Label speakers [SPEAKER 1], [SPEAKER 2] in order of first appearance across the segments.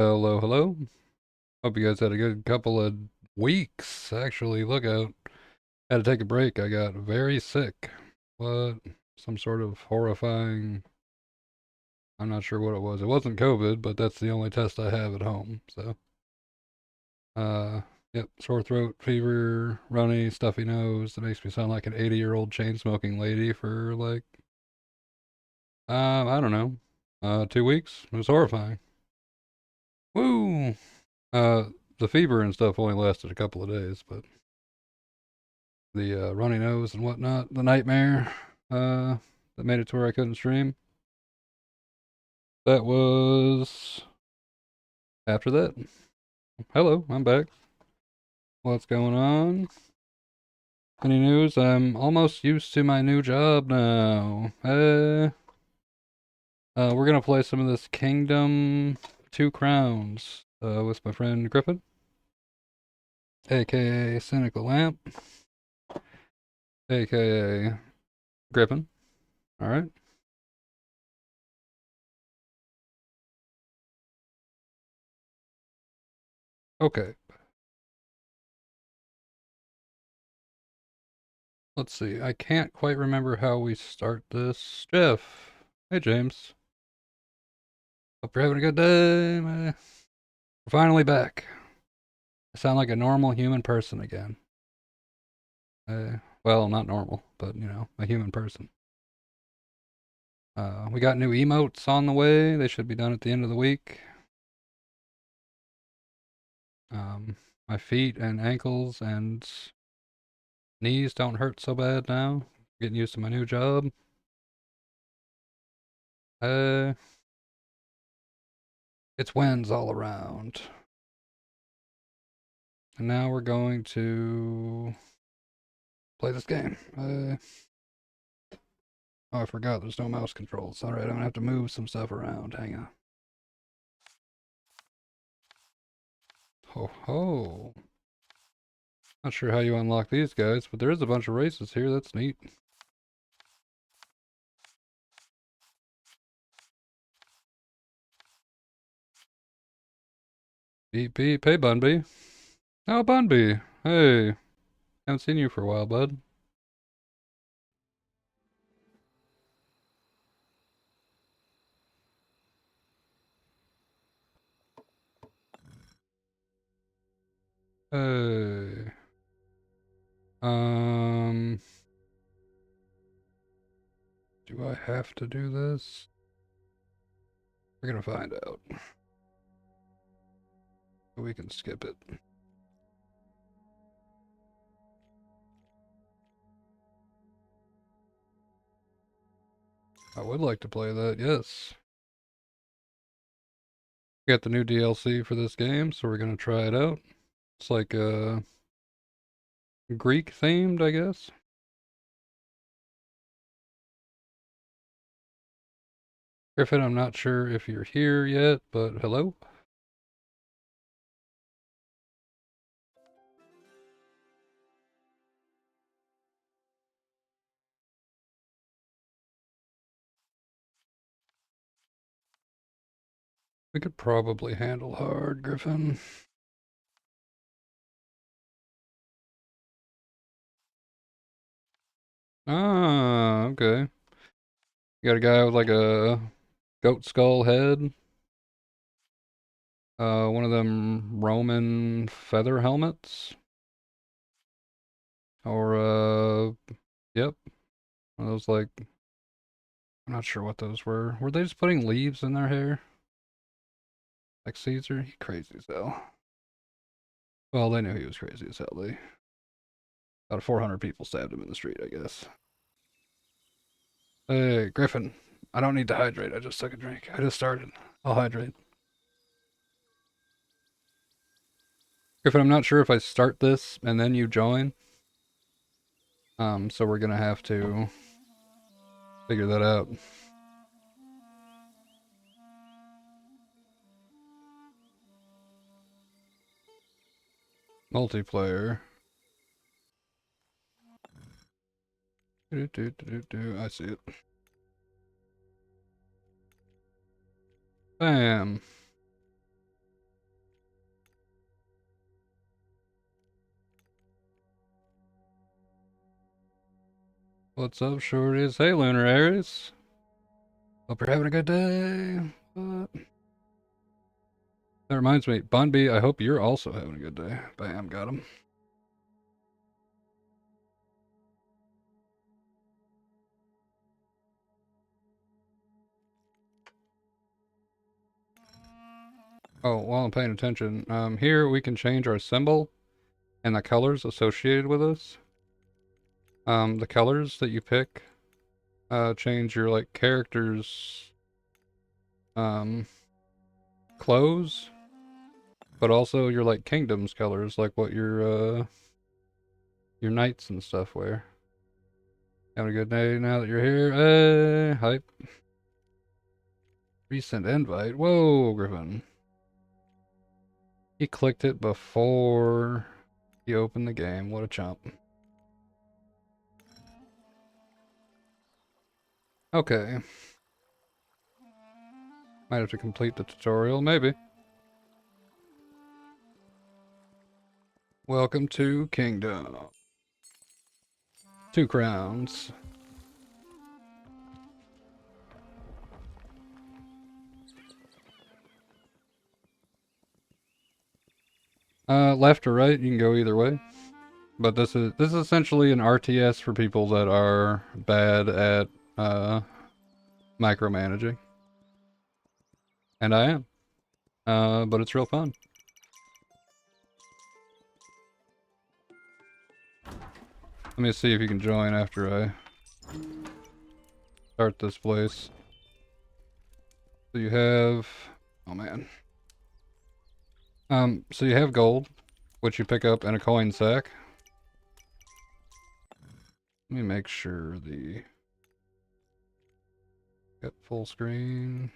[SPEAKER 1] Hello, hello. Hope you guys had a good couple of weeks. Actually, look out. Had to take a break. I got very sick. What? Some sort of horrifying. I'm not sure what it was. It wasn't COVID, but that's the only test I have at home. So, uh, yep, sore throat, fever, runny, stuffy nose. It makes me sound like an 80-year-old chain smoking lady for like, I don't know, 2 weeks. It was horrifying. Woo! Uh, the fever and stuff only lasted a couple of days, but the runny nose and whatnot, the nightmare that made it to where I couldn't stream. That was after that. Hello, I'm back. What's going on? Any news? I'm almost used to my new job now. We're gonna play some of this Kingdom Two Crowns with my friend Griffin, aka Cynical Lamp, aka Griffin. All right. Okay. Let's see. I can't quite remember how we start this. Jeff. Hey, James. Hope you're having a good day, man. We're finally back. I sound like a normal human person again. Well, not normal, but a human person. We got new emotes on the way. They should be done at the end of the week. Um, my feet and ankles and knees don't hurt so bad now. Getting used to my new job. Uh, it's wins all around. And now we're going to play this game. Oh, I forgot there's no mouse controls. Alright, I'm gonna have to move some stuff around. Hang on. Ho ho. Not sure how you unlock these guys, but there is a bunch of races here. That's neat. Beep beep. Hey, Bunby. Oh, Bunby. Hey. Haven't seen you for a while, bud. Hey. Um, do I have to do this? We're gonna find out. We can skip it. I would like to play that, yes. Got the new DLC for this game, so we're gonna try it out. It's like Greek themed, I guess. Griffin, I'm not sure if you're here yet, but hello? We could probably handle hard, Griffin. Ah, okay. You got a guy with like a goat skull head. One of them Roman feather helmets. Or, yep. One of those like, I'm not sure what those were. Were they just putting leaves in their hair? Like Caesar? He crazy as hell. Well, they knew he was crazy as hell. They, about 400 people stabbed him in the street, I guess. Hey, Griffin. I don't need to hydrate. I just took a drink. I just started. I'll hydrate. Griffin, I'm not sure if I start this and then you join. So we're gonna have to figure that out. Multiplayer. I see it. Bam. What's up, shorties? Hey, Lunar Aries. Hope you're having a good day. That reminds me, Bunby, I hope you're also having a good day. Bam, got him. Oh, while I'm paying attention, here we can change our symbol and the colors associated with us. The colors that you pick, change your, like, character's, clothes, but also your, like, kingdom's colors, like what your knights and stuff wear. Having a good day now that you're here? Hey, hype. Recent invite. Whoa, Griffin. He clicked it before he opened the game. What a chump. Okay. Might have to complete the tutorial, maybe. Welcome to Kingdom. 2 crowns. Left or right, you can go either way. But this is essentially an RTS for people that are bad at micromanaging. And I am. But it's real fun. Let me see if you can join after I start this place. So you have, oh man. So you have gold, which you pick up in a coin sack. Let me make sure got full screen.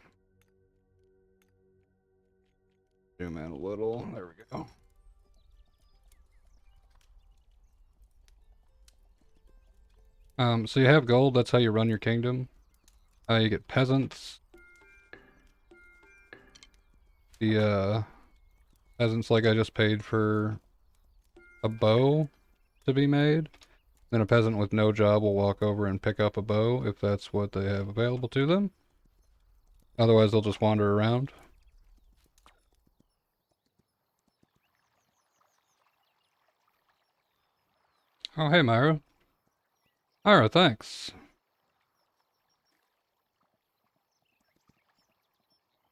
[SPEAKER 1] Zoom in a little. There we go. So you have gold. That's how you run your kingdom. You get peasants. The peasants, like I just paid for a bow to be made. Then a peasant with no job will walk over and pick up a bow if that's what they have available to them. Otherwise, they'll just wander around. Oh, hey, Myra. Myra, thanks.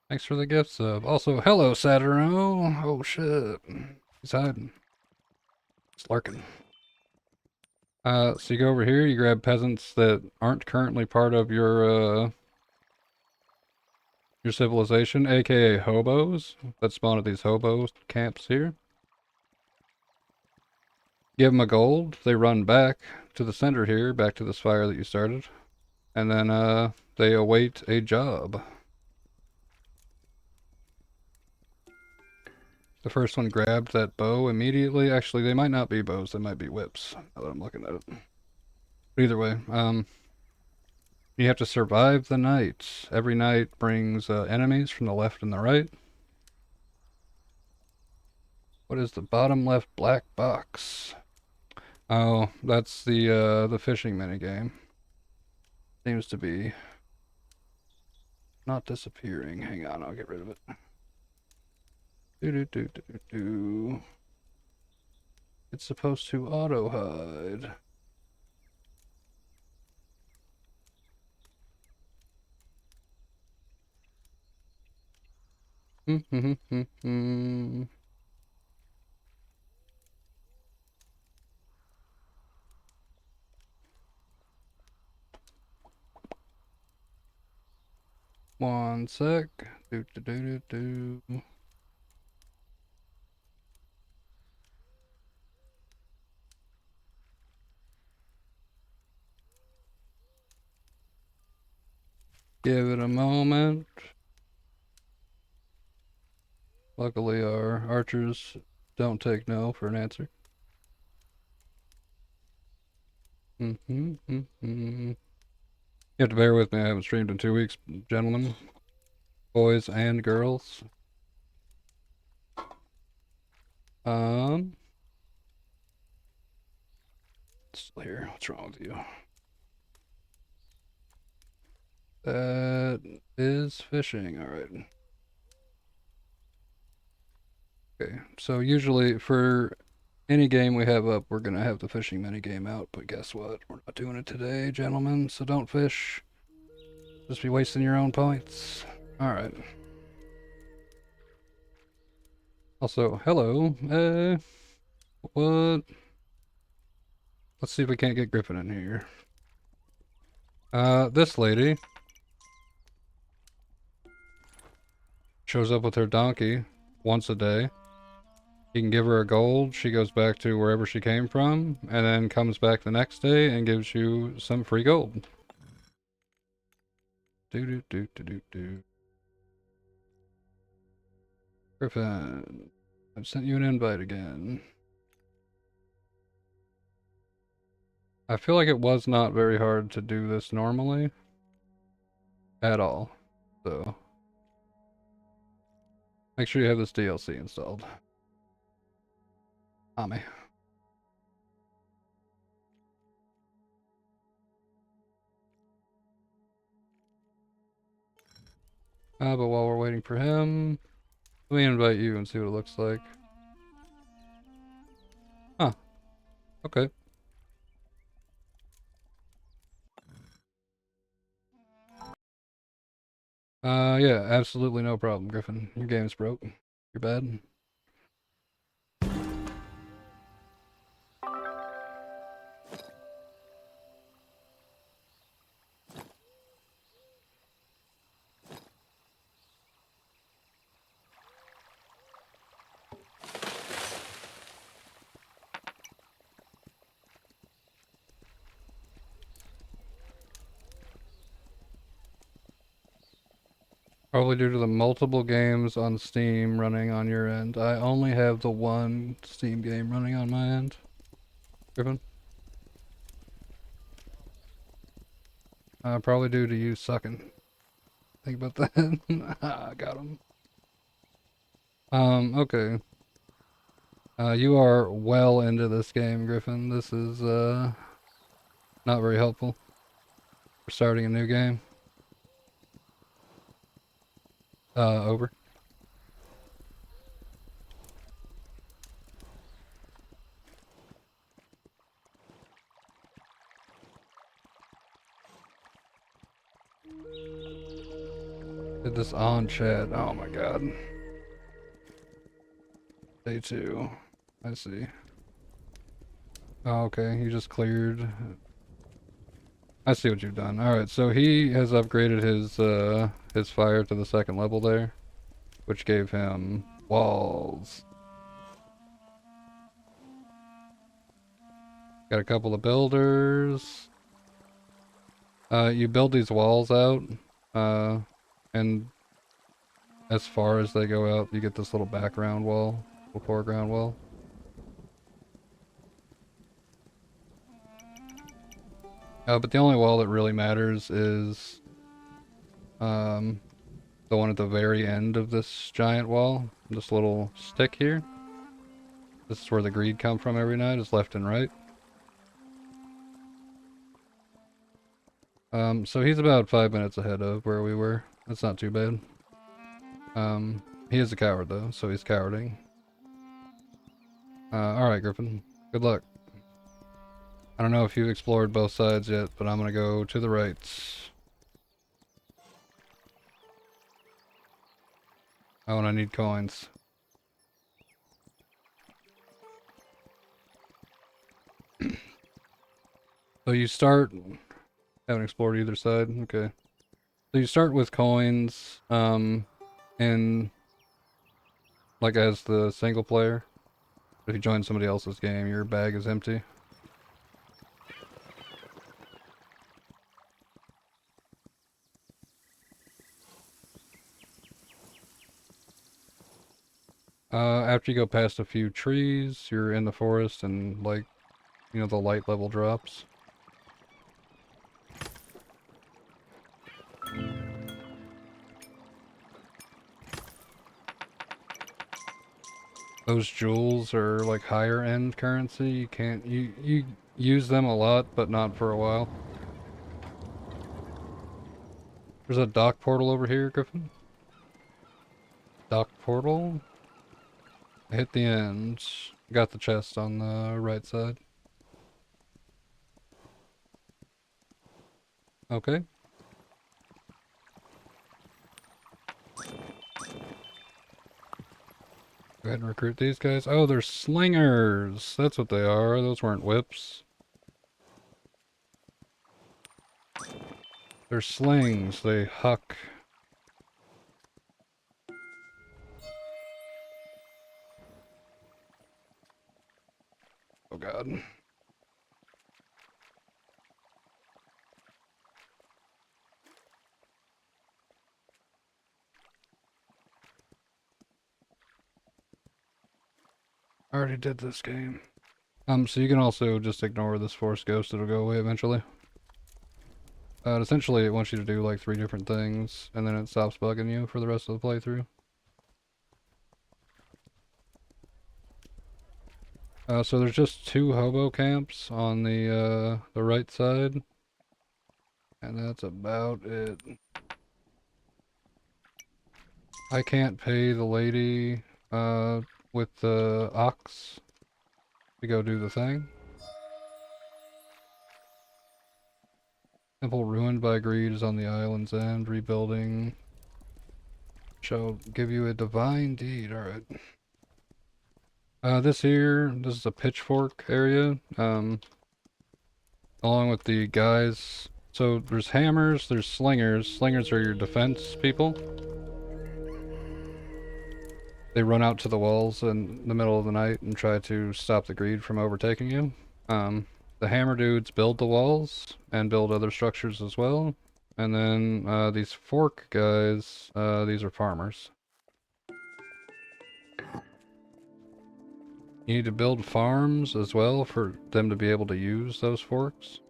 [SPEAKER 1] Thanks for the gift sub. Also, hello, Saturno. Oh, shit. He's hiding. He's lurking. So you go over here, you grab peasants that aren't currently part of your civilization, aka hobos, that spawn at these hobo camps here. Give them a gold, they run back to the center here, back to this fire that you started, and then they await a job. The first one grabbed that bow immediately. Actually, they might not be bows, they might be whips, now that I'm looking at it. But either way, you have to survive the night. Every night brings enemies from the left and the right. What is the bottom left black box? Oh, that's the fishing minigame. Seems to be not disappearing. Hang on, I'll get rid of it. Do. It's supposed to auto hide. One sec. Do. Give it a moment. Luckily, our archers don't take no for an answer. You have to bear with me. I haven't streamed in 2 weeks, gentlemen, boys, and girls. Still here. What's wrong with you? That is fishing, alright. Okay, so usually for any game we have up, we're gonna have the fishing mini game out, but guess what? We're not doing it today, gentlemen, so don't fish. Just be wasting your own points. Alright. Also, hello. What? Let's see if we can't get Griffin in here. This lady shows up with her donkey once a day. You can give her a gold, she goes back to wherever she came from, and then comes back the next day and gives you some free gold. Do. Griffin, I've sent you an invite again. I feel like it was not very hard to do this normally. At all. So, make sure you have this DLC installed. Ami. But while we're waiting for him, let me invite you and see what it looks like. Huh. Okay. Yeah, absolutely no problem, Griffin. Your game's broke. You're bad. Probably due to the multiple games on Steam running on your end. I only have the one Steam game running on my end. Griffin? Probably due to you sucking. Think about that. I got him. Okay. You are well into this game, Griffin. This is, not very helpful for starting a new game. Over. Did this on chat. Oh my god. Day 2. I see. Oh, okay. You just cleared. I see what you've done. Alright, so he has upgraded his fire to the 2nd level there, which gave him walls. Got a couple of builders. You build these walls out, and as far as they go out, you get this little background wall, little foreground wall. But the only wall that really matters is the one at the very end of this giant wall, this little stick here. This is where the greed come from every night, is left and right. So he's about 5 minutes ahead of where we were. That's not too bad. He is a coward though, so he's cowarding. Alright, Griffin. Good luck. I don't know if you've explored both sides yet, but I'm gonna go to the right. Oh, and I need coins. So you start... Haven't explored either side? Okay. So you start with coins, and... like as the single player. If you join somebody else's game, your bag is empty. After you go past a few trees, you're in the forest and, like, you know, the light level drops. Those jewels are like higher end currency. You use them a lot, but not for a while. There's a dock portal over here, Griffin. Dock portal. Hit the end. Got the chest on the right side. Okay. Go ahead and recruit these guys. Oh, they're slingers. That's what they are. Those weren't whips. They're slings. They huck. Oh god. I already did this game. So you can also just ignore this force ghost. It'll go away eventually. Essentially, it wants you to do like 3 different things, and then it stops bugging you for the rest of the playthrough. So there's just 2 hobo camps on the right side, and that's about it. I can't pay the lady with the ox to go do the thing. Temple ruined by greed is on the island's end. Rebuilding shall give you a divine deed. Alright. This is a pitchfork area. Along with the guys. So there's hammers, there's slingers. Slingers are your defense people. They run out to the walls in the middle of the night and try to stop the greed from overtaking you. The hammer dudes build the walls and build other structures as well. And then these fork guys, these are farmers. You need to build farms as well for them to be able to use those forks.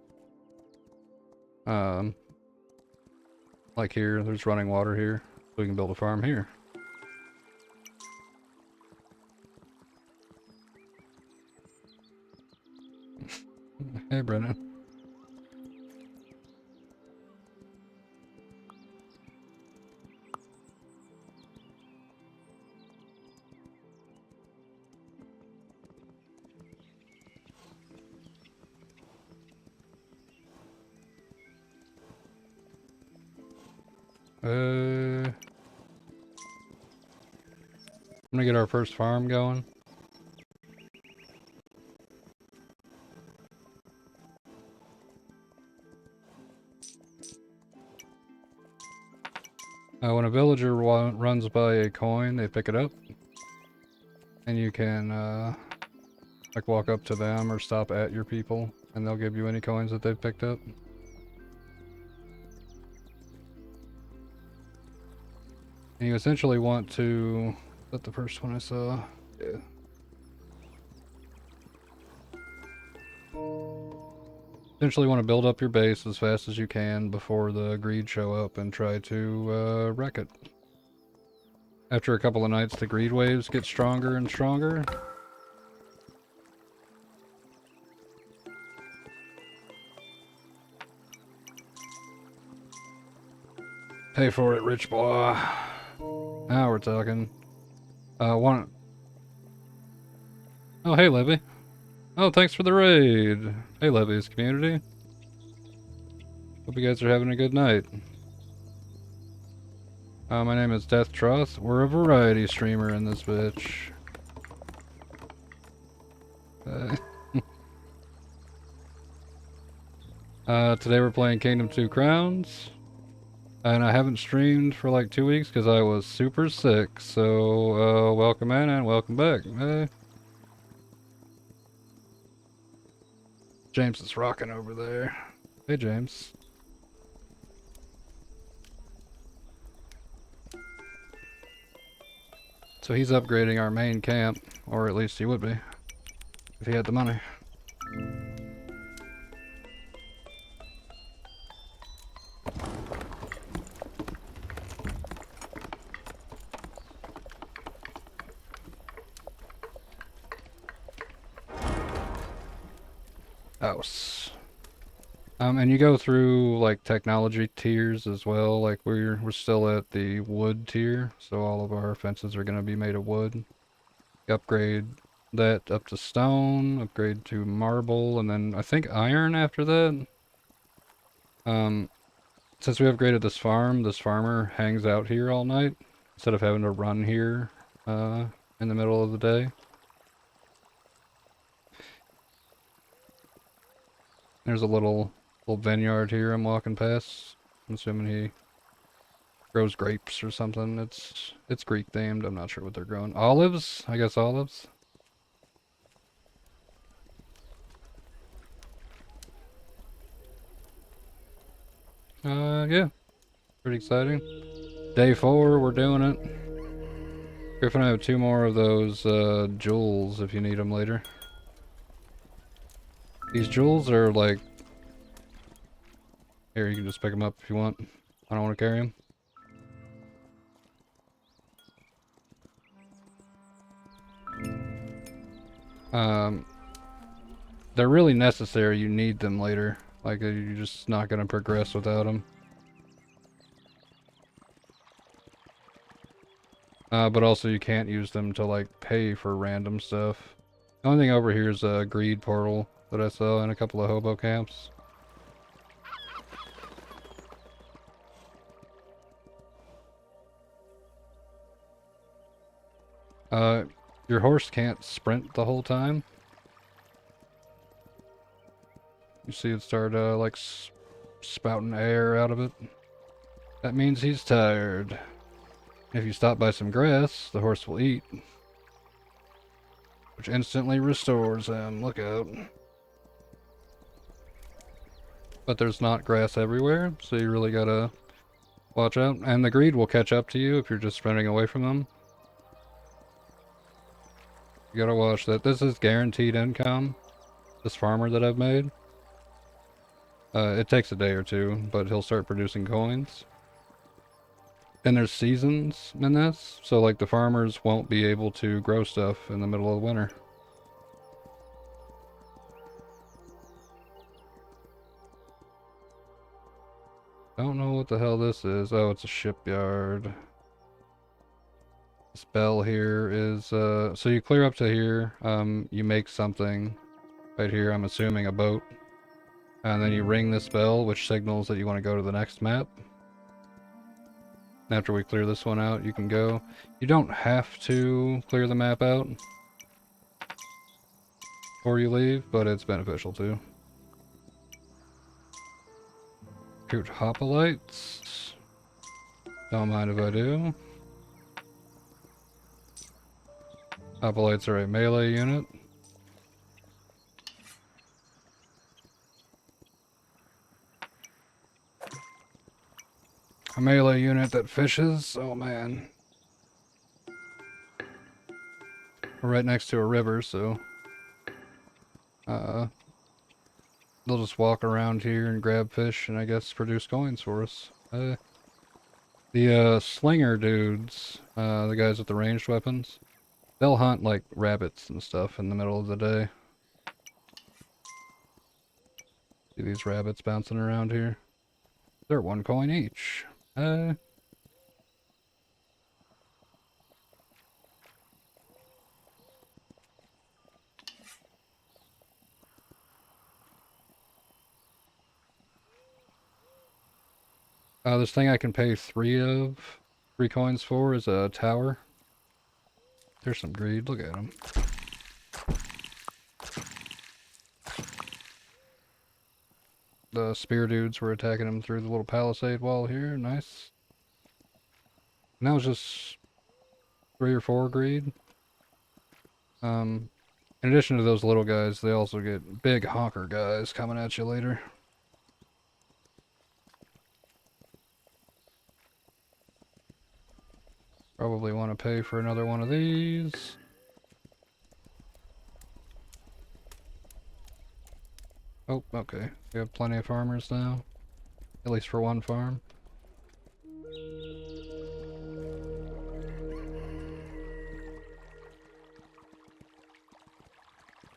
[SPEAKER 1] Like here, there's running water here. So we can build a farm here. Hey, Brennan. I'm gonna get our first farm going. When a villager runs by a coin, they pick it up. And you can, like walk up to them or stop at your people, and they'll give you any coins that they've picked up. And you essentially want to... Is that the first one I saw? Yeah. Essentially want to build up your base as fast as you can before the greed show up and try to wreck it. After a couple of nights, the greed waves get stronger and stronger. Pay for it, rich boy. Now we're talking. Oh, hey, Levy. Oh, thanks for the raid. Hey, Levy's community. Hope you guys are having a good night. My name is Deathtroth. We're a variety streamer in this bitch. Today we're playing Kingdom 2 Crowns. And I haven't streamed for like 2 weeks because I was super sick. So, welcome in and welcome back. James is rocking over there. Hey, James. So he's upgrading our main camp, or at least he would be, if he had the money. House. And you go through like technology tiers as well. Like we're still at the wood tier, so all of our fences are gonna be made of wood. Upgrade that up to stone, upgrade to marble, and then I think iron after that. Um, since we upgraded this farm, this farmer hangs out here all night instead of having to run here uh, in the middle of the day. There's a little vineyard here I'm walking past. I'm assuming he grows grapes or something. It's Greek themed. I'm not sure what they're growing. Olives? I guess olives. Yeah, pretty exciting. Day 4, we're doing it. Griffin, I have 2 more of those jewels if you need them later. These jewels are like... Here, you can just pick them up if you want. I don't want to carry them. Um, they're really necessary. You need them later. Like, you're just not going to progress without them. But also you can't use them to, like, pay for random stuff. The only thing over here is a greed portal that I saw in a couple of hobo camps. Your horse can't sprint the whole time. You see it start, like, spouting air out of it. That means he's tired. If you stop by some grass, the horse will eat, which instantly restores him. Look out. But there's not grass everywhere, so you really gotta watch out. And the greed will catch up to you if you're just sprinting away from them. You gotta watch that. This is guaranteed income. This farmer that I've made. It takes a day or two, but he'll start producing coins. And there's seasons in this, so like the farmers won't be able to grow stuff in the middle of the winter. Don't know what the hell this is. Oh, it's a shipyard. This bell here is, so you clear up to here, you make something right here, I'm assuming a boat. And then you ring this bell, which signals that you want to go to the next map. After we clear this one out, you can go. You don't have to clear the map out before you leave, but it's beneficial too. Recruit hoplites. Don't mind if I do. Hoplites are a melee unit. A melee unit that fishes. Oh man. We're right next to a river, so they'll just walk around here and grab fish and I guess produce coins for us. The slinger dudes, the guys with the ranged weapons, they'll hunt like rabbits and stuff in the middle of the day. See these rabbits bouncing around here? They're 1 coin each. This thing I can pay 3 coins for is a tower. There's some greed, look at them. The spear dudes were attacking him through the little palisade wall here, nice. And that was just 3 or 4 greed. In addition to those little guys, they also get big honker guys coming at you later. Probably want to pay for another one of these. Oh, okay. We have plenty of farmers now. At least for one farm.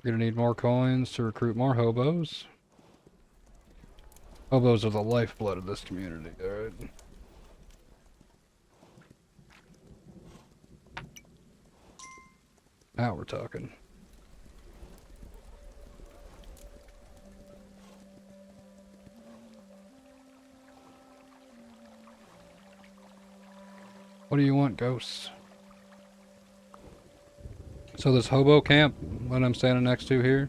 [SPEAKER 1] We're gonna need more coins to recruit more hobos. Hobos are the lifeblood of this community, alright? Now we're talking. What do you want, ghosts? So this hobo camp that I'm standing next to here,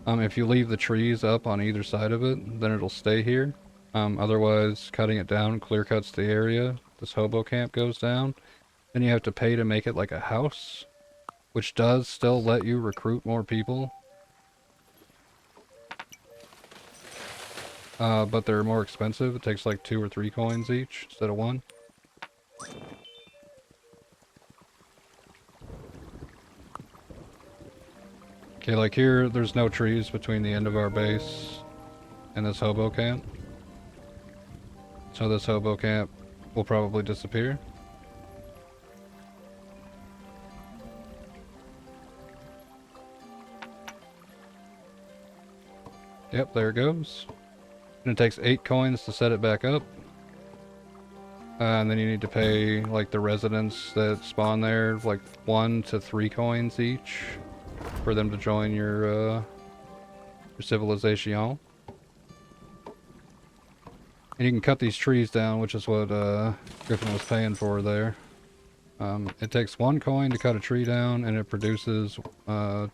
[SPEAKER 1] if you leave the trees up on either side of it, then it'll stay here. Otherwise, cutting it down clear cuts the area. This hobo camp goes down. Then you have to pay to make it like a house, which does still let you recruit more people. But they're more expensive. It takes like 2 or 3 coins each instead of 1. Okay, like here, there's no trees between the end of our base and this hobo camp. So this hobo camp will probably disappear. Yep, there it goes. And it takes 8 coins to set it back up. And then you need to pay, like, the residents that spawn there, like, 1 to 3 coins each for them to join your civilization. And you can cut these trees down, which is what Griffin was paying for there. It takes 1 coin to cut a tree down, and it produces 1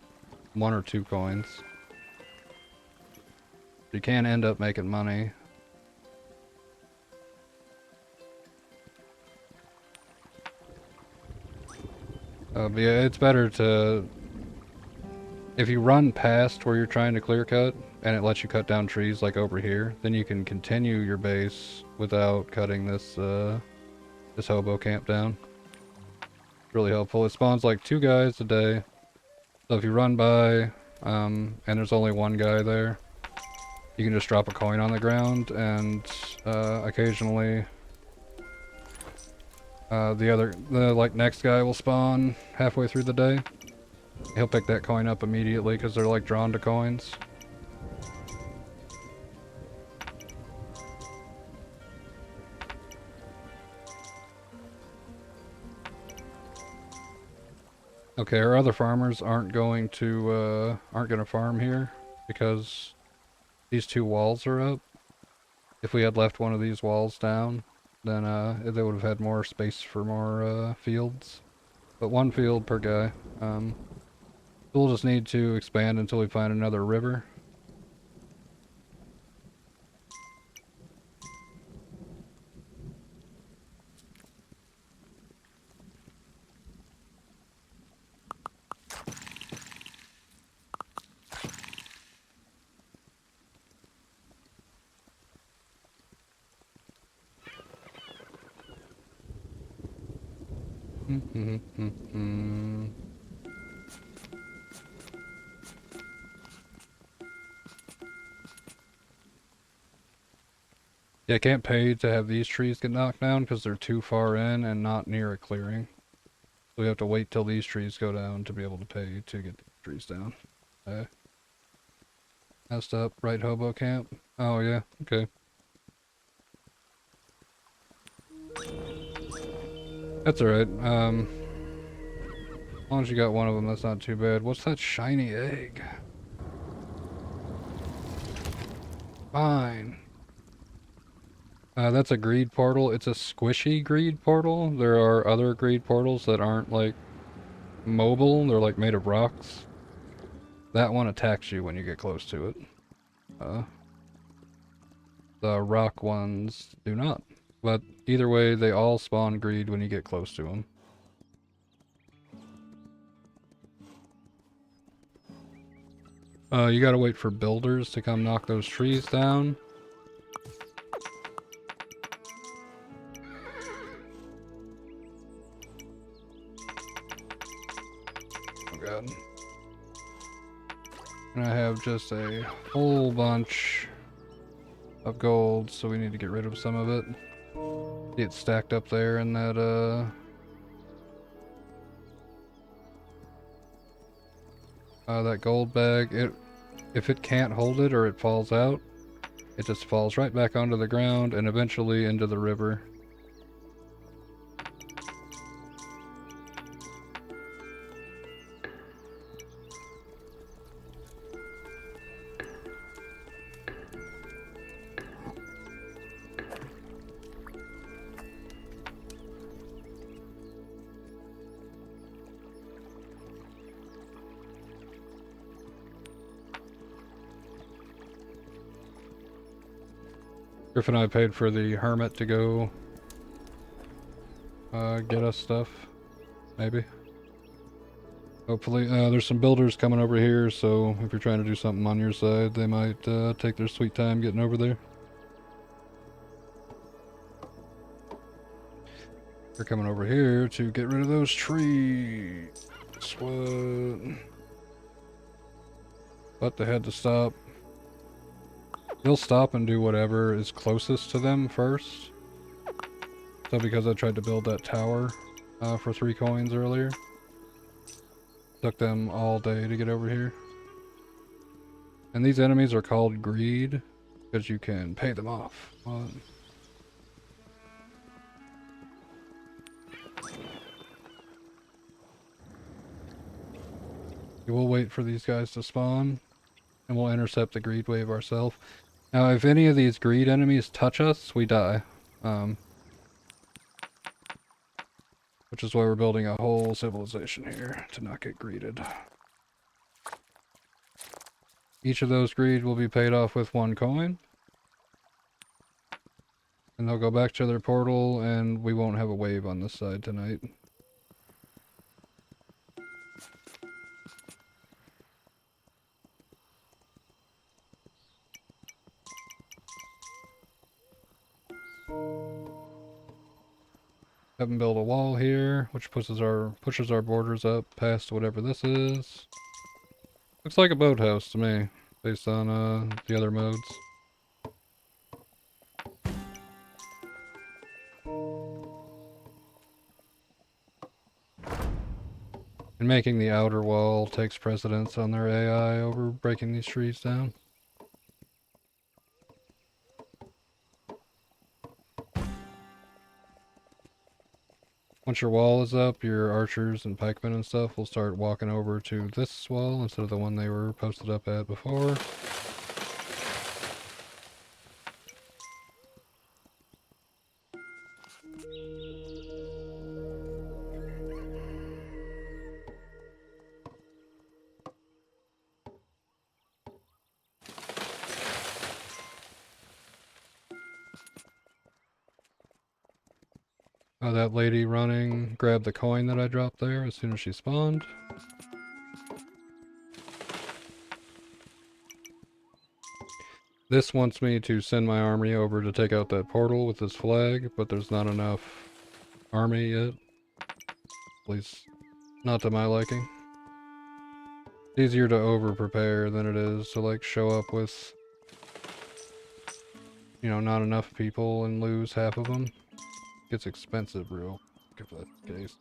[SPEAKER 1] or 2 coins. You can end up making money. But yeah, it's better to... If you run past where you're trying to clear cut, and it lets you cut down trees like over here, then you can continue your base without cutting this this hobo camp down. Really helpful. It spawns like 2 guys a day. So if you run by, and there's only 1 guy there, you can just drop a coin on the ground, and occasionally the like next guy will spawn halfway through the day. He'll pick that coin up immediately because they're like drawn to coins. Okay, our other farmers aren't going to farm here because these 2 walls are up. If we had left one of these walls down, then they would have had more space for more fields. But 1 field per guy. We'll just need to expand until we find another river. Yeah, I can't pay to have these trees get knocked down because they're too far in and not near a clearing. So we have to wait till these trees go down to be able to pay to get these trees down. Messed up, right hobo camp? Oh yeah, okay. That's alright, as long as you got 1 of them, that's not too bad. What's that shiny egg? Fine. That's a greed portal. It's a squishy greed portal. There are other greed portals that aren't, like, mobile. They're, like, made of rocks. That one attacks you when you get close to it. The rock ones do not. But either way, they all spawn greed when you get close to them. You gotta wait for builders to come knock those trees down. Oh god. And I have just a whole bunch of gold, so we need to get rid of some of it. It's stacked up there in that, that gold bag. If it can't hold it or it falls out, it just falls right back onto the ground and eventually into the river. Griff and I paid for the hermit to go get us stuff. Maybe. Hopefully. There's some builders coming over here, so if you're trying to do something on your side, they might take their sweet time getting over there. They're coming over here to get rid of those trees. What? But they had to stop. They'll stop and do whatever is closest to them first. So because I tried to build that tower for 3 coins earlier, took them all day to get over here. And these enemies are called greed because you can pay them off. What? We'll wait for these guys to spawn and we'll intercept the greed wave ourselves. Now, if any of these greed enemies touch us, we die. Which is why we're building a whole civilization here, to not get greeted. Each of those greed will be paid off with 1 coin. And they'll go back to their portal, and we won't have a wave on this side tonight. Haven't built a wall here, which pushes our borders up past whatever this is. Looks like a boathouse to me, based on the other modes. And making the outer wall takes precedence on their AI over breaking these trees down. Once your wall is up, your archers and pikemen and stuff will start walking over to this wall instead of the one they were posted up at before. That lady running grabbed the coin that I dropped there as soon as she spawned. This wants me to send my army over to take out that portal with this flag, but there's not enough army yet. At least, not to my liking. It's easier to over-prepare than it is to, like, show up with, you know, not enough people and lose half of them. Gets expensive real, if that's the case.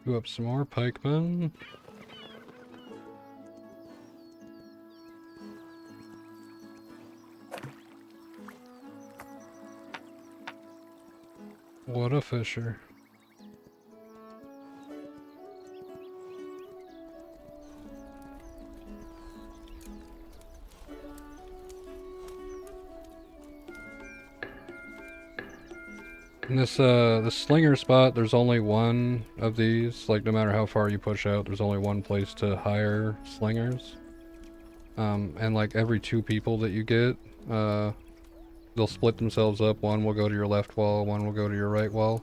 [SPEAKER 1] Do up some more pikemen. What a fisher. In this slinger spot, there's only one of these. Like, no matter how far you push out, there's only one place to hire slingers. And like every 2 people that you get, they'll split themselves up. One will go to your left wall, one will go to your right wall.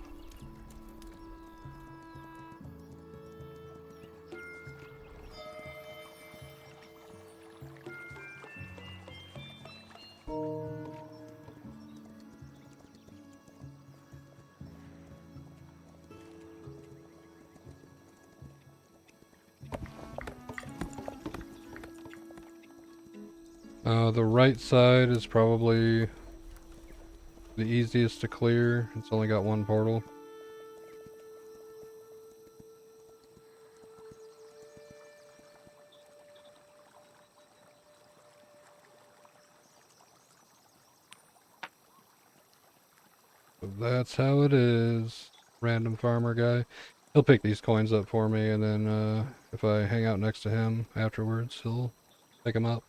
[SPEAKER 1] The right side is probably the easiest to clear. It's only got one portal. So that's how it is. Random farmer guy. He'll pick these coins up for me, and then if I hang out next to him afterwards, he'll pick them up.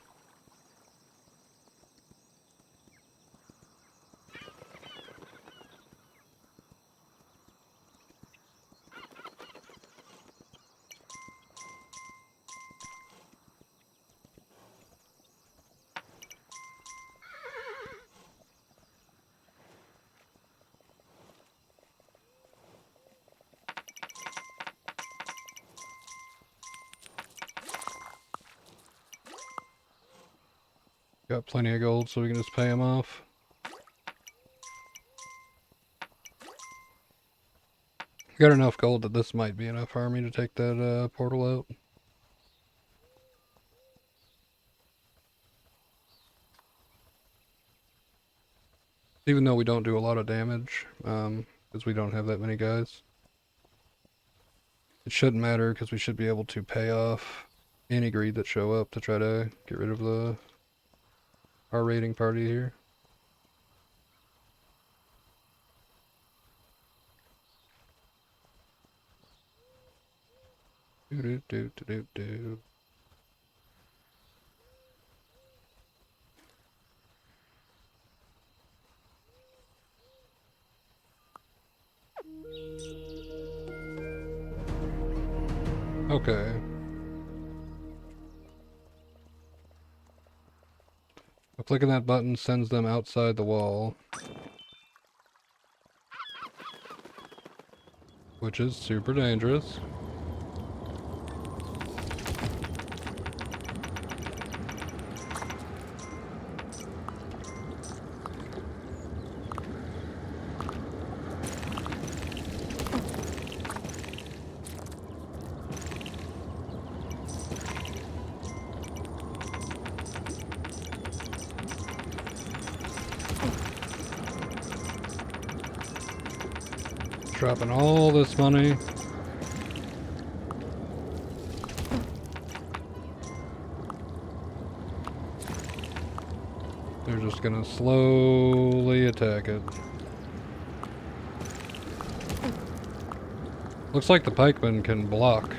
[SPEAKER 1] Got plenty of gold, so we can just pay him off. Got enough gold that this might be enough for me to take that portal out. Even though we don't do a lot of damage, because we don't have that many guys. It shouldn't matter, because we should be able to pay off any greed that show up to try to get rid of our raiding party here. Do. Okay. Clicking that button sends them outside the wall. Which is super dangerous. Dropping all this money. They're just gonna slowly attack it. Looks like the pikemen can block.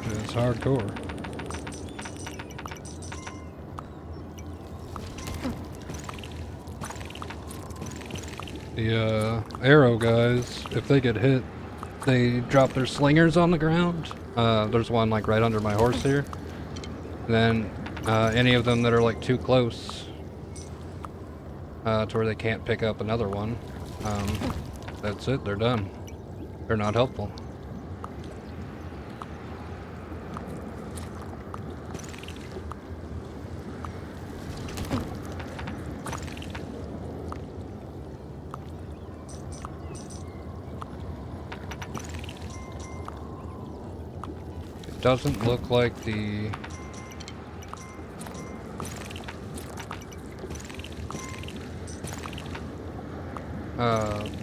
[SPEAKER 1] It's hardcore. The arrow guys, if they get hit, they drop their slingers on the ground. There's one like right under my horse here. And then any of them that are like too close to where they can't pick up another one, that's it, they're done. They're not helpful. Doesn't look like the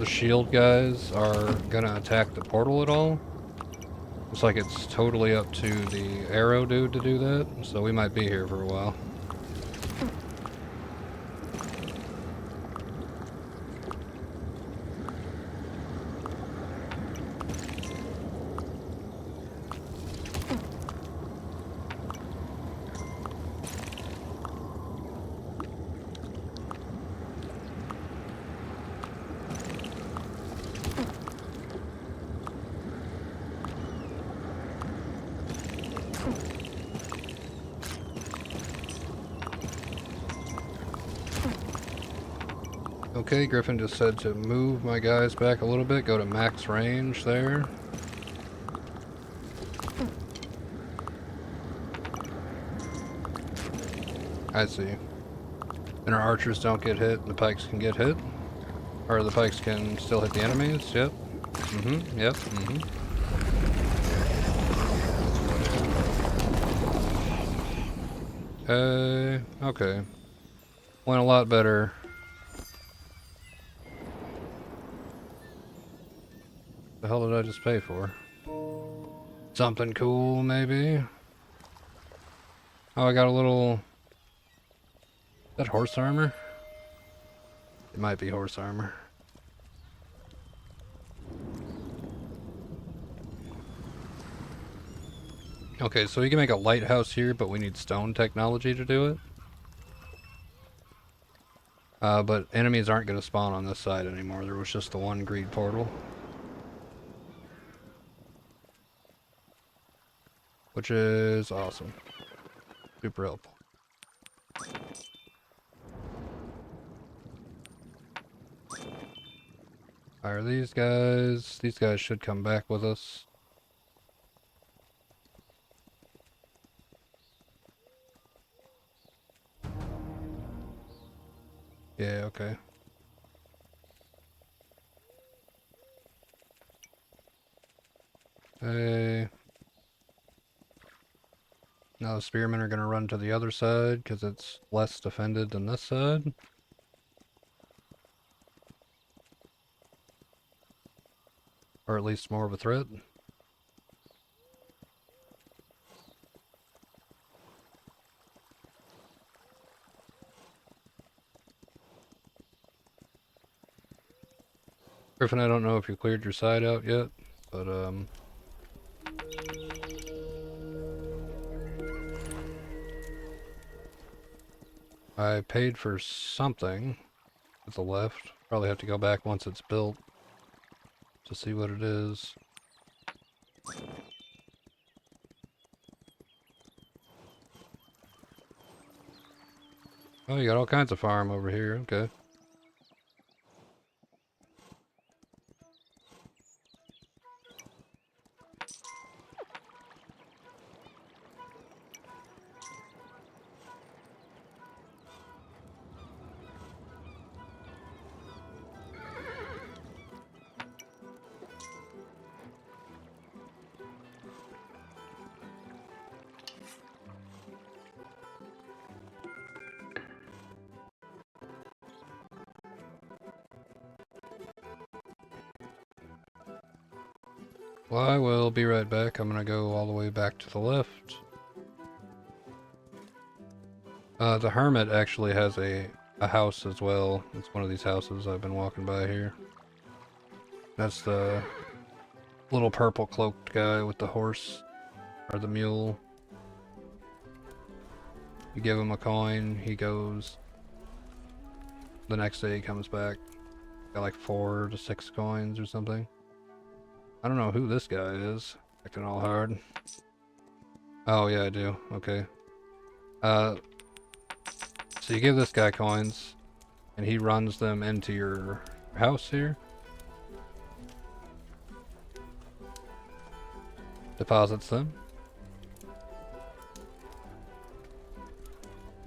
[SPEAKER 1] shield guys are gonna attack the portal at all. Looks like it's totally up to the arrow dude to do that, so we might be here for a while. Okay, Griffin just said to move my guys back a little bit, go to max range there. I see. And our archers don't get hit, the pikes can get hit? Or the pikes can still hit the enemies? Yep. Yep, okay. Went a lot better The hell did I just pay for? Something cool, maybe? Oh, I got a little... Is that horse armor? It might be horse armor. Okay, so we can make a lighthouse here, but we need stone technology to do it. But enemies aren't going to spawn on this side anymore. There was just the one greed portal. Which is awesome. Super helpful. Are these guys? These guys should come back with us. Yeah, okay. Hey. Now the spearmen are going to run to the other side because it's less defended than this side. Or at least more of a threat. Griffin, I don't know if you cleared your side out yet, but I paid for something at the left. Probably have to go back once it's built to see what it is. Oh, you got all kinds of farm over here. Okay. Well, I will be right back. I'm gonna go all the way back to the left. The Hermit actually has a house as well. It's one of these houses I've been walking by here. That's the little purple cloaked guy with the horse, or the mule. You give him a coin, he goes. The next day he comes back. Got like 4 to 6 coins or something. I don't know who this guy is. Acting all hard. Oh yeah, I do. Okay. So you give this guy coins, and he runs them into your house here. Deposits them.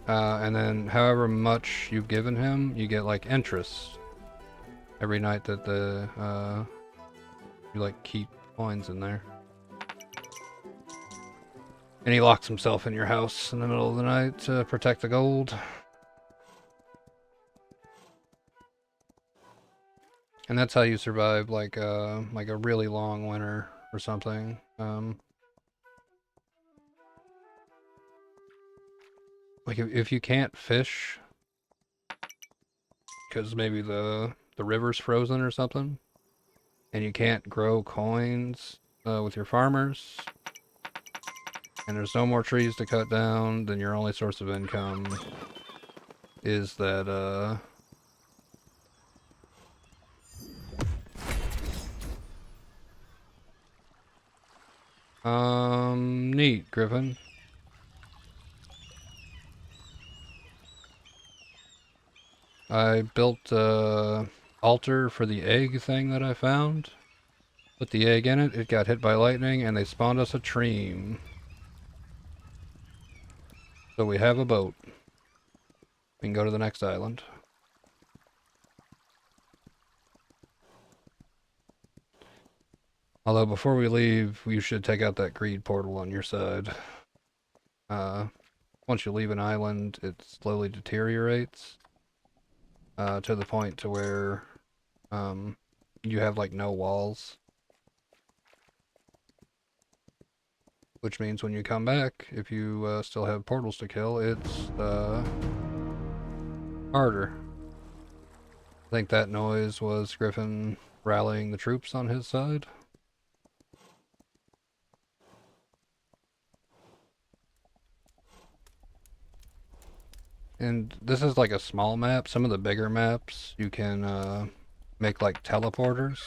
[SPEAKER 1] And then however much you've given him, you get like interest every night that you like keep coins in there. And he locks himself in your house in the middle of the night to protect the gold. And that's how you survive like a really long winter or something. Like if you can't fish because maybe the river's frozen or something, and you can't grow coins with your farmers, and there's no more trees to cut down, then your only source of income is that neat, Griffin. I built a altar for the egg thing that I found. Put the egg in it, it got hit by lightning, and they spawned us a treem. So we have a boat. We can go to the next island. Although before we leave, we should take out that greed portal on your side. Once you leave an island, it slowly deteriorates to the point to where you have like no walls. which means when you come back, if you still have portals to kill, it's harder. I think that noise was Griffin rallying the troops on his side. And this is like a small map. Some of the bigger maps you can make like teleporters.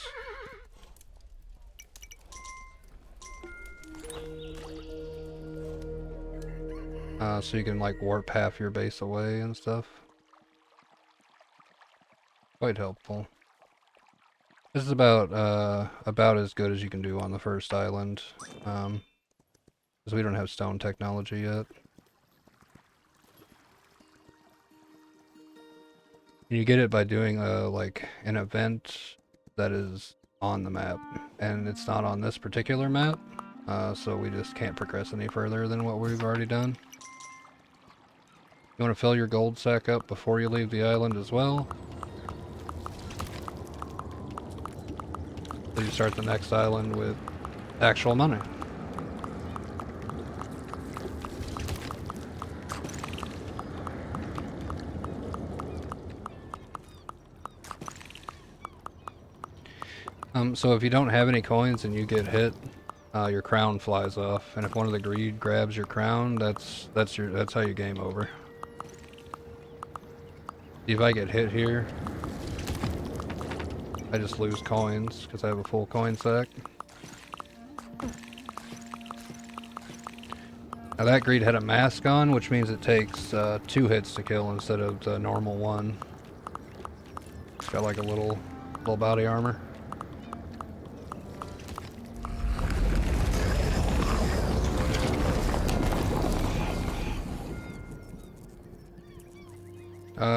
[SPEAKER 1] So you can like warp half your base away and stuff. Quite helpful. This is about as good as you can do on the first island, because we don't have stone technology yet. You get it by doing like an event that is on the map, and it's not on this particular map, so we just can't progress any further than what we've already done. You want to fill your gold sack up before you leave the island as well. So you start the next island with actual money. So if you don't have any coins and you get hit, your crown flies off, and if one of the greed grabs your crown, that's how you game over. If I get hit here, I just lose coins because I have a full coin sack. Now that greed had a mask on, which means it takes 2 hits to kill instead of the normal 1. It's got like a little body armor.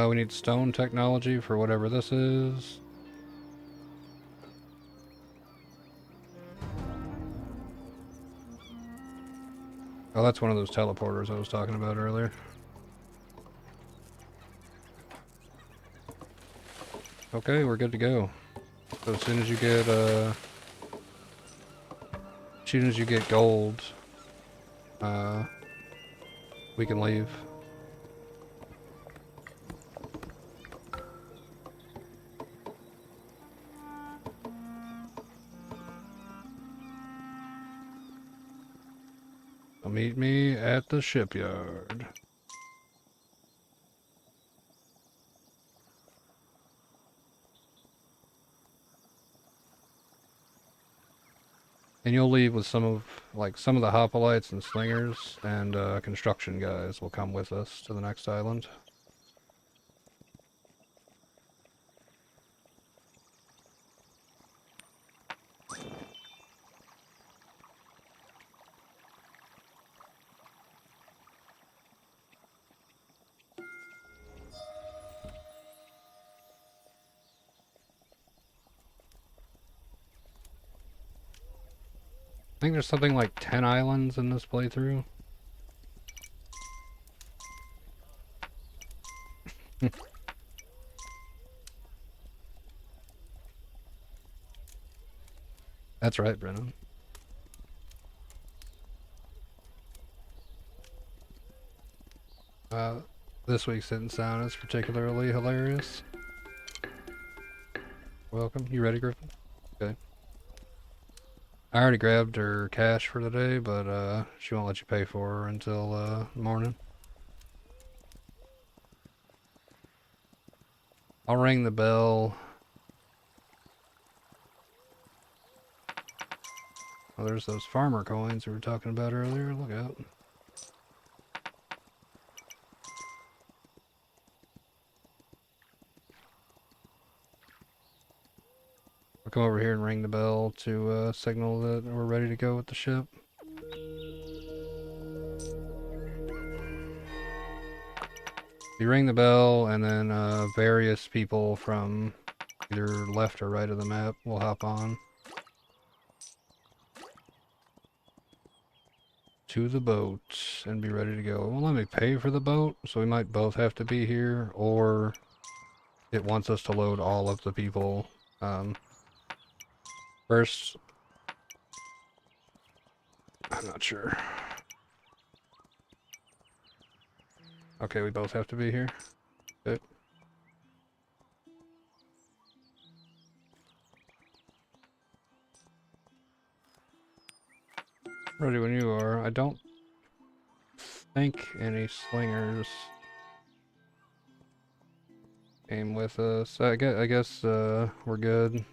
[SPEAKER 1] We need stone technology for whatever this is. Oh, that's one of those teleporters I was talking about earlier. Okay, we're good to go. So as soon as you get gold, we can leave. So meet me at the shipyard. And you'll leave with some of the hoplites and slingers, and construction guys will come with us to the next island. I think there's something like 10 islands in this playthrough. That's right, Brennan. This week's Hidden Sound is particularly hilarious. Welcome. You ready, Griffin? Okay. I already grabbed her cash for the day, but she won't let you pay for her until morning. I'll ring the bell. Oh, there's those farmer coins we were talking about earlier. Look out. I'll come over here and ring the bell to signal that we're ready to go with the ship. You ring the bell, and then various people from either left or right of the map will hop on to the boat and be ready to go. It won't let me pay for the boat, so we might both have to be here, or it wants us to load all of the people first. I'm not sure. Okay, we both have to be here. Good. Ready when you are. I don't think any slingers came with us. I guess we're good.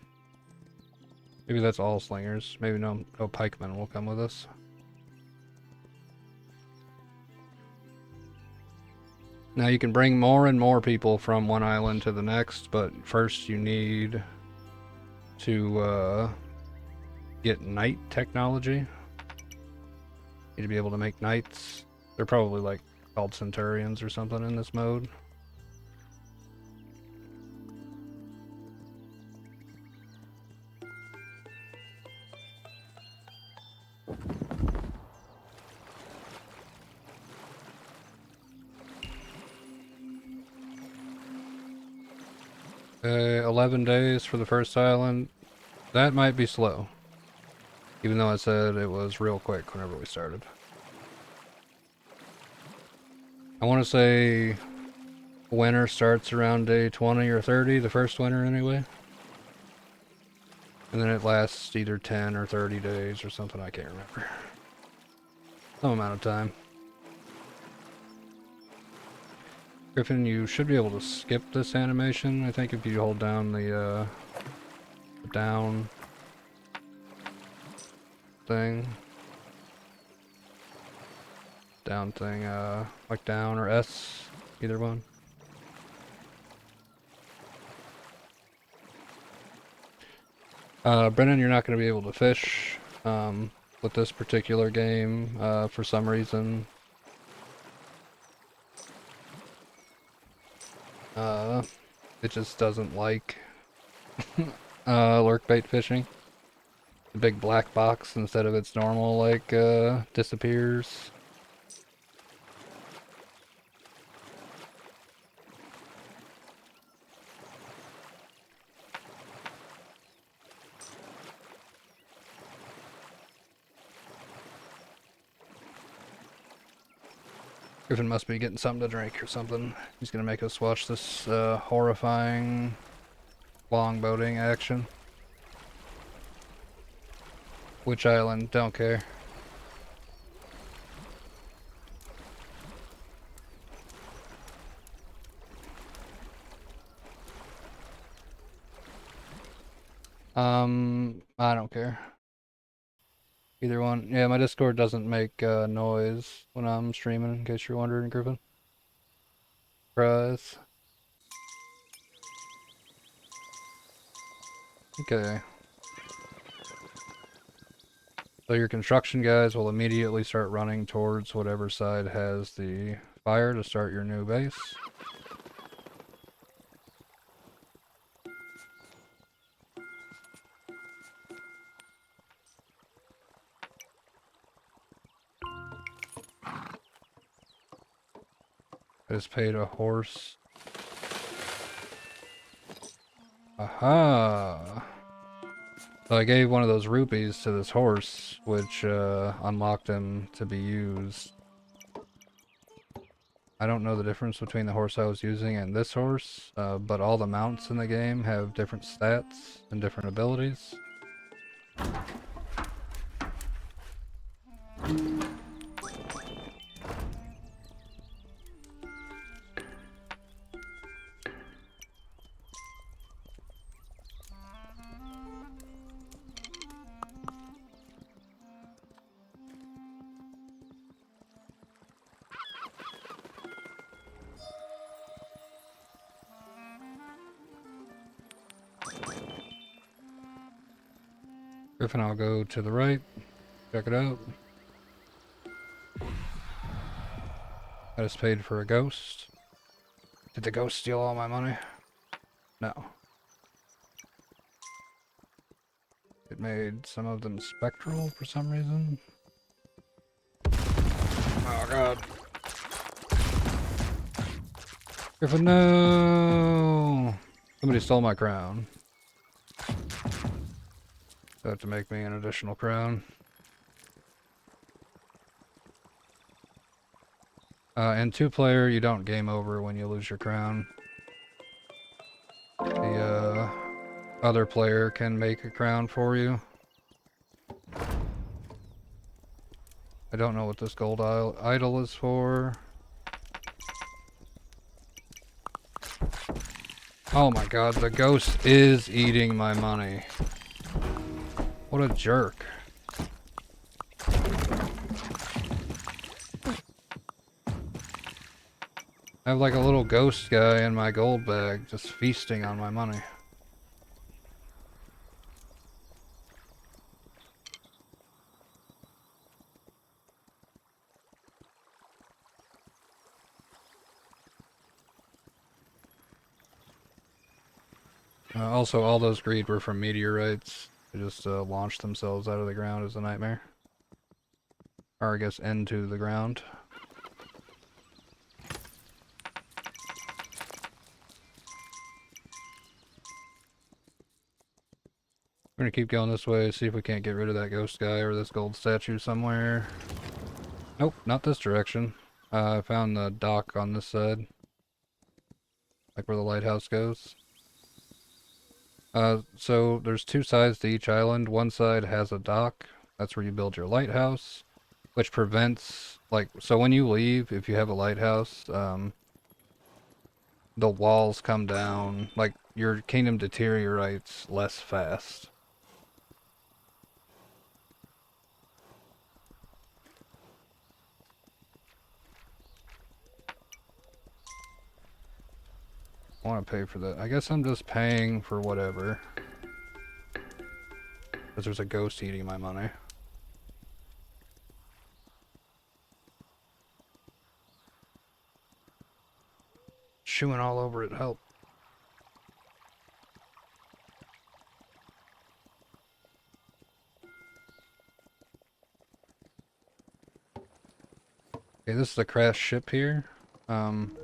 [SPEAKER 1] Maybe that's all slingers. Maybe no pikemen will come with us. Now you can bring more and more people from one island to the next, but first you need to get knight technology. Need to be able to make knights. They're probably like called centurions or something in this mode. Okay, 11 days for the first island. That might be slow. Even though I said it was real quick whenever we started. I want to say winter starts around day 20 or 30, the first winter anyway. And then it lasts either 10 or 30 days or something, I can't remember. Some amount of time. Griffin, you should be able to skip this animation, I think, if you hold down the down thing. Down thing, like down or S, either one. Brennan, you're not going to be able to fish with this particular game for some reason. It just doesn't like lurk bait fishing. The big black box instead of its normal, like, disappears. Griffin must be getting something to drink or something. He's gonna make us watch this horrifying longboating action. Which island? Don't care. I don't care. Either one. Yeah, my Discord doesn't make noise when I'm streaming, in case you're wondering, Griffin. Surprise. Okay. So your construction guys will immediately start running towards whatever side has the fire to start your new base. I just paid a horse. Aha! So I gave one of those rupees to this horse, which unlocked him to be used. I don't know the difference between the horse I was using and this horse, but all the mounts in the game have different stats and different abilities. Griffin, I'll go to the right. Check it out. I just paid for a ghost. Did the ghost steal all my money? No. It made some of them spectral for some reason. Oh god. Griffin, no! Somebody stole my crown. They have to make me an additional crown. In two-player, you don't game over when you lose your crown. The other player can make a crown for you. I don't know what this gold idol is for. Oh my god, the ghost is eating my money. What a jerk. I have like a little ghost guy in my gold bag just feasting on my money. Also, all those greed were from meteorites. They just launched themselves out of the ground as a nightmare. Or I guess into the ground. We're gonna keep going this way, see if we can't get rid of that ghost guy or this gold statue somewhere. Nope, not this direction. I found the dock on this side. Like where the lighthouse goes. So there's two sides to each island. One side has a dock. That's where you build your lighthouse, which prevents, like, so when you leave, if you have a lighthouse, the walls come down, like, your kingdom deteriorates less fast. I want to pay for that. I guess I'm just paying for whatever. Because there's a ghost eating my money. Chewing all over it, help. Okay, this is a crashed ship here.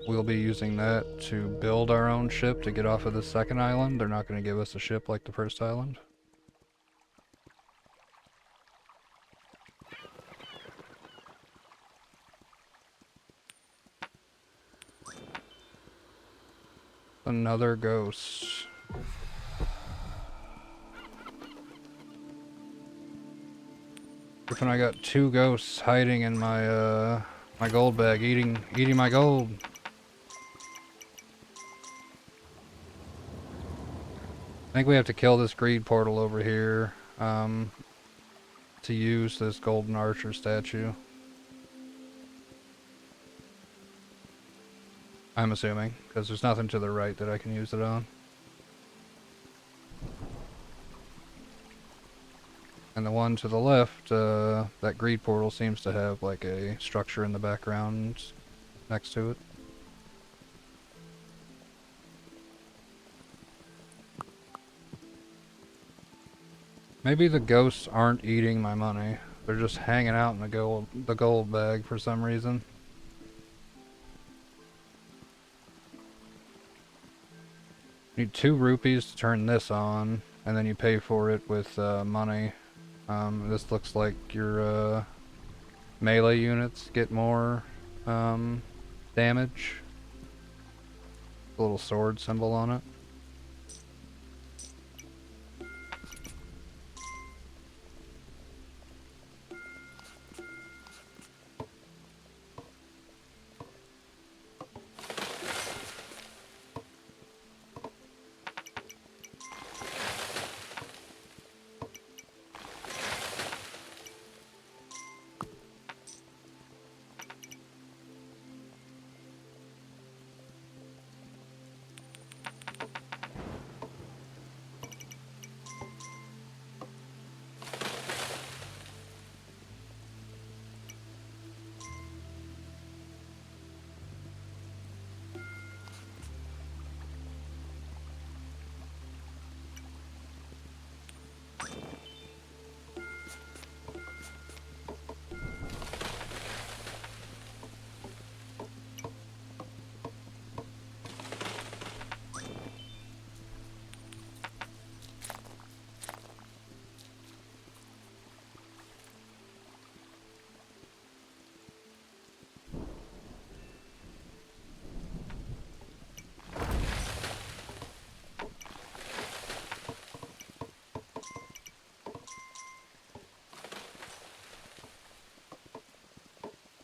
[SPEAKER 1] We'll be using that to build our own ship to get off of the second island. They're not going to give us a ship like the first island. Another ghost. When I got two ghosts hiding in my my gold bag, eating my gold. I think we have to kill this greed portal over here to use this golden archer statue. I'm assuming, because there's nothing to the right that I can use it on. And the one to the left, that greed portal seems to have like a structure in the background next to it. Maybe the ghosts aren't eating my money. They're just hanging out in the gold bag for some reason. You need 2 rupees to turn this on, and then you pay for it with money. This looks like your melee units get more damage. A little sword symbol on it.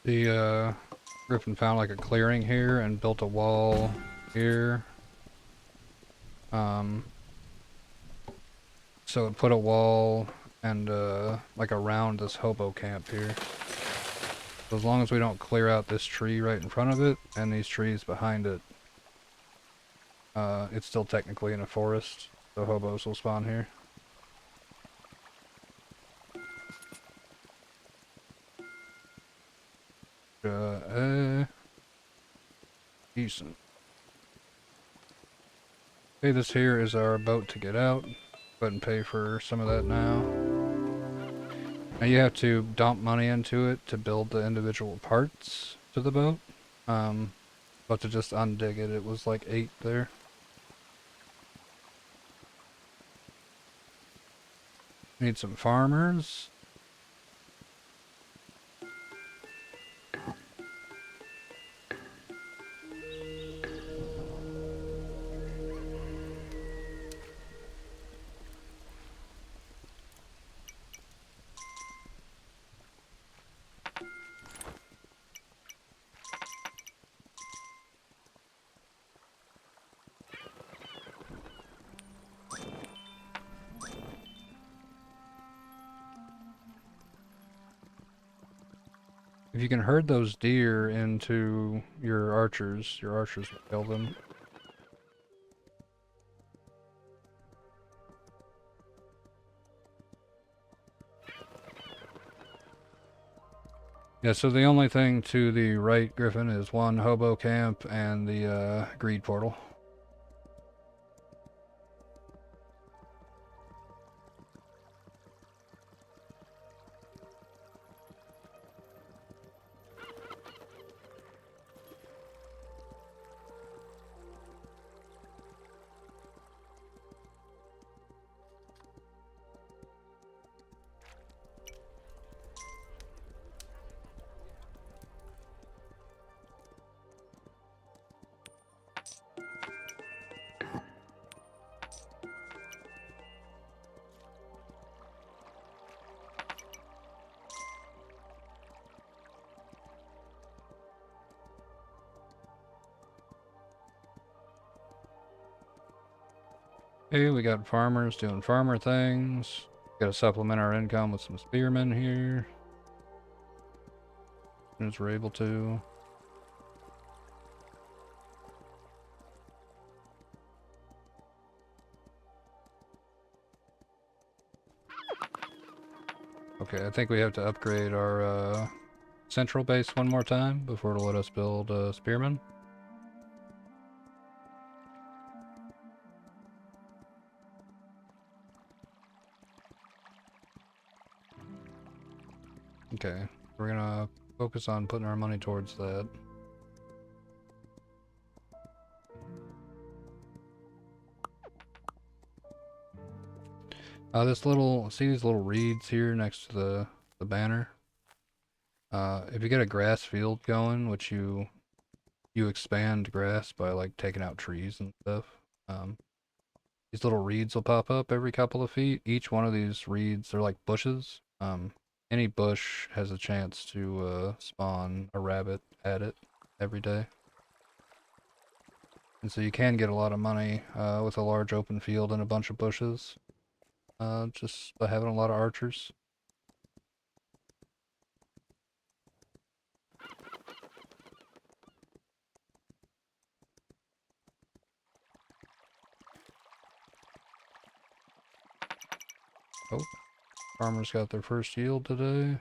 [SPEAKER 1] The Griffin found like a clearing here and built a wall here. So it put a wall and like around this hobo camp here. So as long as we don't clear out this tree right in front of it and these trees behind it, it's still technically in a forest. So hobos will spawn here. Decent. Okay, this here is our boat to get out. Go ahead and pay for some of that now. Now you have to dump money into it to build the individual parts to the boat. But to just undig it, it was like 8 there. Need some farmers. If you can herd those deer into your archers will kill them. Yeah, so the only thing to the right, Griffin, is one hobo camp and the greed portal. Hey, we got farmers doing farmer things. Gotta supplement our income with some spearmen here. As soon as we're able to. Okay, I think we have to upgrade our central base one more time before it'll let us build spearmen. Okay, we're gonna focus on putting our money towards that. See these little reeds here next to the banner? If you get a grass field going, which you expand grass by like taking out trees and stuff, these little reeds will pop up every couple of feet. Each one of these reeds, they're like bushes. Any bush has a chance to spawn a rabbit at it every day. And so you can get a lot of money with a large open field and a bunch of bushes, just by having a lot of archers. Oh, farmers got their first yield today.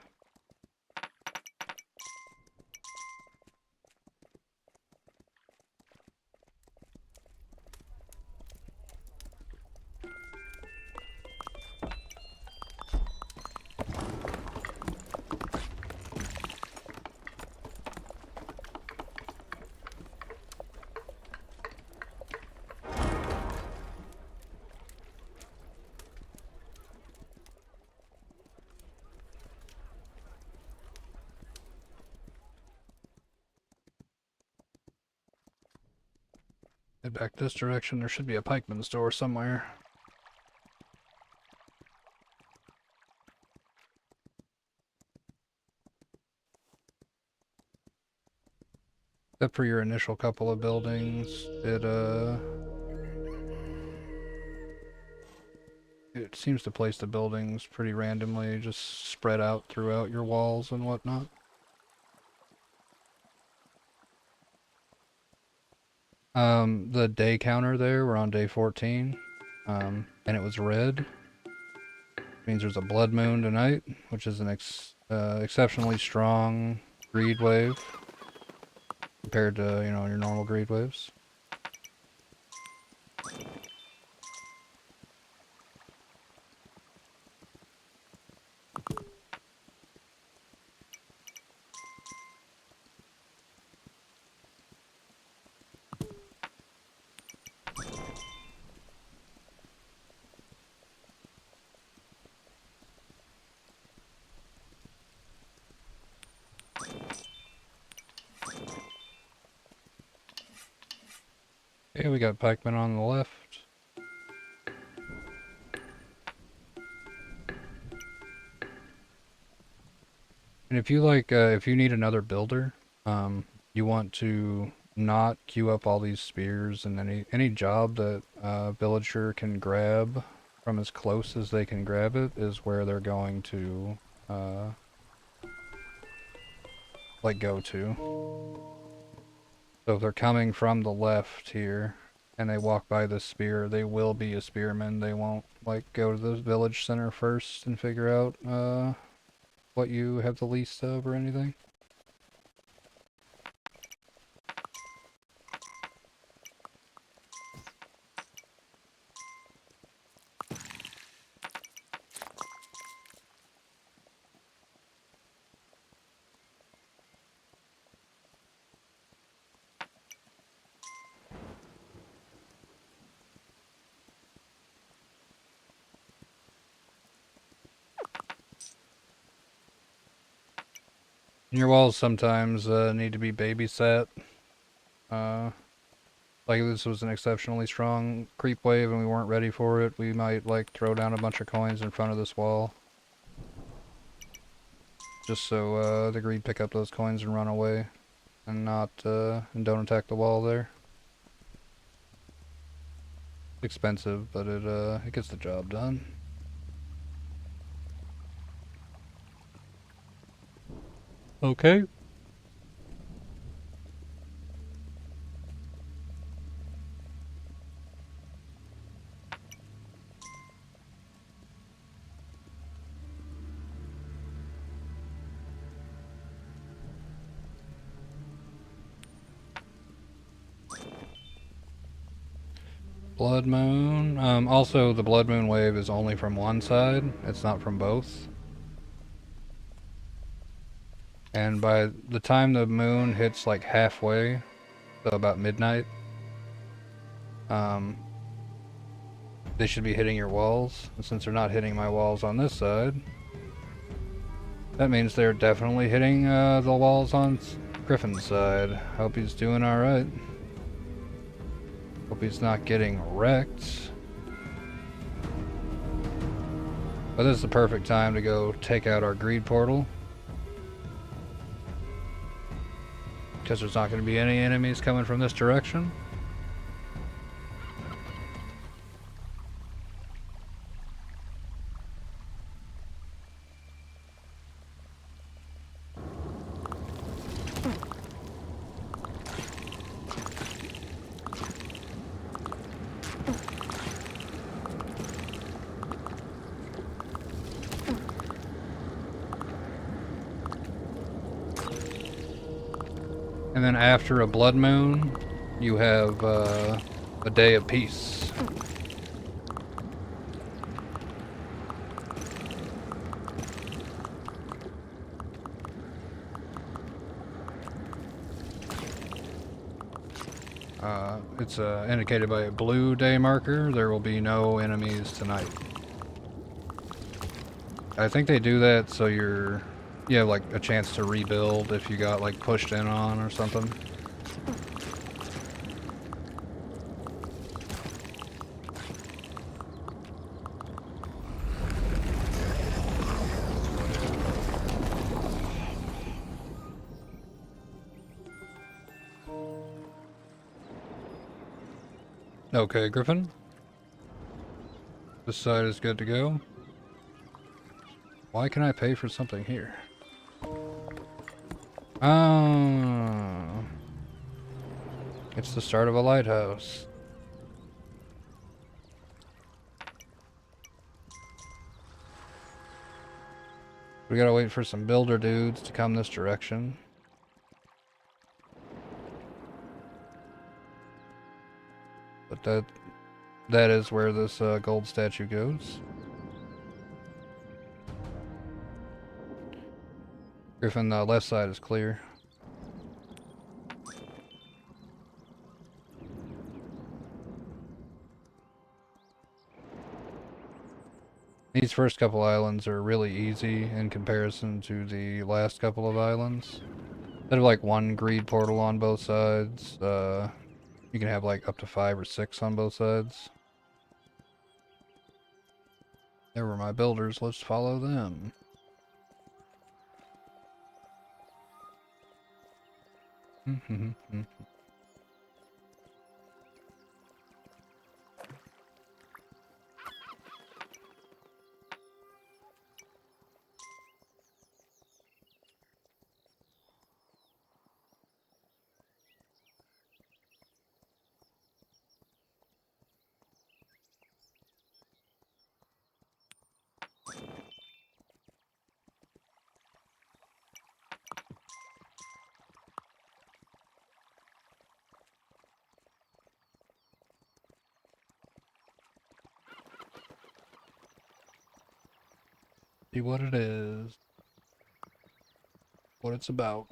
[SPEAKER 1] Head back this direction. There should be a pikeman store somewhere. Except for your initial couple of buildings, it seems to place the buildings pretty randomly, just spread out throughout your walls and whatnot. The day counter there, we're on day 14, and it was red. Means there's a blood moon tonight, which is an exceptionally strong greed wave compared to, you know, your normal greed waves. Okay, we got pikemen on the left. And if you like, if you need another builder, you want to not queue up all these spears, and any job that villager can grab from as close as they can grab it is where they're going to like go to. So if they're coming from the left here and they walk by the spear, they will be a spearman. They won't like go to the village center first and figure out what you have the least of or anything. Your walls sometimes need to be babysat. Like this was an exceptionally strong creep wave and we weren't ready for it. We might like throw down a bunch of coins in front of this wall. Just so the greed pick up those coins and run away and not and don't attack the wall there. It's expensive, but it gets the job done. Okay. Blood moon. Also, the blood moon wave is only from one side. It's not from both. And by the time the moon hits like halfway, so about midnight, they should be hitting your walls. And since they're not hitting my walls on this side, that means they're definitely hitting the walls on Griffin's side. Hope he's doing alright. Hope he's not getting wrecked. But this is the perfect time to go take out our greed portal. Because there's not going to be any enemies coming from this direction. And then after a blood moon, you have a day of peace. It's indicated by a blue day marker. There will be no enemies tonight. I think they do that so you have like a chance to rebuild if you got like pushed in on or something. Okay, Griffin. This side is good to go. Why can I pay for something here? Oh. It's the start of a lighthouse. We gotta wait for some builder dudes to come this direction. But that is where this gold statue goes. Griffin, the left side is clear. These first couple islands are really easy in comparison to the last couple of islands. They have like one greed portal on both sides. You can have like up to 5 or 6 on both sides. There were my builders, let's follow them. See what it is. What it's about.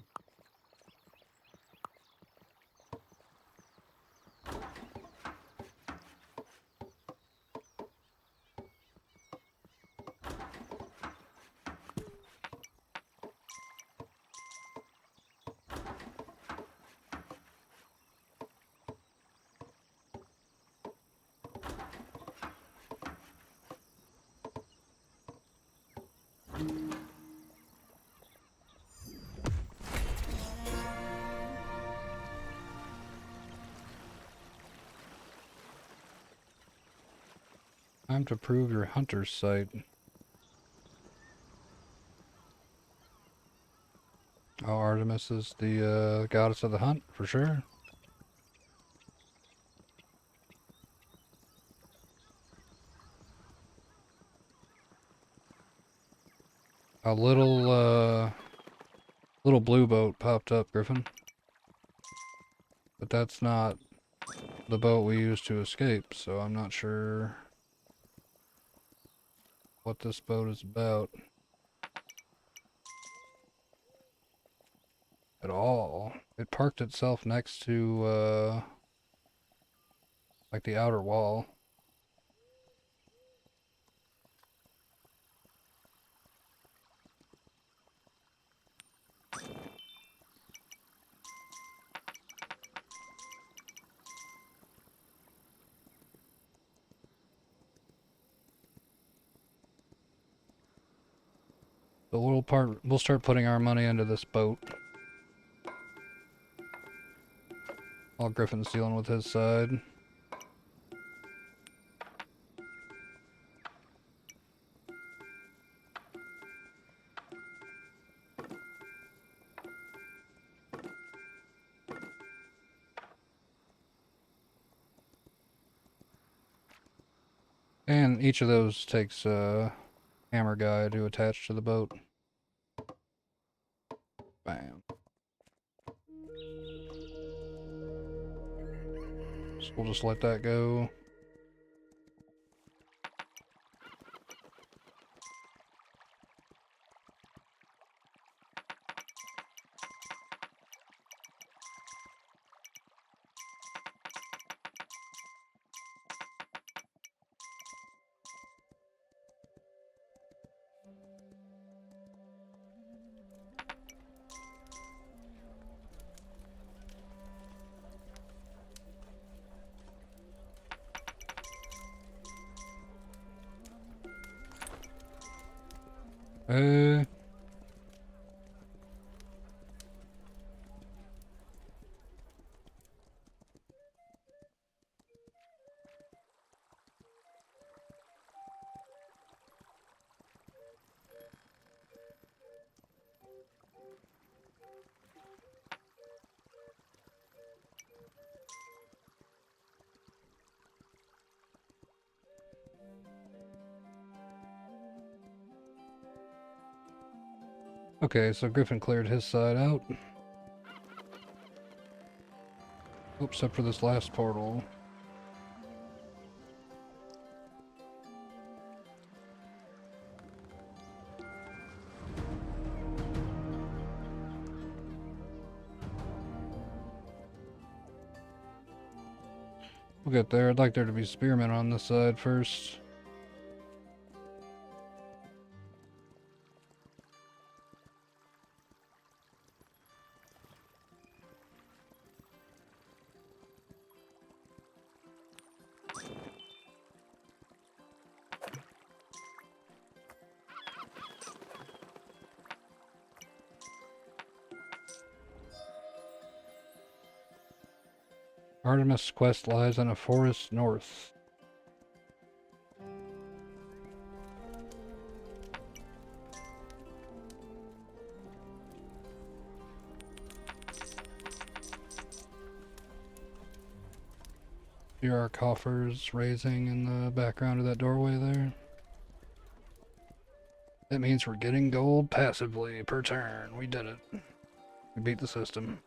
[SPEAKER 1] Time to prove your hunter's sight. Oh, Artemis is the goddess of the hunt, for sure. A little blue boat popped up, Griffin. But that's not the boat we used to escape, so I'm not sure what this boat is about at all. It parked itself next to like the outer wall. But we'll start putting our money into this boat. While Griffin's dealing with his side. And each of those takes a hammer guy to attach to the boat. Bam. So we'll just let that go. Uh, Okay, so Griffin cleared his side out. Oops, except for this last portal. We'll get there. I'd like there to be spearmen on this side first. Artemis' quest lies in a forest north. Here are coffers raising in the background of that doorway there. That means we're getting gold passively per turn. We did it. We beat the system.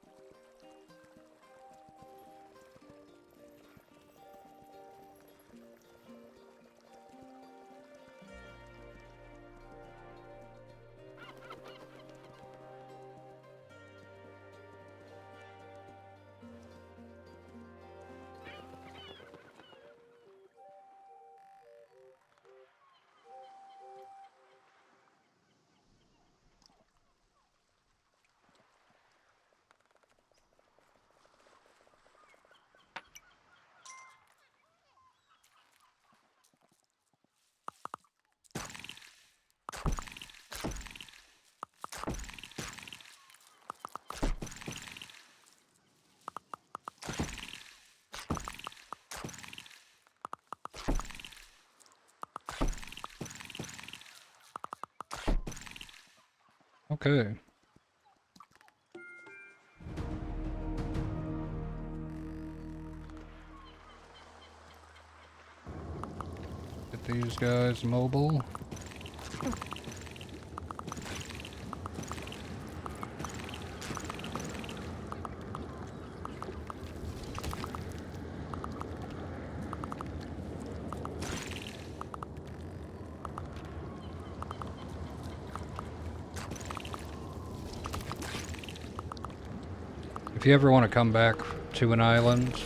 [SPEAKER 1] Okay. Get these guys mobile. If you ever want to come back to an island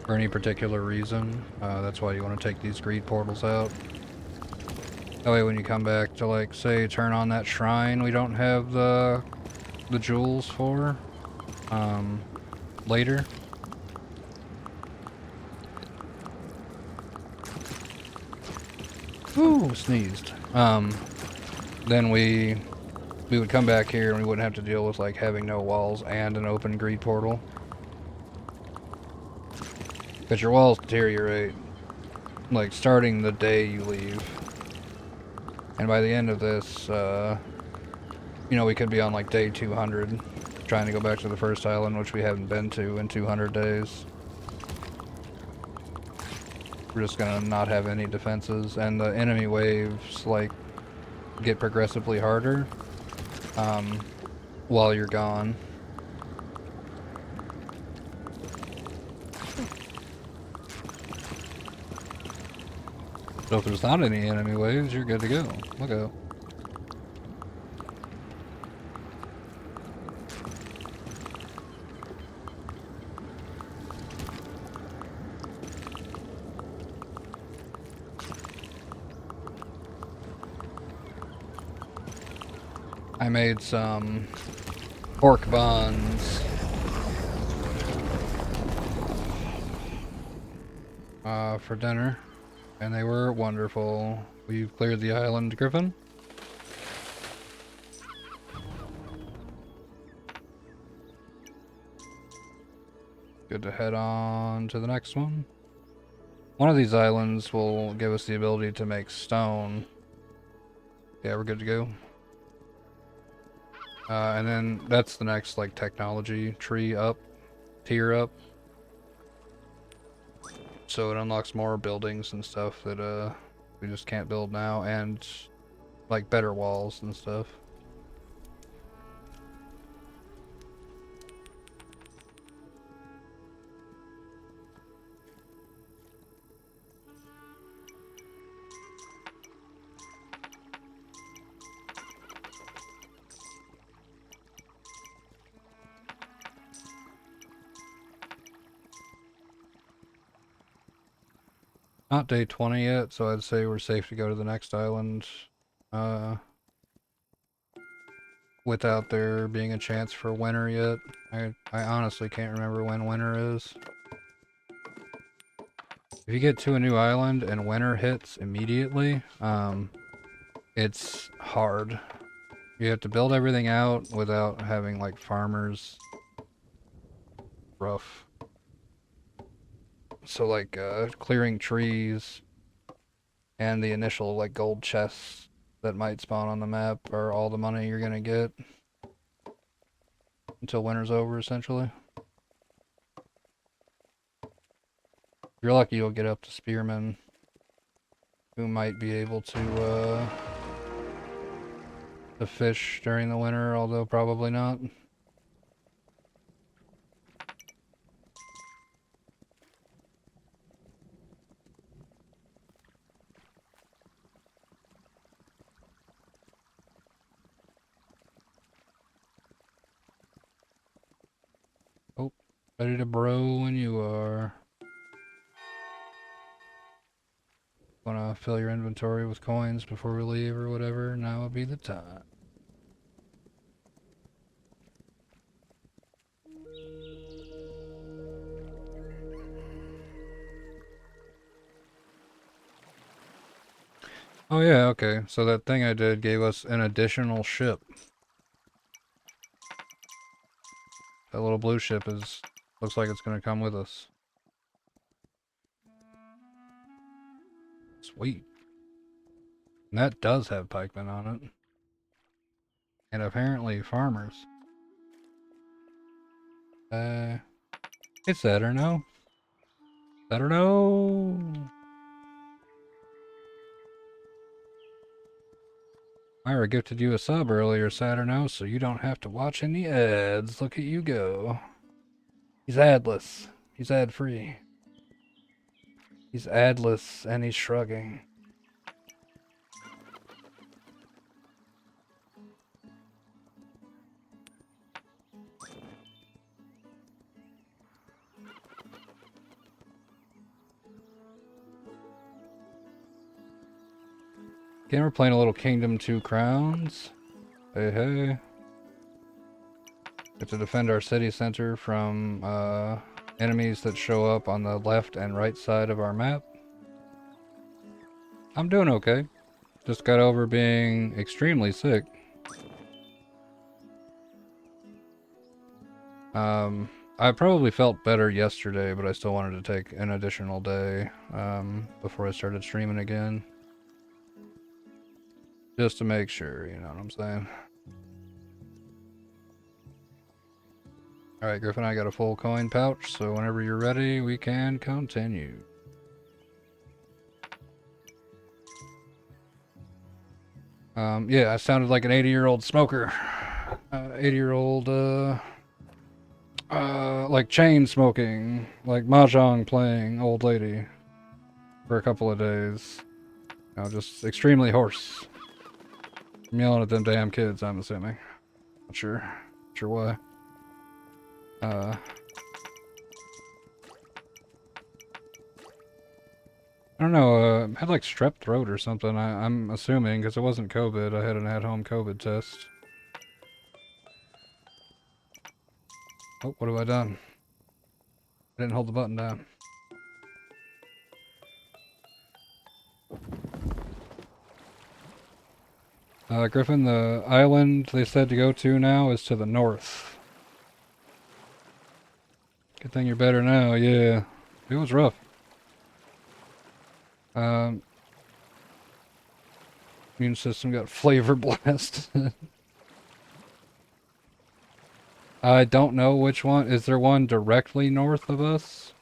[SPEAKER 1] for any particular reason, that's why you want to take these greed portals out. That way when you come back to, like, say, turn on that shrine we don't have the jewels for, later. Ooh, sneezed. Then we would come back here and we wouldn't have to deal with, like, having no walls and an open greed portal. Because your walls deteriorate, like, starting the day you leave. And by the end of this, you know, we could be on, like, day 200, trying to go back to the first island, which we haven't been to in 200 days. We're just gonna not have any defenses, and the enemy waves, like, get progressively harder, while you're gone. So if there's not any enemy waves, you're good to go. Look out. I made some pork buns for dinner, and they were wonderful. We've cleared the island, Griffin. Good to head on to the next one. One of these islands will give us the ability to make stone. Yeah, we're good to go. And then that's the next, like, technology tree up, tier up. So it unlocks more buildings and stuff that we just can't build now, and, like, better walls and stuff. Not day 20 yet, so I'd say we're safe to go to the next island. Without there being a chance for winter yet. I honestly can't remember when winter is. If you get to a new island and winter hits immediately, it's hard. You have to build everything out without having like farmers. Rough. So like clearing trees and the initial like gold chests that might spawn on the map are all the money you're gonna get until winter's over, essentially. If you're lucky, you'll get up to spearmen who might be able to fish during the winter, although probably not. Oh, ready to bro when you are. Wanna fill your inventory with coins before we leave or whatever? Now would be the time. Oh yeah, okay. So that thing I did gave us an additional ship. That little blue ship looks like it's gonna come with us. Sweet. And that does have pikemen on it. And apparently farmers. It's Saturno. Saturno! Myra gifted you a sub earlier, Saturno, so you don't have to watch any ads. Look at you go. He's adless. He's ad-free. He's adless and he's shrugging. Again, we're playing a little Kingdom 2 Crowns. Hey, hey. We have to defend our city center from enemies that show up on the left and right side of our map. I'm doing okay. Just got over being extremely sick. I probably felt better yesterday, but I still wanted to take an additional day before I started streaming again. Just to make sure, you know what I'm saying? Alright, Griffin, I got a full coin pouch, so whenever you're ready, we can continue. Yeah, I sounded like an 80-year-old smoker. 80-year-old, like chain smoking, like mahjong playing old lady for a couple of days. You know, just extremely hoarse. I'm yelling at them damn kids, I'm assuming. Not sure why. I don't know, I had like strep throat or something, I'm assuming, because it wasn't COVID. I had an at-home COVID test. Oh, what have I done? I didn't hold the button down. Griffin, the island they said to go to now is to the north. Good thing you're better now, yeah. It was rough. Immune system got flavor blasted. I don't know which one. Is there one directly north of us?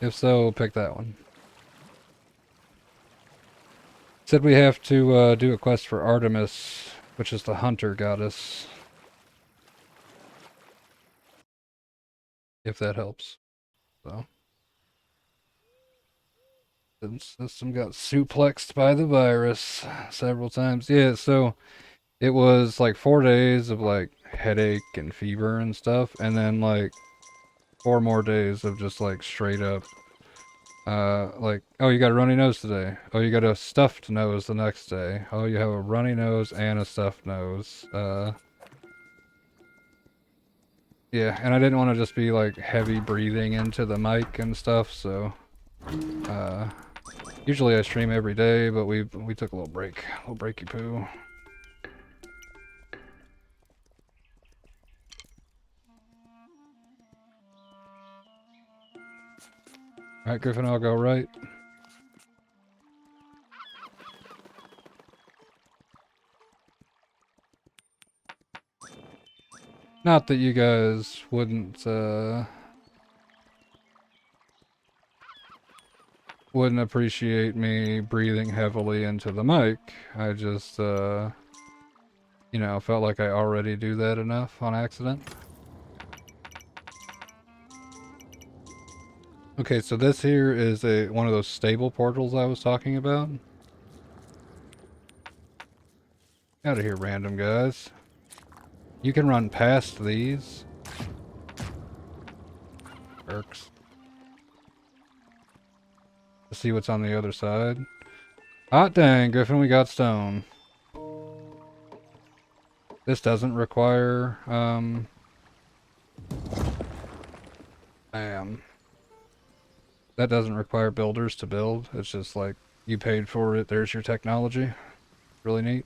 [SPEAKER 1] If so, pick that one. Said we have to do a quest for Artemis, which is the hunter goddess. If that helps. So. The system got suplexed by the virus several times. Yeah, so it was like 4 days of like headache and fever and stuff, and then like 4 more days of just like straight up Like, oh, you got a runny nose today. Oh, you got a stuffed nose the next day. Oh, you have a runny nose and a stuffed nose. Yeah, and I didn't want to just be like heavy breathing into the mic and stuff, so uh usually I stream every day, but we took a little break. A little breaky poo. Alright, Griffin, I'll go right. Not that you guys wouldn't appreciate me breathing heavily into the mic. I just you know, felt like I already do that enough on accident. Okay, so this here is one of those stable portals I was talking about. Out of here, random guys. You can run past these. Irks. To see what's on the other side. Hot dang, Griffin, we got stone. This doesn't require, that doesn't require builders to build. It's just like, you paid for it, there's your technology. Really neat.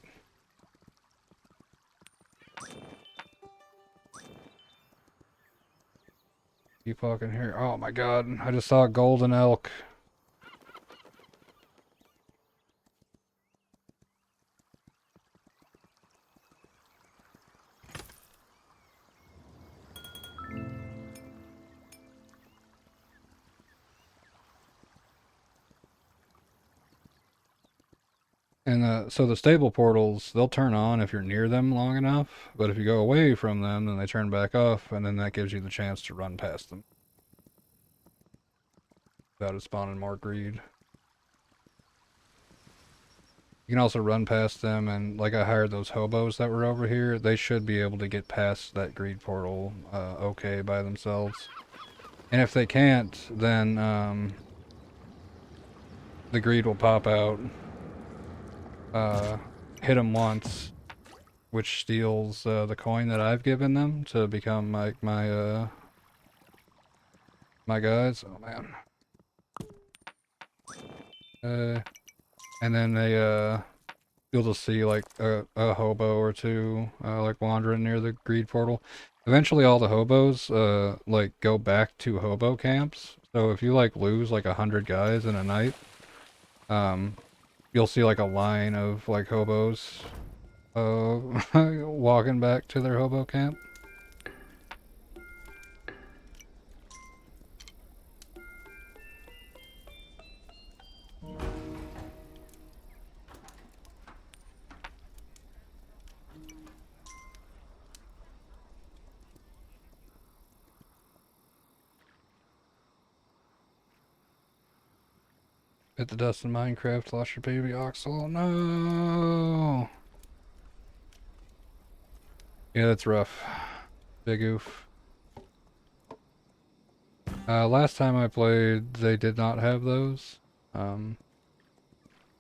[SPEAKER 1] Keep walking here. Oh my god, I just saw a golden elk. And so the stable portals, they'll turn on if you're near them long enough, but if you go away from them, then they turn back off, and then that gives you the chance to run past them without it spawning more greed. You can also run past them, and like I hired those hobos that were over here, they should be able to get past that greed portal okay by themselves. And if they can't, then the greed will pop out, hit them once, which steals the coin that I've given them to become like my guys. Oh man. And then you'll just see like a hobo or two like wandering near the greed portal. Eventually all the hobos like go back to hobo camps. So if you like lose like 100 guys in a night, um you'll see like a line of like hobos walking back to their hobo camp. Hit the dust in Minecraft, lost your baby Oxel. No. Yeah, that's rough. Big oof. Last time I played, they did not have those. But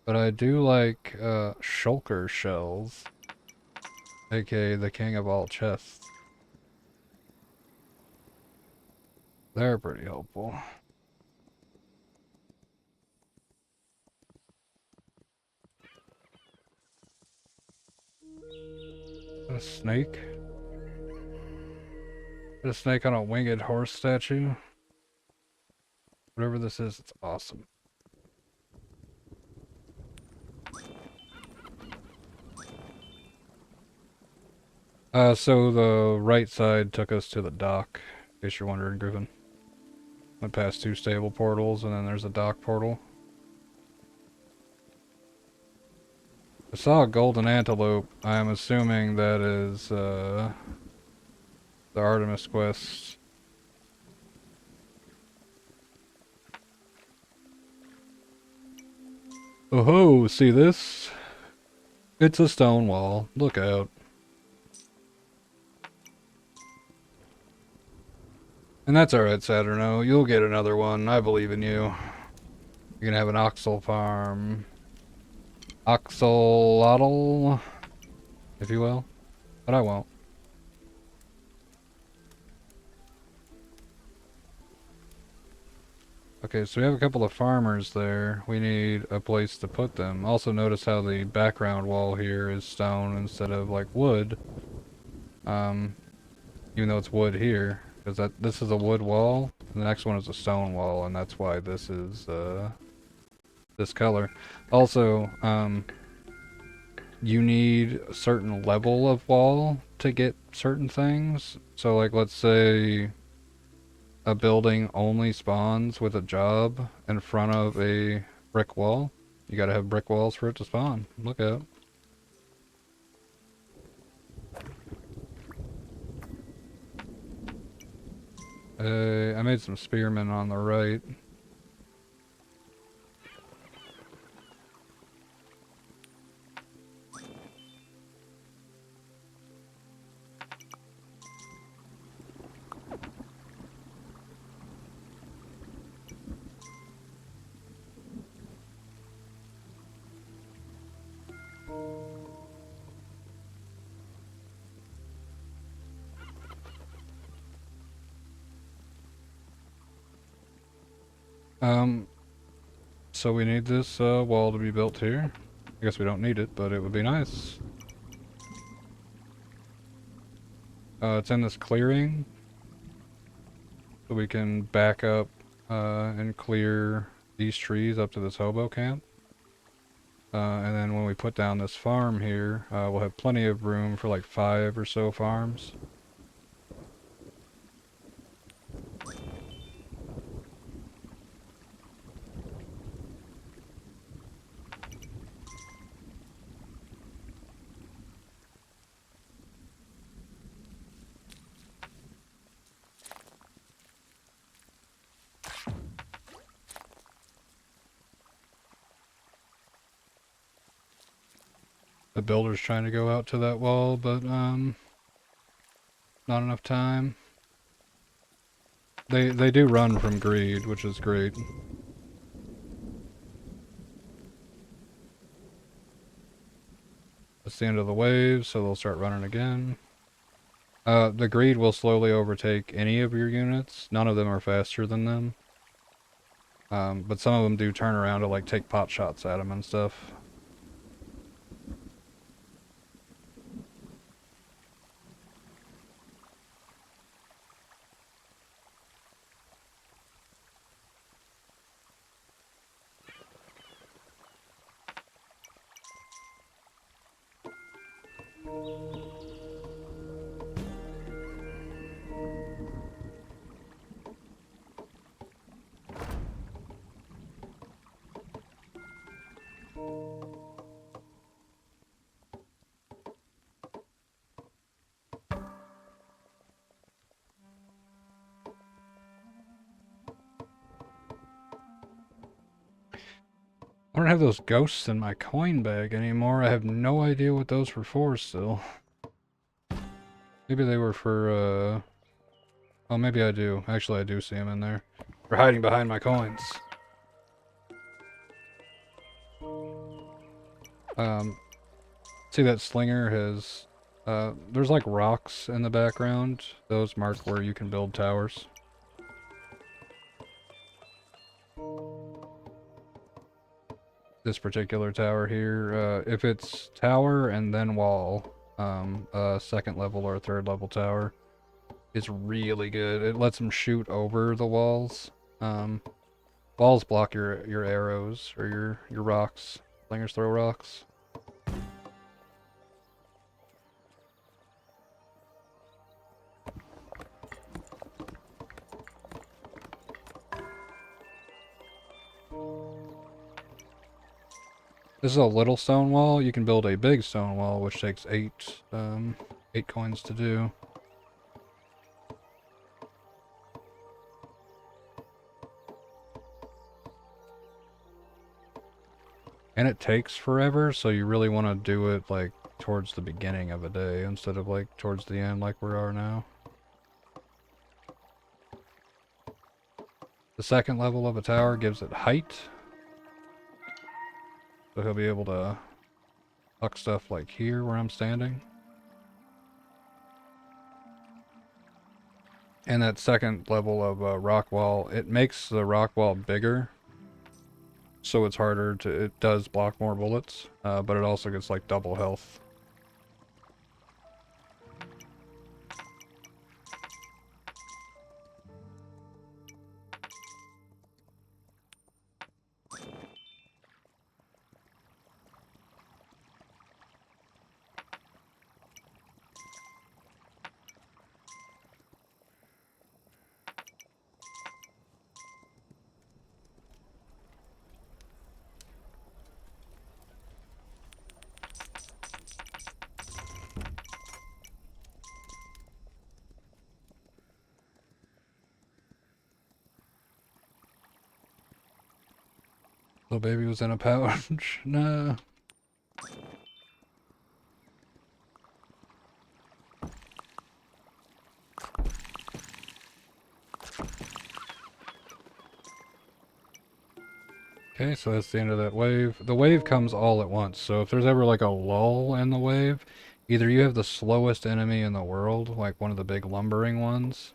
[SPEAKER 1] I do like shulker shells, aka the king of all chests. They're pretty helpful. A snake? A snake on a winged horse statue? Whatever this is, it's awesome. So the right side took us to the dock, in case you're wondering, Griffin. Went past two stable portals, and then there's a dock portal. I saw a golden antelope. I'm assuming that is, the Artemis quest. Oh ho, see this? It's a stone wall. Look out. And that's alright, Saturno. You'll get another one. I believe in you. You're gonna have an oxel farm. Oxalotl, if you will. But I won't. Okay, so we have a couple of farmers there. We need a place to put them. Also notice how the background wall here is stone instead of like wood. Even though it's wood here. Because this is a wood wall, and the next one is a stone wall, and that's why this is this color. Also, you need a certain level of wall to get certain things. So like let's say a building only spawns with a job in front of a brick wall. You gotta have brick walls for it to spawn. Look out. I made some spearmen on the right. So we need this wall to be built here. I guess we don't need it, but it would be nice. It's in this clearing, so we can back up and clear these trees up to this hobo camp. And then when we put down this farm here, we'll have plenty of room for like 5 or so farms. The builder's trying to go out to that wall, but not enough time. They do run from greed, which is great. That's the end of the wave, so they'll start running again. The greed will slowly overtake any of your units. None of them are faster than them. But some of them do turn around to like take pot shots at them and stuff. I don't have those ghosts in my coin bag anymore. I have no idea what those were for still. Maybe they were for, oh, maybe I do. Actually, I do see them in there. They're hiding behind my coins. See that slinger has, there's like rocks in the background. Those mark where you can build towers. This particular tower here, if it's tower and then wall, a second level or a third level tower, is really good. It lets them shoot over the walls. Walls block your arrows or your rocks. Slingers throw rocks. This is a little stone wall. You can build a big stone wall, which takes 8 coins to do. And it takes forever, so you really want to do it like towards the beginning of a day instead of like towards the end like we are now. The second level of a tower gives it height, So he'll be able to huck stuff like here where I'm standing. And that second level of rock wall, it makes the rock wall bigger. So it's harder to, it does block more bullets, but it also gets like double health. Little baby was in a pouch. Nah. Okay, so that's the end of that wave. The wave comes all at once, so if there's ever like a lull in the wave, either you have the slowest enemy in the world, like one of the big lumbering ones,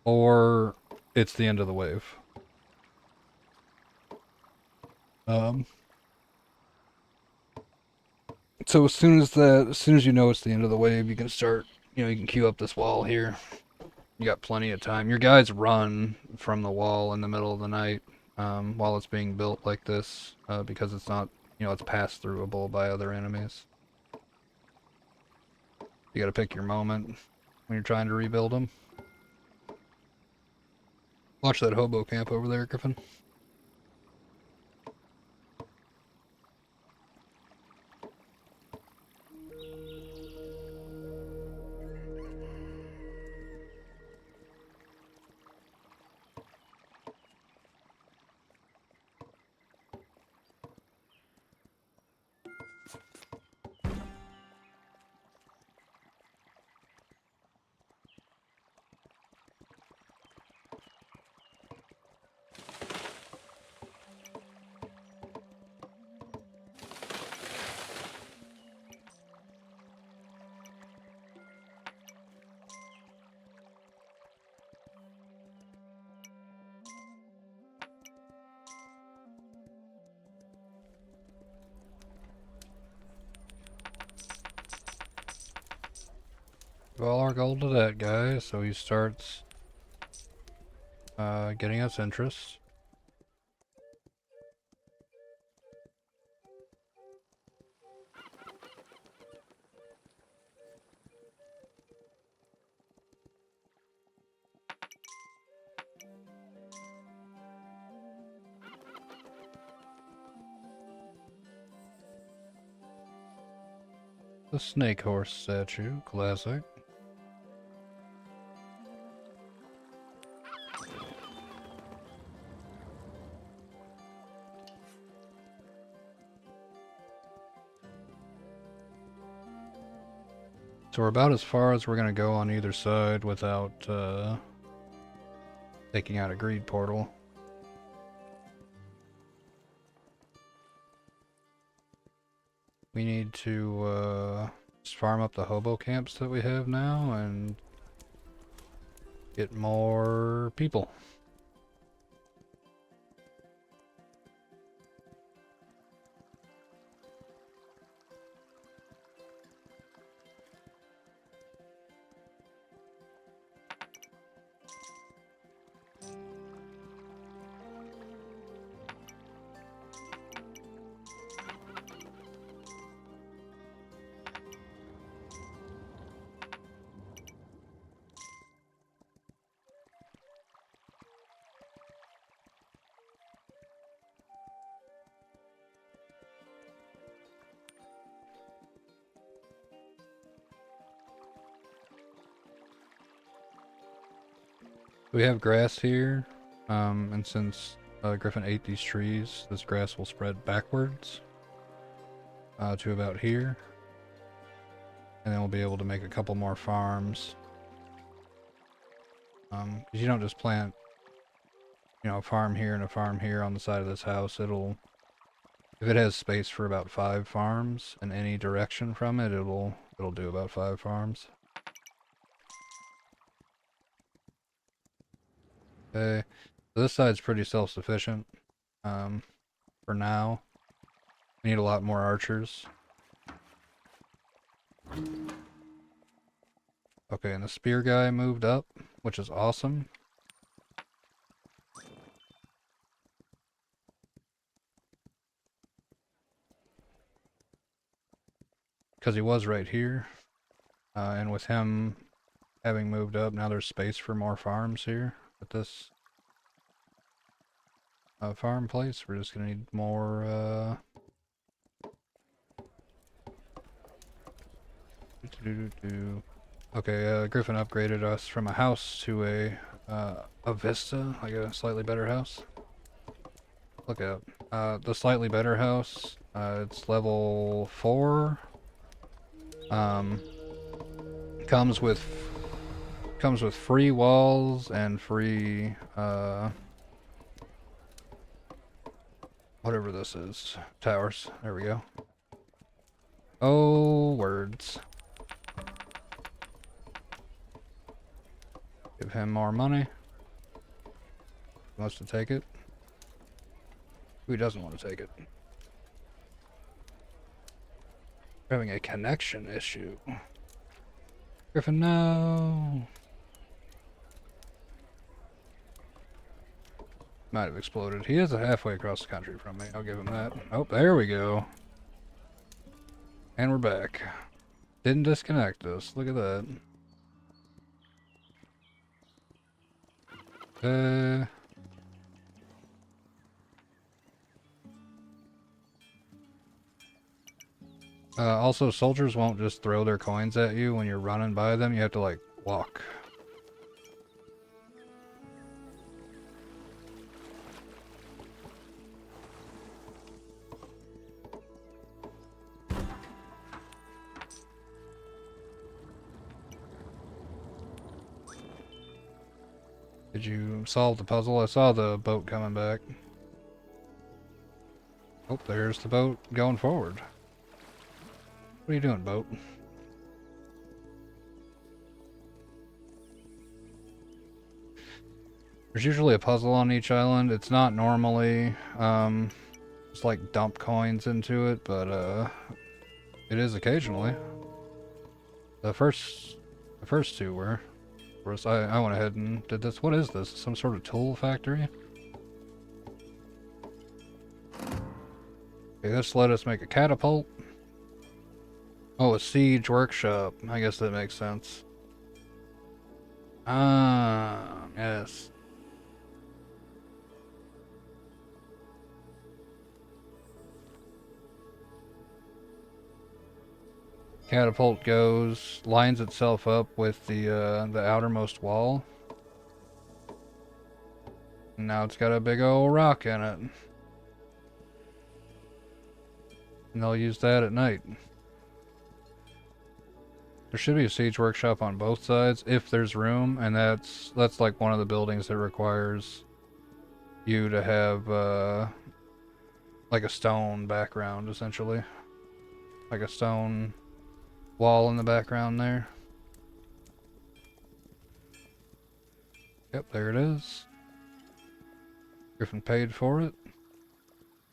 [SPEAKER 1] or it's the end of the wave. So as soon as you know it's the end of the wave, you can start, you can queue up this wall here. You got plenty of time. Your guys run from the wall in the middle of the night while it's being built like this because it's not, it's pass throughable by other enemies. You got to pick your moment when you're trying to rebuild them. Watch that hobo camp over there, Griffin. Give all our gold to that guy, so he starts getting us interest. The snake horse statue, classic. So we're about as far as we're going to go on either side without taking out a greed portal. We need to just farm up the hobo camps that we have now and get more people. We have grass here, and since Griffin ate these trees, this grass will spread backwards to about here. And then we'll be able to make a couple more farms. 'Cause you don't just plant, a farm here and a farm here on the side of this house. It'll If it has space for about 5 farms in any direction from it, it'll do about 5 farms. Okay, so this side's pretty self-sufficient for now. We need a lot more archers. Okay, and the spear guy moved up, which is awesome. Because he was right here. And with him having moved up, now there's space for more farms here at this farm place. We're just gonna need more Okay, Griffin upgraded us from a house to a vista, like a slightly better house. Look out. The slightly better house, it's level 4. Comes with free walls and free whatever this is. Towers. There we go. Oh, words. Give him more money. He wants to take it. Who doesn't want to take it? We're having a connection issue. Griffin, no! Might have exploded. He is halfway across the country from me. I'll give him that. Oh, there we go. And we're back. Didn't disconnect us. Look at that. Also, soldiers won't just throw their coins at you when you're running by them. You have to, like, walk. Did you solve the puzzle? I saw the boat coming back. Oh, there's the boat going forward. What are you doing, boat? There's usually a puzzle on each island. It's not normally, just like dump coins into it, but, it is occasionally. The first 2 were. Of course, I went ahead and did this. What is this? Some sort of tool factory? Okay, this let us make a catapult. Oh, a siege workshop. I guess that makes sense. Ah, yes. Catapult goes, lines itself up with the outermost wall. And now it's got a big old rock in it. And they'll use that at night. There should be a siege workshop on both sides if there's room, and that's like one of the buildings that requires you to have like a stone background, essentially. Like a stone wall in the background there. Yep, there it is. Griffin paid for it.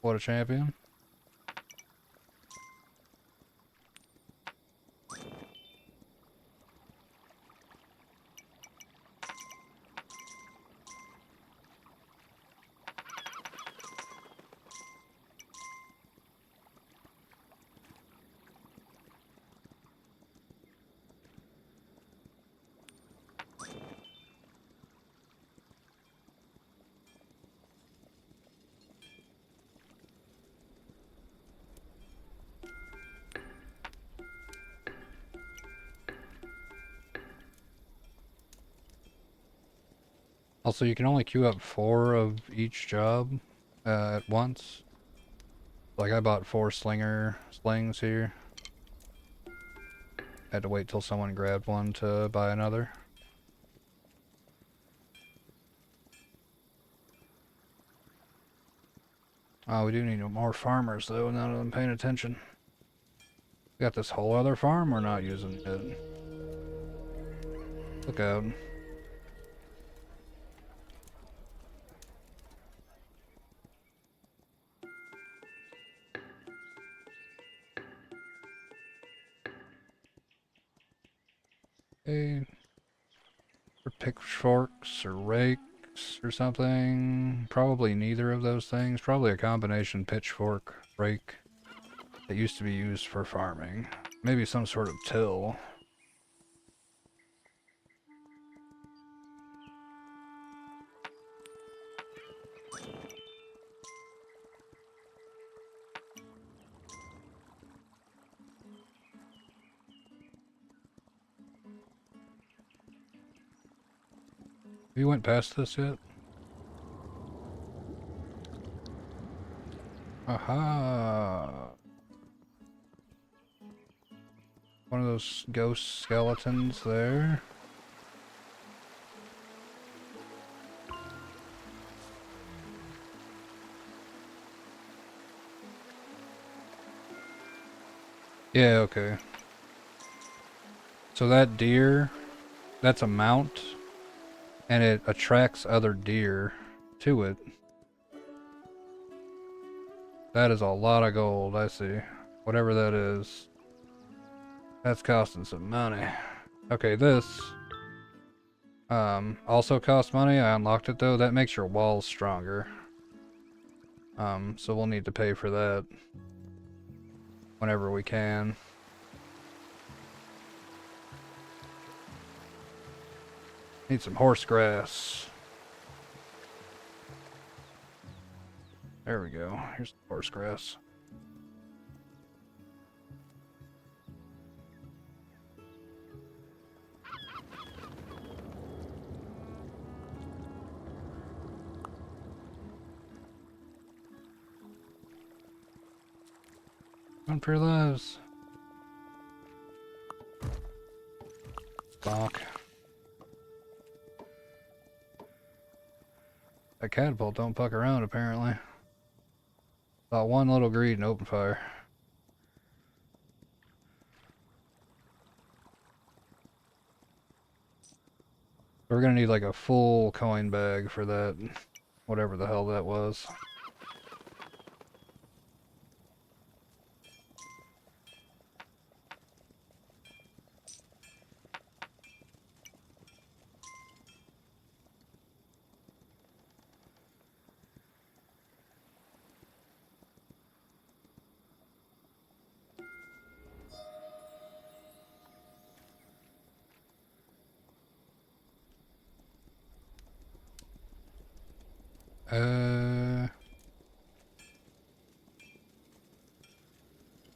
[SPEAKER 1] What a champion. Also, you can only queue up 4 of each job at once. Like, I bought 4 slings here. Had to wait till someone grabbed one to buy another. Oh, we do need more farmers, though, now that I'm paying attention. We got this whole other farm we're not using yet. Look out. Okay. For pitchforks or rakes or something. Probably neither of those things. Probably a combination pitchfork, rake that used to be used for farming. Maybe some sort of till. You went past this yet? Aha! One of those ghost skeletons there. Yeah, okay. So that deer, that's a mount, and it attracts other deer to it. That is a lot of gold, I see. Whatever that is. That's costing some money. Okay, this also costs money. I unlocked it though. That makes your walls stronger. So we'll need to pay for that whenever we can. Need some horse grass. There we go. Here's the horse grass. Run for your lives. Bonk. That catapult don't fuck around, apparently. About one little greed and open fire. We're gonna need like a full coin bag for that. Whatever the hell that was.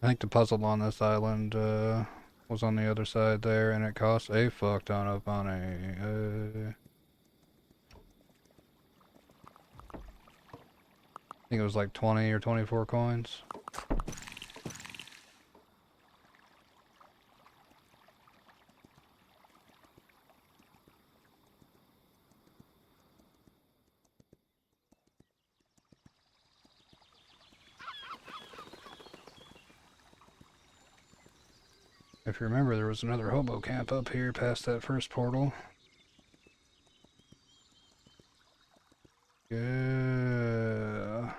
[SPEAKER 1] I think the puzzle on this island was on the other side there, and it cost a fuck ton of money. I think it was like 20 or 24 coins. If you remember, there was another hobo camp up here past that first portal. Yeah.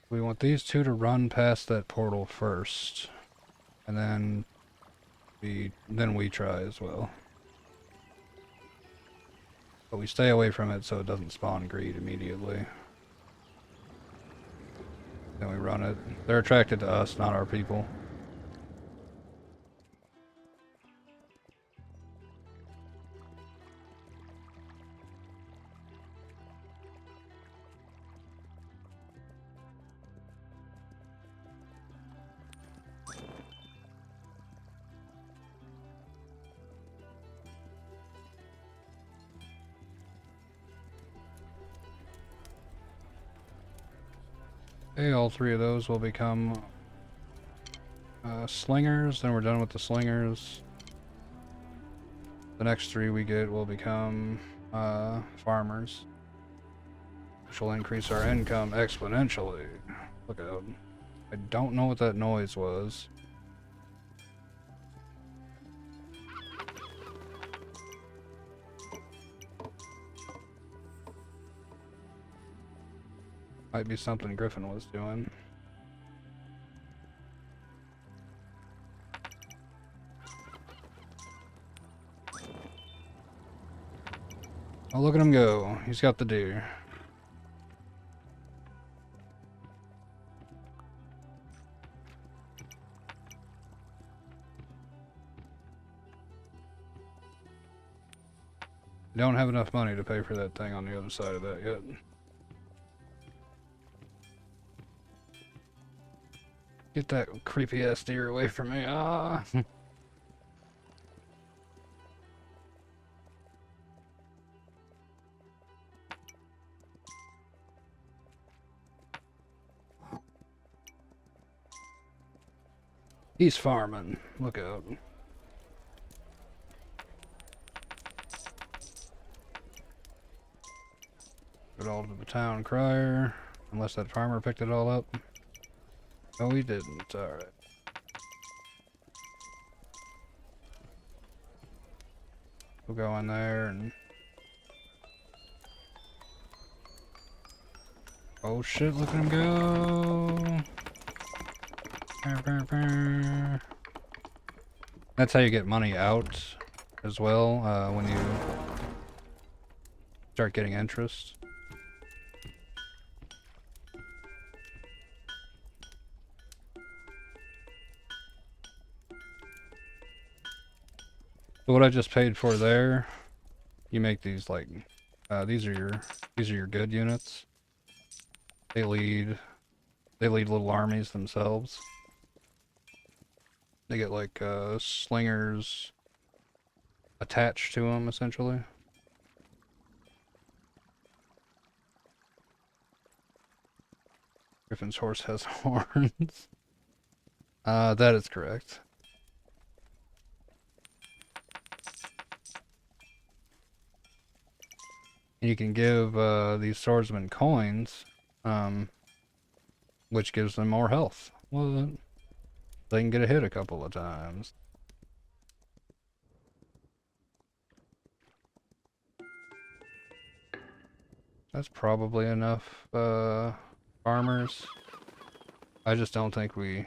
[SPEAKER 1] We want these two to run past that portal first, and then we try as well. But we stay away from it so it doesn't spawn greed immediately. Then we run it. They're attracted to us, not our people. Okay, all 3 of those will become slingers. Then we're done with the slingers. The next 3 we get will become farmers, which will increase our income exponentially. Look out. I don't know what that noise was. Might be something Griffin was doing. Oh, look at him go. He's got the deer. Don't have enough money to pay for that thing on the other side of that yet. Get that creepy ass deer away from me. Ah. He's farming. Look out. Put it all to the town crier. Unless that farmer picked it all up. No, he didn't. Alright. We'll go in there and... Oh shit, look at him go! That's how you get money out as well, when you start getting interest. So what I just paid for there, you make these like, these are your good units. They lead little armies themselves. They get like slingers attached to them essentially. Griffin's horse has horns. That is correct. And you can give these swordsmen coins, which gives them more health. Well, they can get a hit a couple of times. That's probably enough farmers. I just don't think we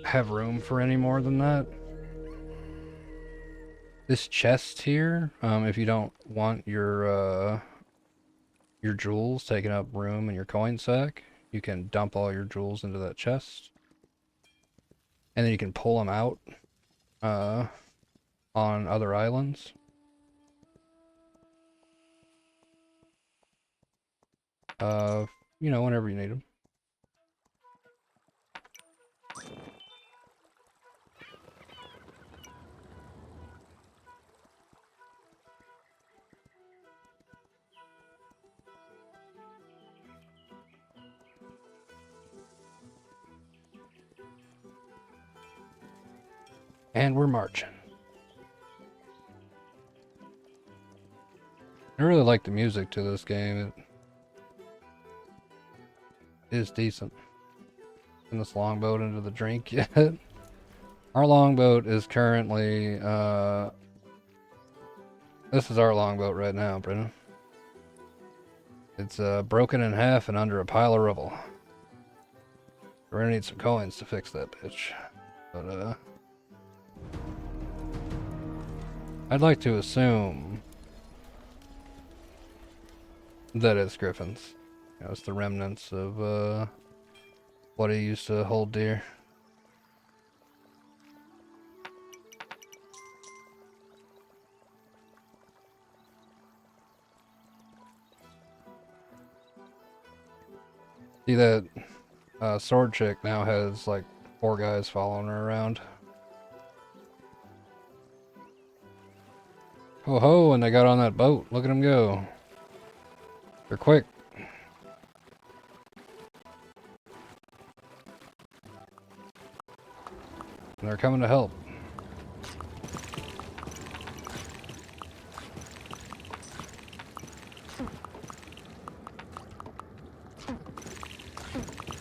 [SPEAKER 1] have room for any more than that. This chest here, if you don't want your jewels taking up room in your coin sack, you can dump all your jewels into that chest. And then you can pull them out on other islands. You know, whenever you need them. And we're marching. I really like the music to this game. It is decent. In this longboat into the drink yet? Our longboat is currently, this is our longboat right now, Brennan. It's broken in half and under a pile of rubble. We're gonna need some coins to fix that bitch. But, I'd like to assume that it's Griffin's. You know, it's the remnants of, what he used to hold dear. See that sword chick now has like 4 guys following her around. Ho ho, and they got on that boat. Look at them go. They're quick. They're coming to help.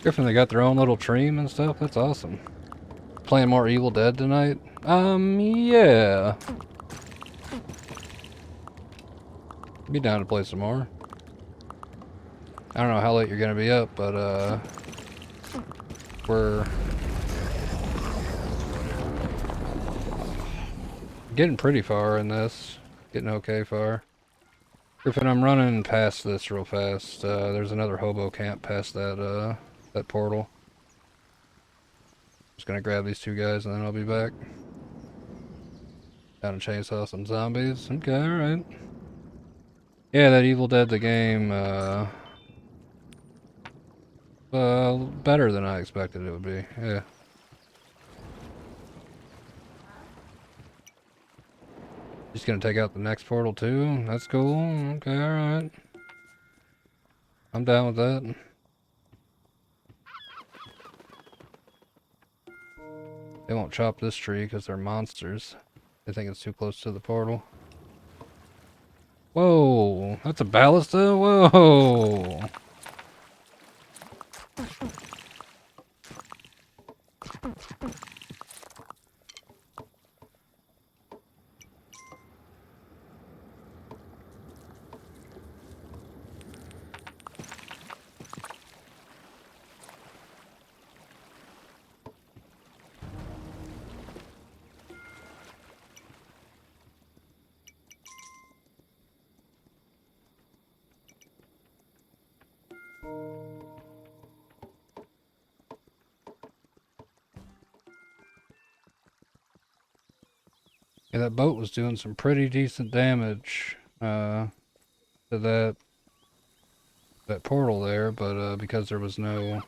[SPEAKER 1] Griffin, they got their own little stream and stuff. That's awesome. Playing more Evil Dead tonight? Yeah. Be down to play some more. I don't know how late you're gonna be up, but we're getting pretty far in this. Getting okay far. Griffin, I'm running past this real fast. There's another hobo camp past that portal. Just gonna grab these two guys and then I'll be back. Down to chainsaw some zombies. Okay, alright. Yeah, that Evil Dead the game, better than I expected it would be. Yeah. Just gonna take out the next portal too? That's cool. Okay, alright. I'm down with that. They won't chop this tree because they're monsters. They think it's too close to the portal. Whoa! That's a ballista? Whoa! Yeah, that boat was doing some pretty decent damage to that portal there, but because there was no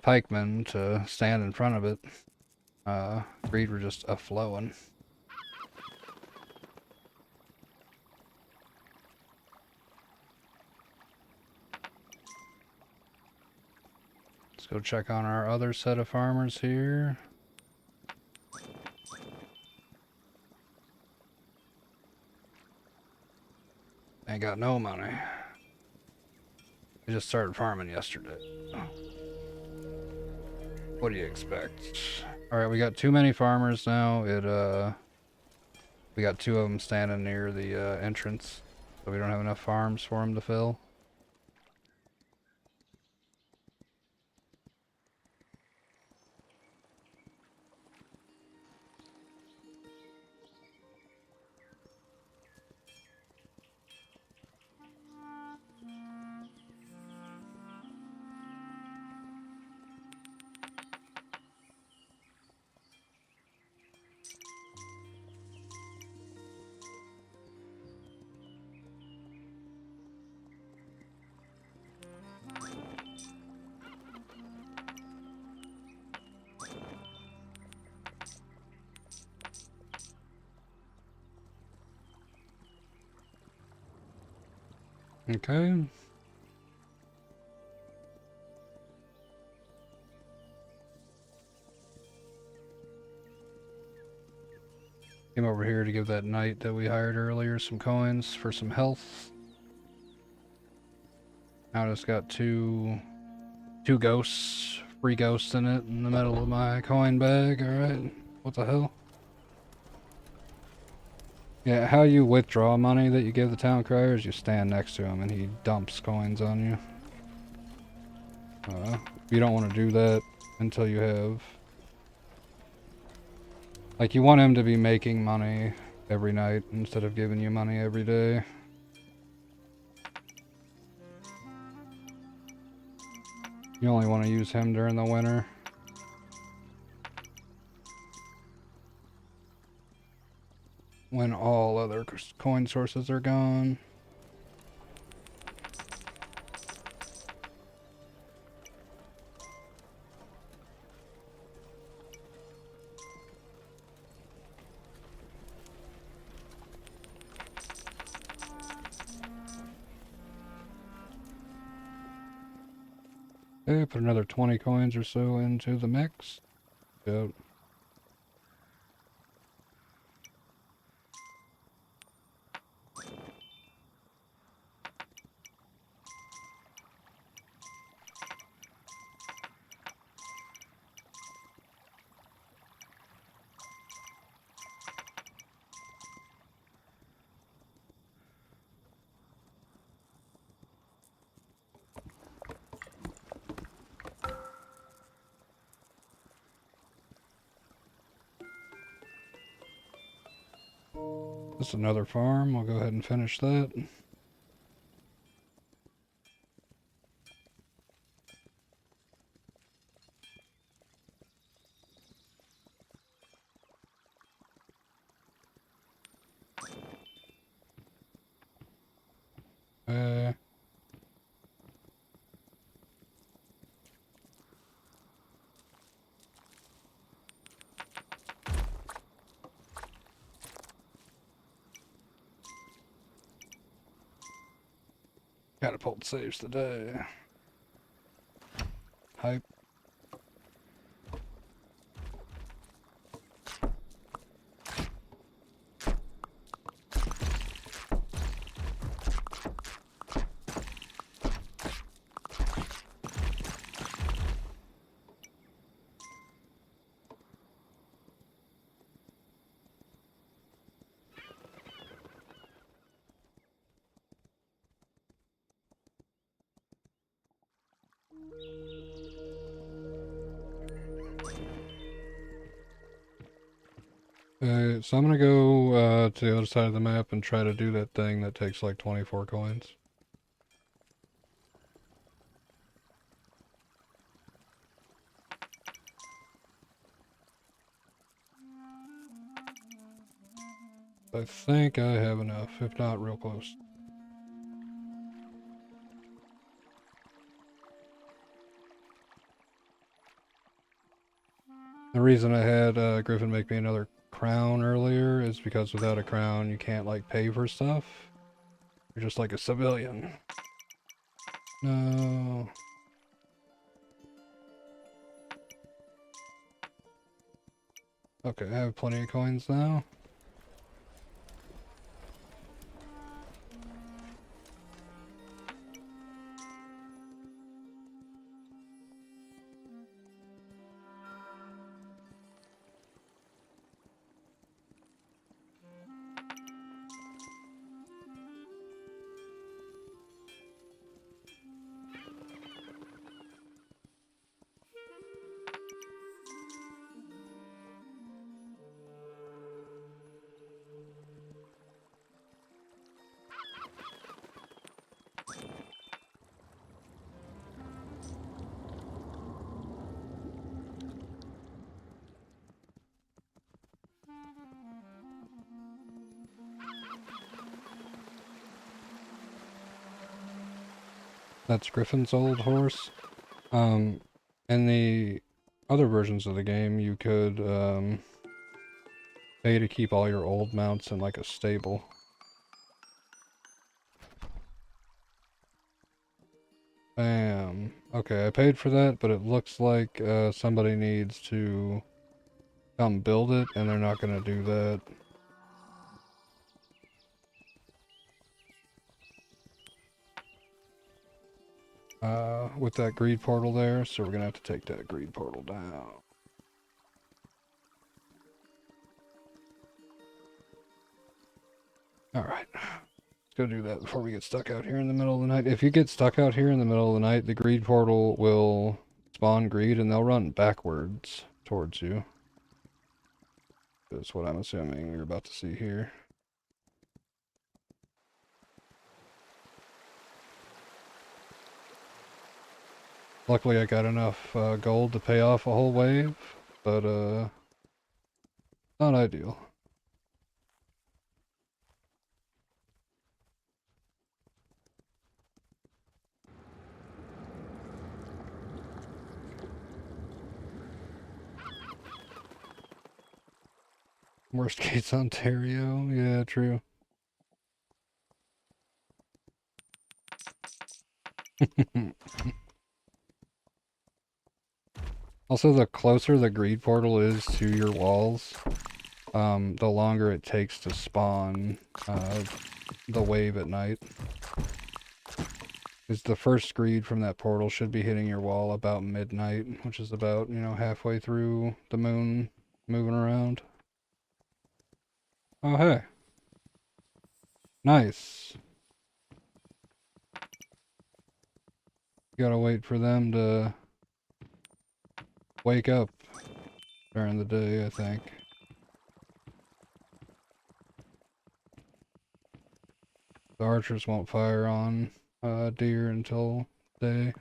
[SPEAKER 1] pikemen to stand in front of it, greed were just a-flowing. Let's go check on our other set of farmers here. Ain't got no money. I just started farming yesterday. What do you expect? Alright, we got too many farmers now. We got two of them standing near the entrance, so we don't have enough farms for them to fill. Okay. Came over here to give that knight that we hired earlier some coins for some health. Now I just got two ghosts, free ghosts in it in the middle of my coin bag. Alright. What the hell? Yeah, how you withdraw money that you give the town crier is you stand next to him and he dumps coins on you. You don't want to do that until you have... Like, you want him to be making money every night instead of giving you money every day. You only want to use him during the winter. When all other coin sources are gone. Okay, put another 20 coins or so into the mix. Yep. This is another farm. We'll go ahead and finish that. Catapult saves the day. Hype. So I'm gonna go to the other side of the map and try to do that thing that takes like 24 coins. I think I have enough, if not real close. The reason I had Griffin make me another crown earlier is because without a crown you can't like pay for stuff. You're just like a civilian. No. Okay, I have plenty of coins now. That's Griffin's old horse. In the other versions of the game, you could pay to keep all your old mounts in like a stable. Bam. Okay, I paid for that, but it looks like somebody needs to come build it, and they're not going to do that. With that greed portal there, so we're going to have to take that greed portal down. Alright. Let's go do that before we get stuck out here in the middle of the night. If you get stuck out here in the middle of the night, the greed portal will spawn greed, and they'll run backwards towards you. That's what I'm assuming you're about to see here. Luckily I got enough gold to pay off a whole wave, but not ideal. Worst case Ontario, yeah, true. Also, the closer the greed portal is to your walls, the longer it takes to spawn the wave at night. Because the first greed from that portal should be hitting your wall about midnight, which is about, you know, halfway through the moon moving around. Oh, hey. Nice. You gotta wait for them to wake up during the day, I think. The archers won't fire on deer until day.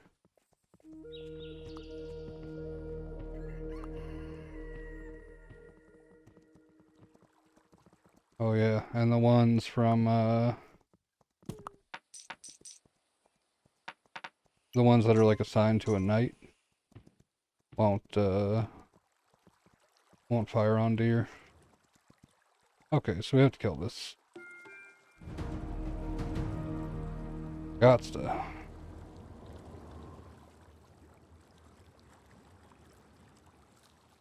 [SPEAKER 1] Oh yeah, and the ones from the ones that are like assigned to a knight won't fire on deer. Okay, so we have to kill this. Gots to.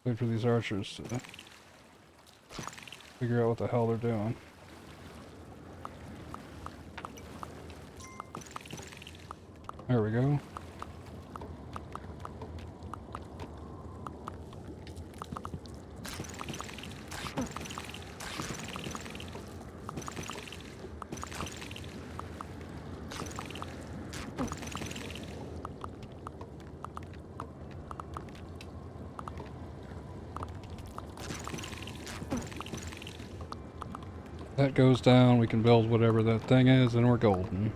[SPEAKER 1] Wait for these archers to figure out what the hell they're doing. There we go. That goes down, we can build whatever that thing is, and we're golden.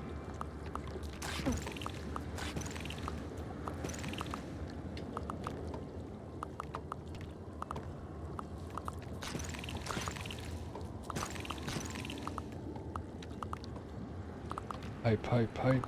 [SPEAKER 1] Pipe, pipe, pipe.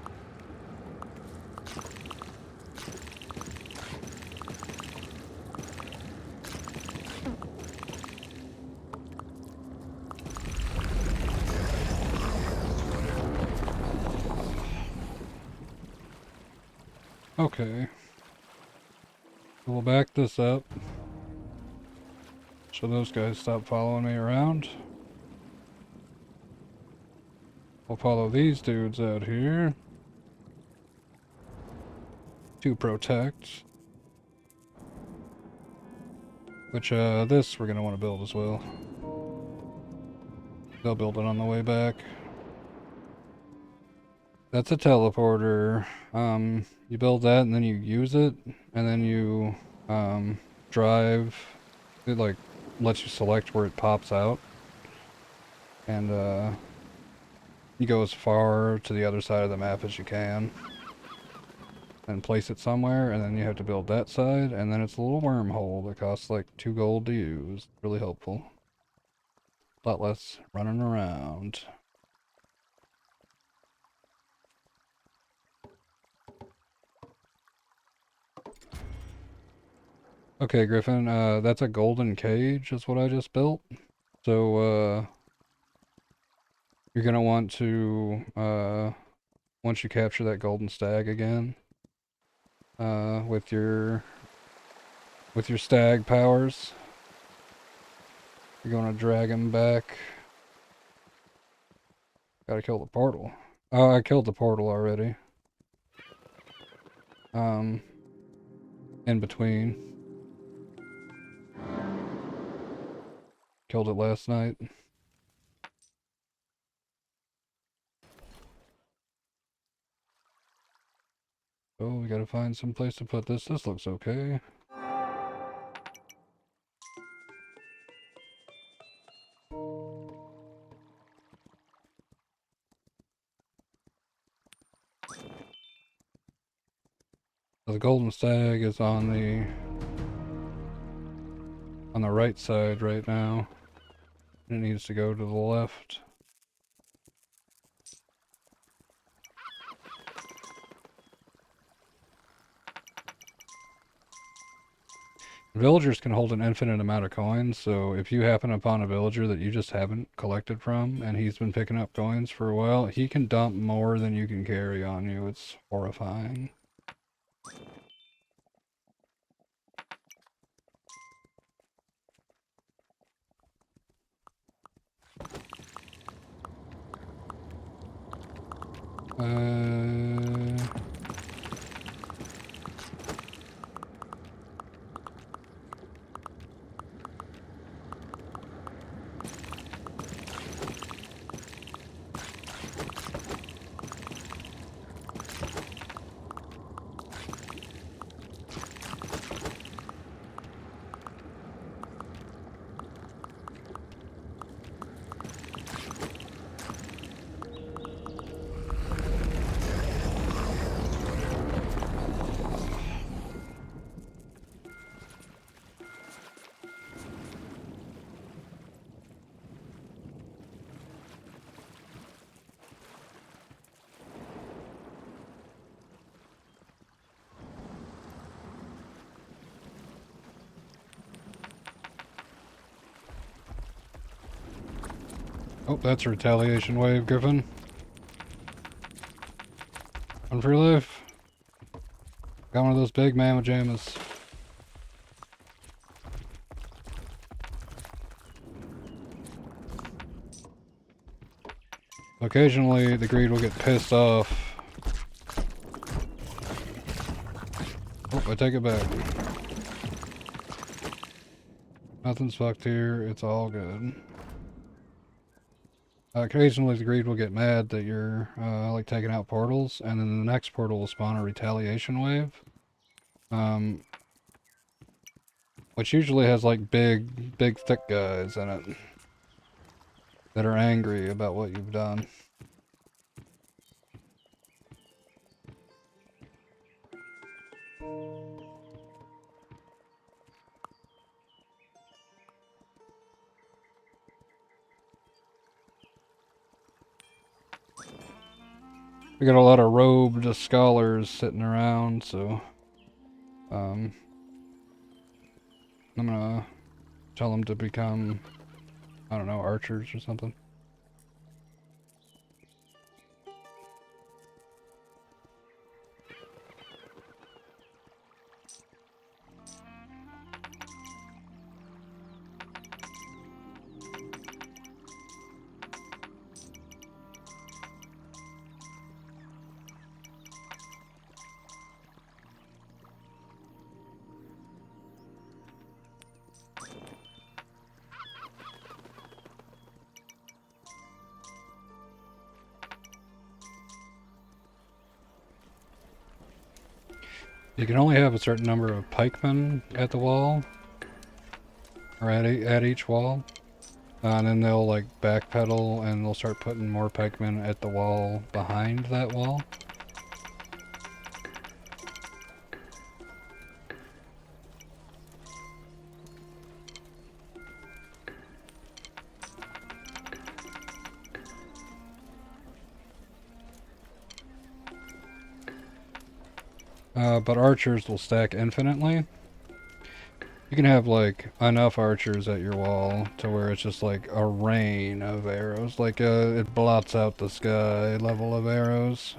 [SPEAKER 1] Okay. We'll back this up. So those guys stop following me around. We'll follow these dudes out here to protect. Which, this we're gonna want to build as well. They'll build it on the way back. That's a teleporter. You build that and then you use it, and then you, drive. It, like, lets you select where it pops out. And, you go as far to the other side of the map as you can. And place it somewhere, and then you have to build that side, and then it's a little wormhole that costs like 2 gold to use. Really helpful. A lot less running around. Okay, Griffin, that's a golden cage is what I just built. So, you're gonna want to, once you capture that golden stag again, with your stag powers, you're gonna drag him back. Gotta kill the portal. Oh, I killed the portal already. In between. Killed it last night. Oh, we gotta find some place to put this. This looks okay. The golden stag is on the right side right now. It needs to go to the left. Villagers can hold an infinite amount of coins, so if you happen upon a villager that you just haven't collected from, and he's been picking up coins for a while, he can dump more than you can carry on you. It's horrifying. Oh, that's a retaliation wave, Griffin. Run for your life. Got one of those big mamma jammas. Occasionally, the greed will get pissed off. Oh, I take it back. Nothing's fucked here. It's all good. Occasionally, the greed will get mad that you're like taking out portals, and then the next portal will spawn a retaliation wave, which usually has like big, thick guys in it that are angry about what you've done. We got a lot of robed scholars sitting around, so I'm gonna tell them to become, I don't know, archers or something. You can only have a certain number of pikemen at the wall, or at each wall, and then they'll like backpedal and they'll start putting more pikemen at the wall behind that wall. But archers will stack infinitely. You can have like enough archers at your wall to where it's just like a rain of arrows, like it blots out the sky level of arrows.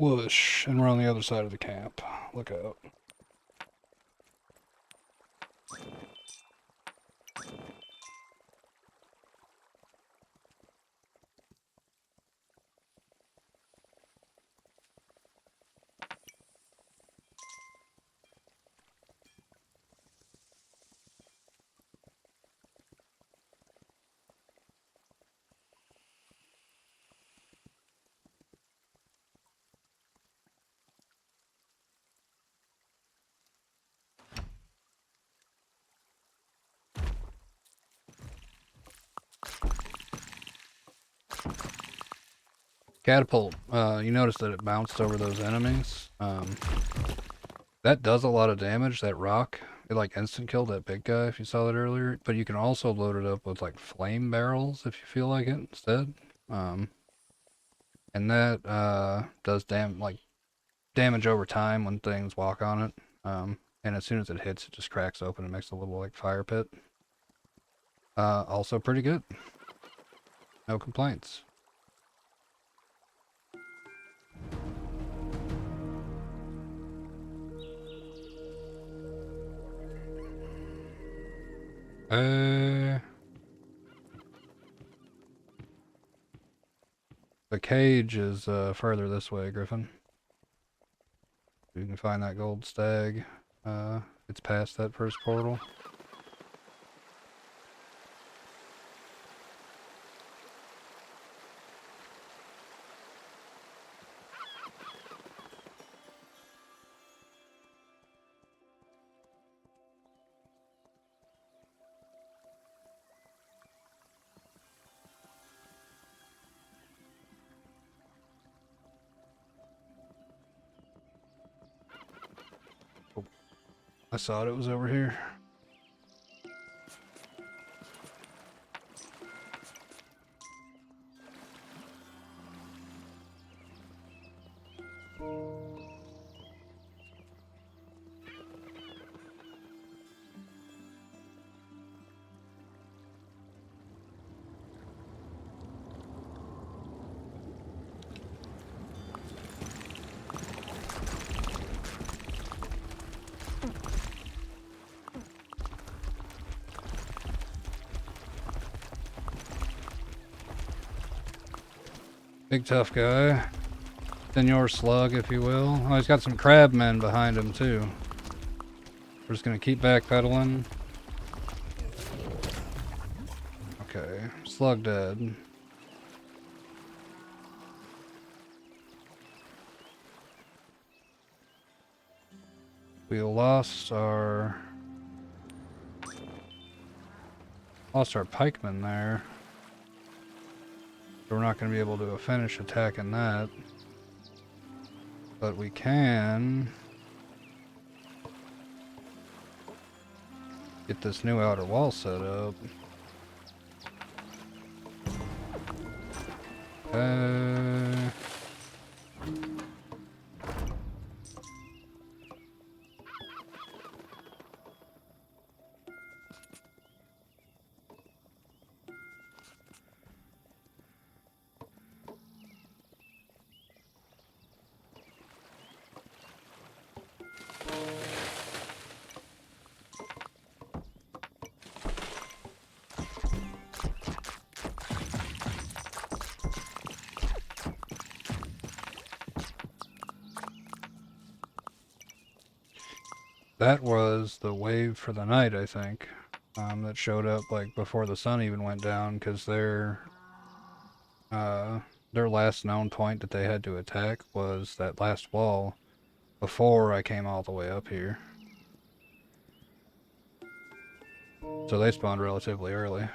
[SPEAKER 1] Whoosh, and we're on the other side of the camp. Look out. Catapult, you notice that it bounced over those enemies. That does a lot of damage, that rock. It like instant killed that big guy if you saw that earlier. But you can also load it up with like flame barrels if you feel like it instead. And that does damage over time when things walk on it. And as soon as it hits, it just cracks open and makes a little like fire pit. Also pretty good. No complaints. The cage is further this way, Griffin. You can find that gold stag. It's past that first portal. I saw it was over here. Big tough guy. Senor Slug, if you will. Oh, he's got some crabmen behind him, too. We're just gonna keep backpedaling. Okay, Slug dead. We lost our pikeman there. So we're not going to be able to finish attacking that. But we can get this new outer wall set up. That was the wave for the night, I think, that showed up like before the sun even went down, because their last known point that they had to attack was that last wall before I came all the way up here. So they spawned relatively early.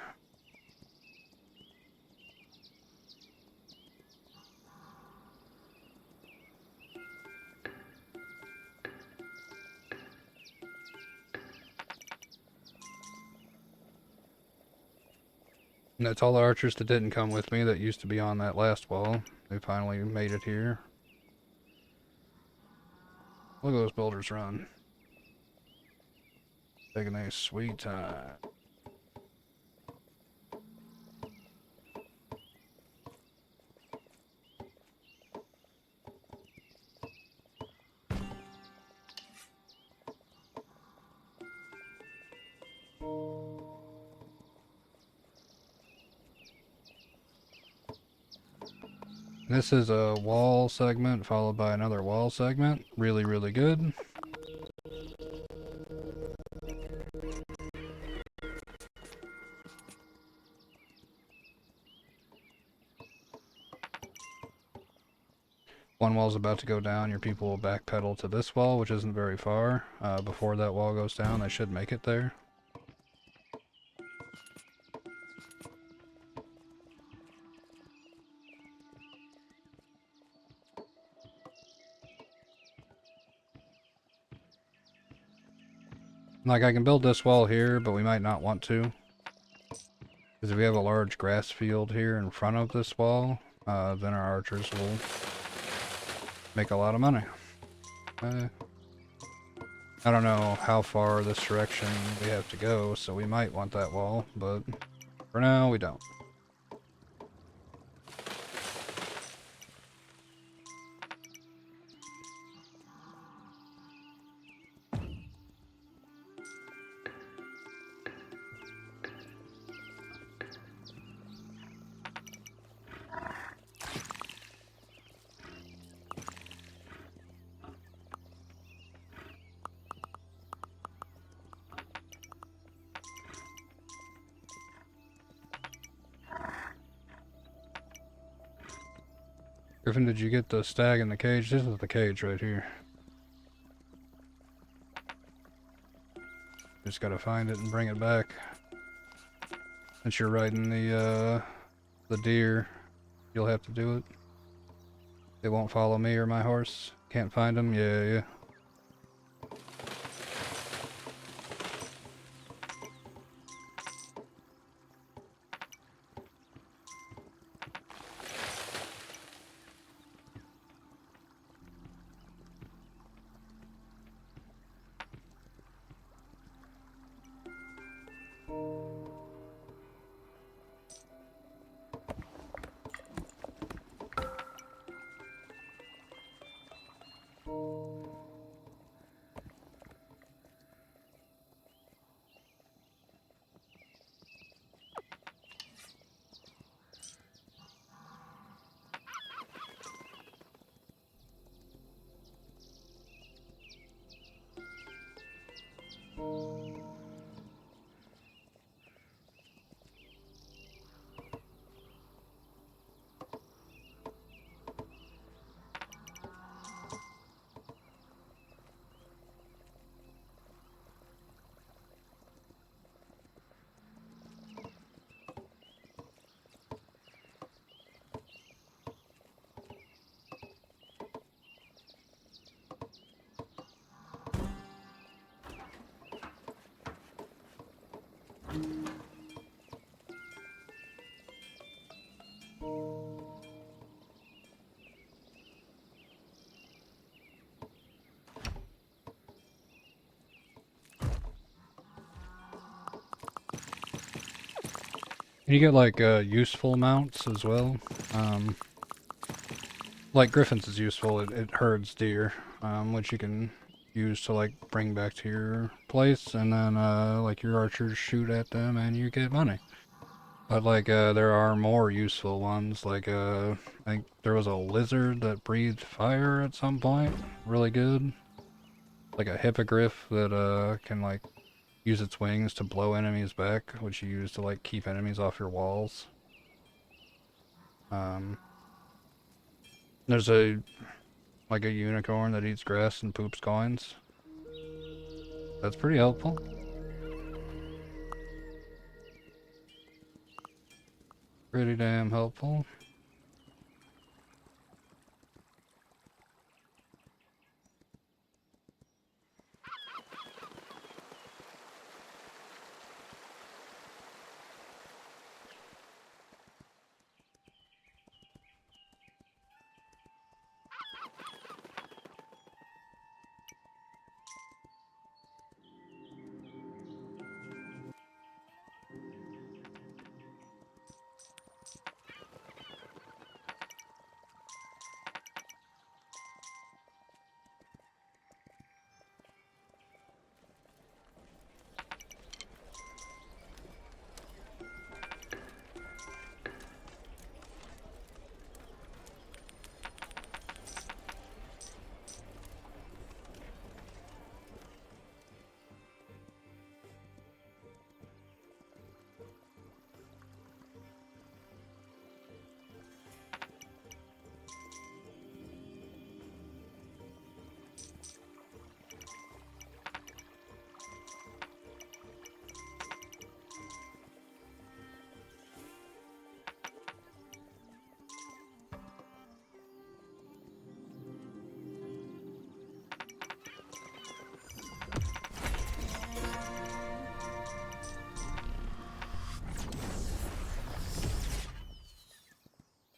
[SPEAKER 1] And that's all the archers that didn't come with me that used to be on that last wall. They finally made it here. Look at those builders run. Taking a sweet time. This is a wall segment followed by another wall segment. Really, really good. One wall's about to go down. Your people will backpedal to this wall, which isn't very far. Before that wall goes down, they should make it there. Like, I can build this wall here, but we might not want to. Because if we have a large grass field here in front of this wall, then our archers will make a lot of money. I don't know how far this direction we have to go, so we might want that wall, but for now, we don't. Griffin, did you get the stag in the cage? This is the cage right here. Just gotta find it and bring it back. Since you're riding the deer, you'll have to do it. They won't follow me or my horse. Can't find them? Yeah. You get like useful mounts as well. Like Griffin's is useful. It herds deer, which you can use to like bring back to your place, and then like your archers shoot at them and you get money. But like there are more useful ones. Like I think there was a lizard that breathed fire at some point. Really good. Like a hippogriff that can like use its wings to blow enemies back, which you use to like keep enemies off your walls. Um, there's a like a unicorn that eats grass and poops coins. That's pretty helpful. Pretty damn helpful.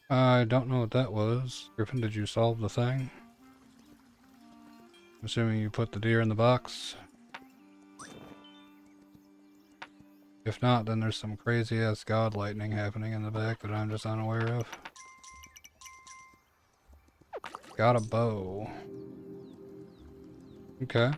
[SPEAKER 1] I don't know what that was. Griffin, did you solve the thing? I'm assuming you put the deer in the box. If not, then there's some crazy ass god lightning happening in the back that I'm just unaware of. Got a bow. Okay.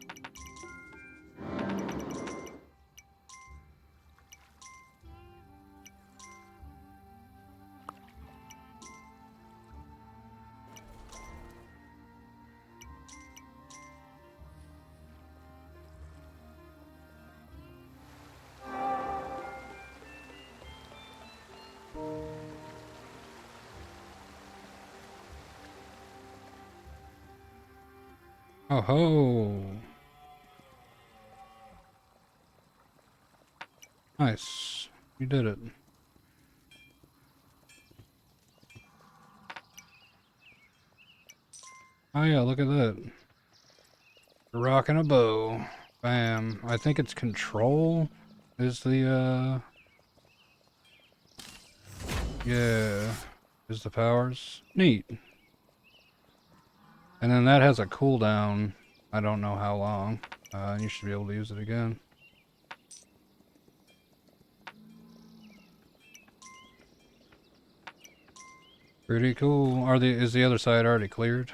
[SPEAKER 1] Oh ho! Nice. You did it. Oh yeah, look at that. You're rocking a bow. Bam. I think it's control is the yeah, is the powers. Neat. And then that has a cooldown. I don't know how long. And you should be able to use it again. Pretty cool. Is the other side already cleared?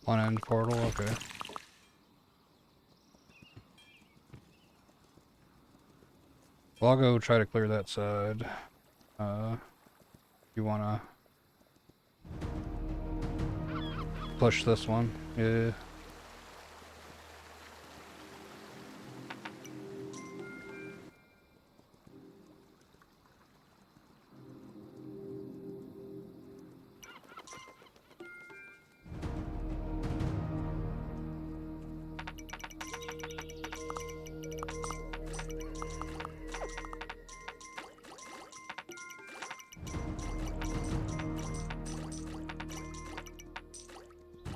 [SPEAKER 1] One end portal, okay. Well, I'll go try to clear that side. You wanna push this one? Yeah.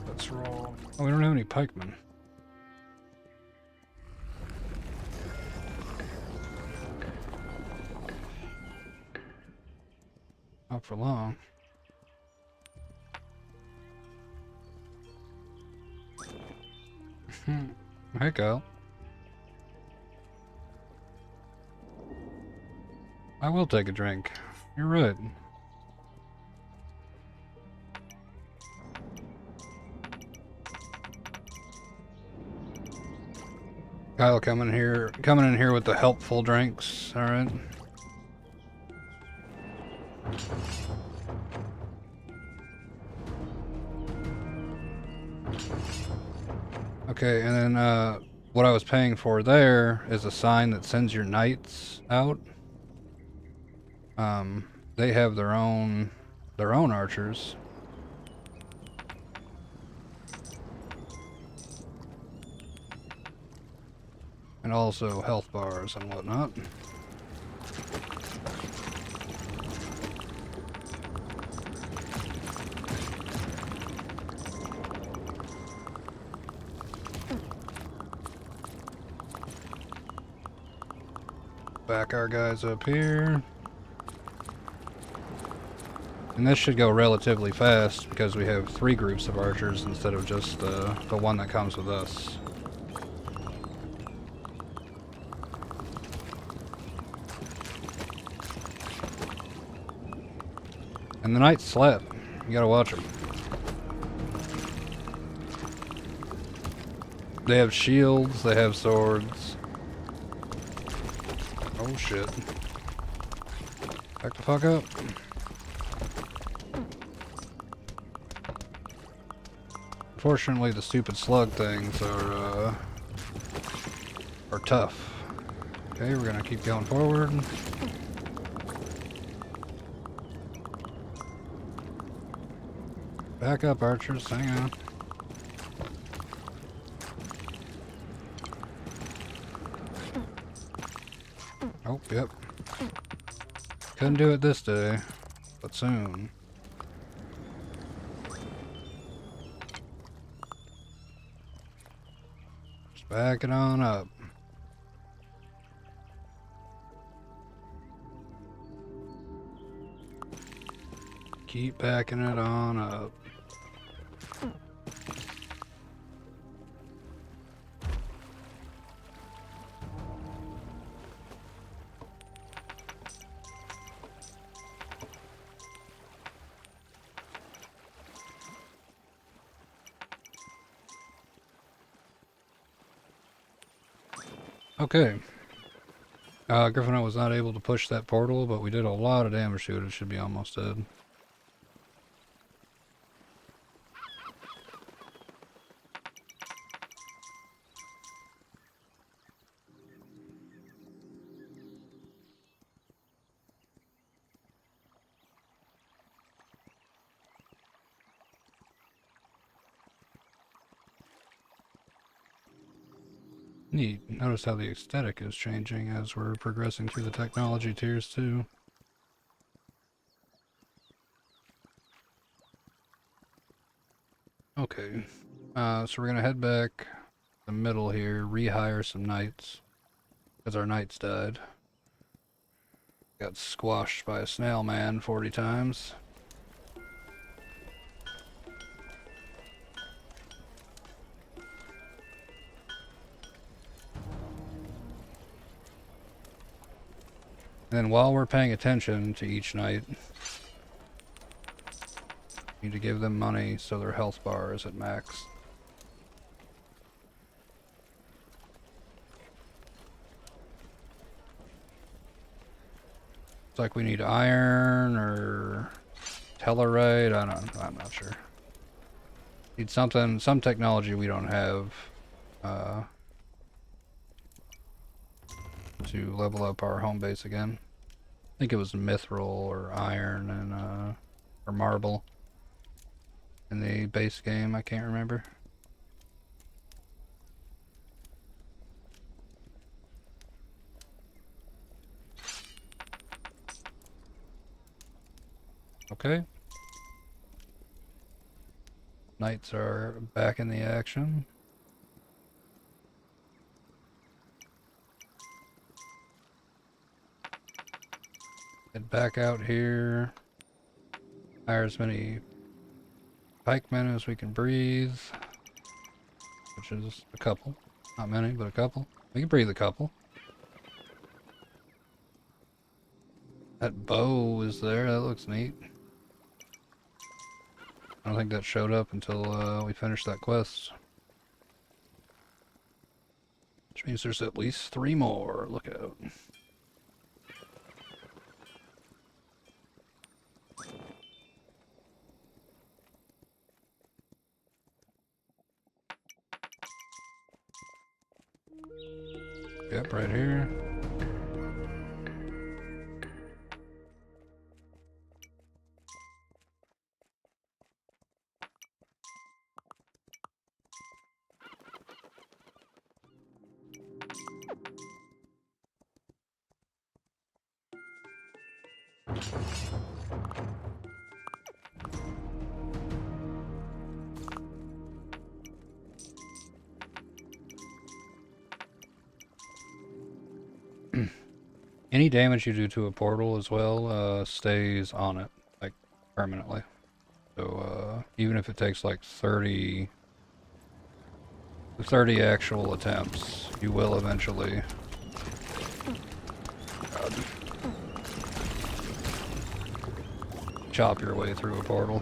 [SPEAKER 1] Let's roll. Oh, we don't have any pikemen. Not for long. Hey, Kyle. I will take a drink. You're right. Kyle coming in here with the helpful drinks. All right. Okay, and then what I was paying for there is a sign that sends your knights out. They have their own archers. And also health bars and whatnot. Back our guys up here. And this should go relatively fast because we have 3 groups of archers instead of just the one that comes with us. And the knights slap. You gotta watch them. They have shields, they have swords. Oh shit. Back the fuck up. Unfortunately, the stupid slug things are tough. Okay, we're gonna keep going forward. Back up, archers. Hang on. Oh, yep. Couldn't do it this day, but soon. Just back it on up. Keep backing it on up. Okay. Griffin was not able to push that portal, but we did a lot of damage to it. It should be almost dead. Neat. Notice how the aesthetic is changing as we're progressing through the technology tiers too. Okay. So we're gonna head back the middle here, rehire some knights. Because our knights died. Got squashed by a snail man 40 times. And then while we're paying attention to each knight, need to give them money so their health bar is at max. It's like we need iron or tellarite. I'm not sure. Need something, some technology we don't have to level up our home base again. I think it was mithril or iron and or marble in the base game. I can't remember. Okay. Knights are back in the action. Head back out here. Hire as many pikemen as we can breathe, which is a couple. Not many, but a couple. We can breathe a couple. That bow is there. That looks neat. I don't think that showed up until we finished that quest. Which means there's at least 3 more. Look out. Yep, right here. Any damage you do to a portal as well stays on it, like, permanently. So, even if it takes like 30 actual attempts, you will eventually chop your way through a portal.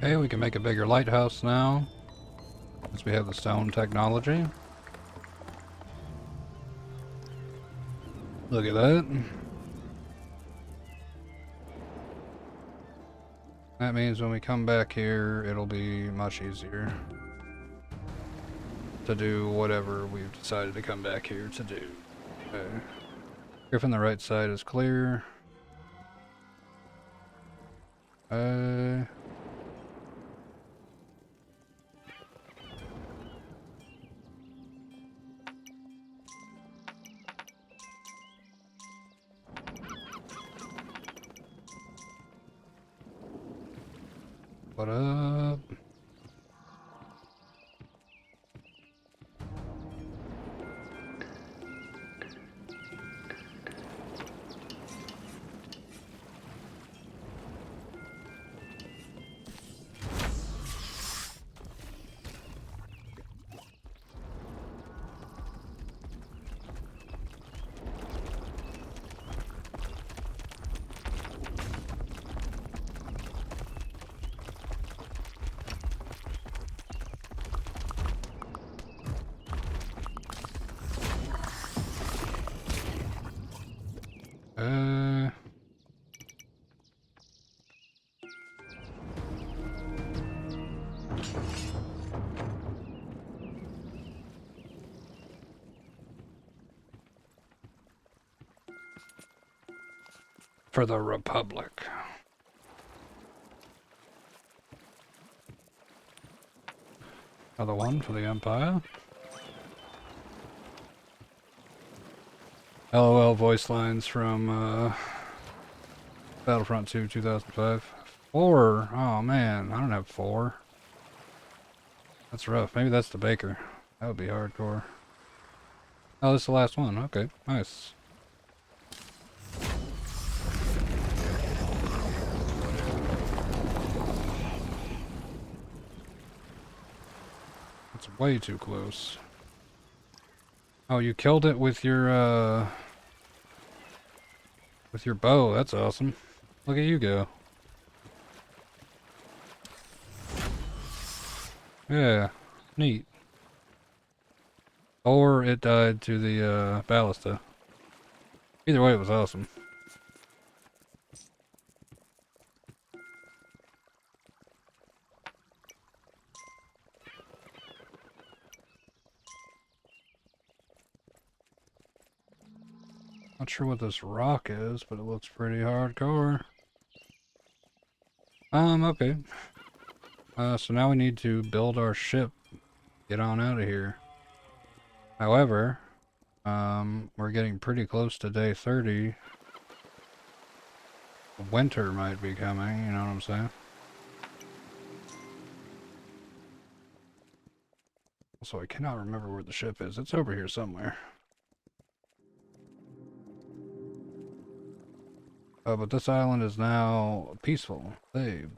[SPEAKER 1] Okay, we can make a bigger lighthouse now, since we have the stone technology. Look at that. That means when we come back here, it'll be much easier to do whatever we've decided to come back here to do. Okay. Here from the right side is clear. What up? For the Republic. Another one for the Empire. LOL voice lines from Battlefront 2 2005. 4? Oh man, I don't have 4. That's rough. Maybe that's the Baker. That would be hardcore. Oh, this is the last one. Okay, nice. It's way too close. Oh, you killed it with your bow. That's awesome. Look at you go. Yeah, neat. Or it died to the ballista. Either way, it was awesome. Not sure what this rock is, but it looks pretty hardcore. Okay. So now we need to build our ship. Get on out of here. However, We're getting pretty close to day 30. Winter might be coming, you know what I'm saying? Also, I cannot remember where the ship is. It's over here somewhere. Oh, but this island is now peaceful. Saved.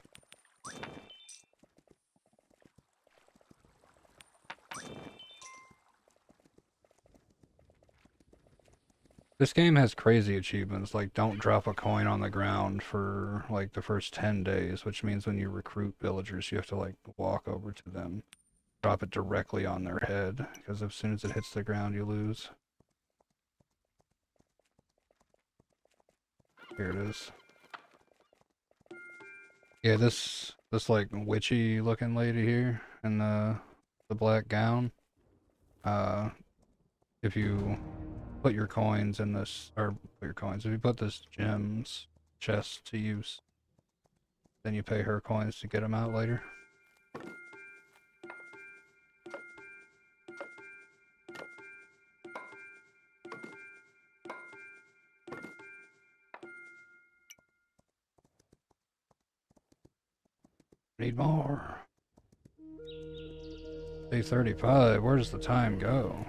[SPEAKER 1] This game has crazy achievements, like don't drop a coin on the ground for like the first 10 days, which means when you recruit villagers, you have to like walk over to them, drop it directly on their head, because as soon as it hits the ground, you lose. Here it is. Yeah, this like witchy looking lady here in the black gown. Uh, if you put your coins in this, or put your coins, if you put this gems chest to use, then you pay her coins to get them out later. Need more. Day 35, where does the time go?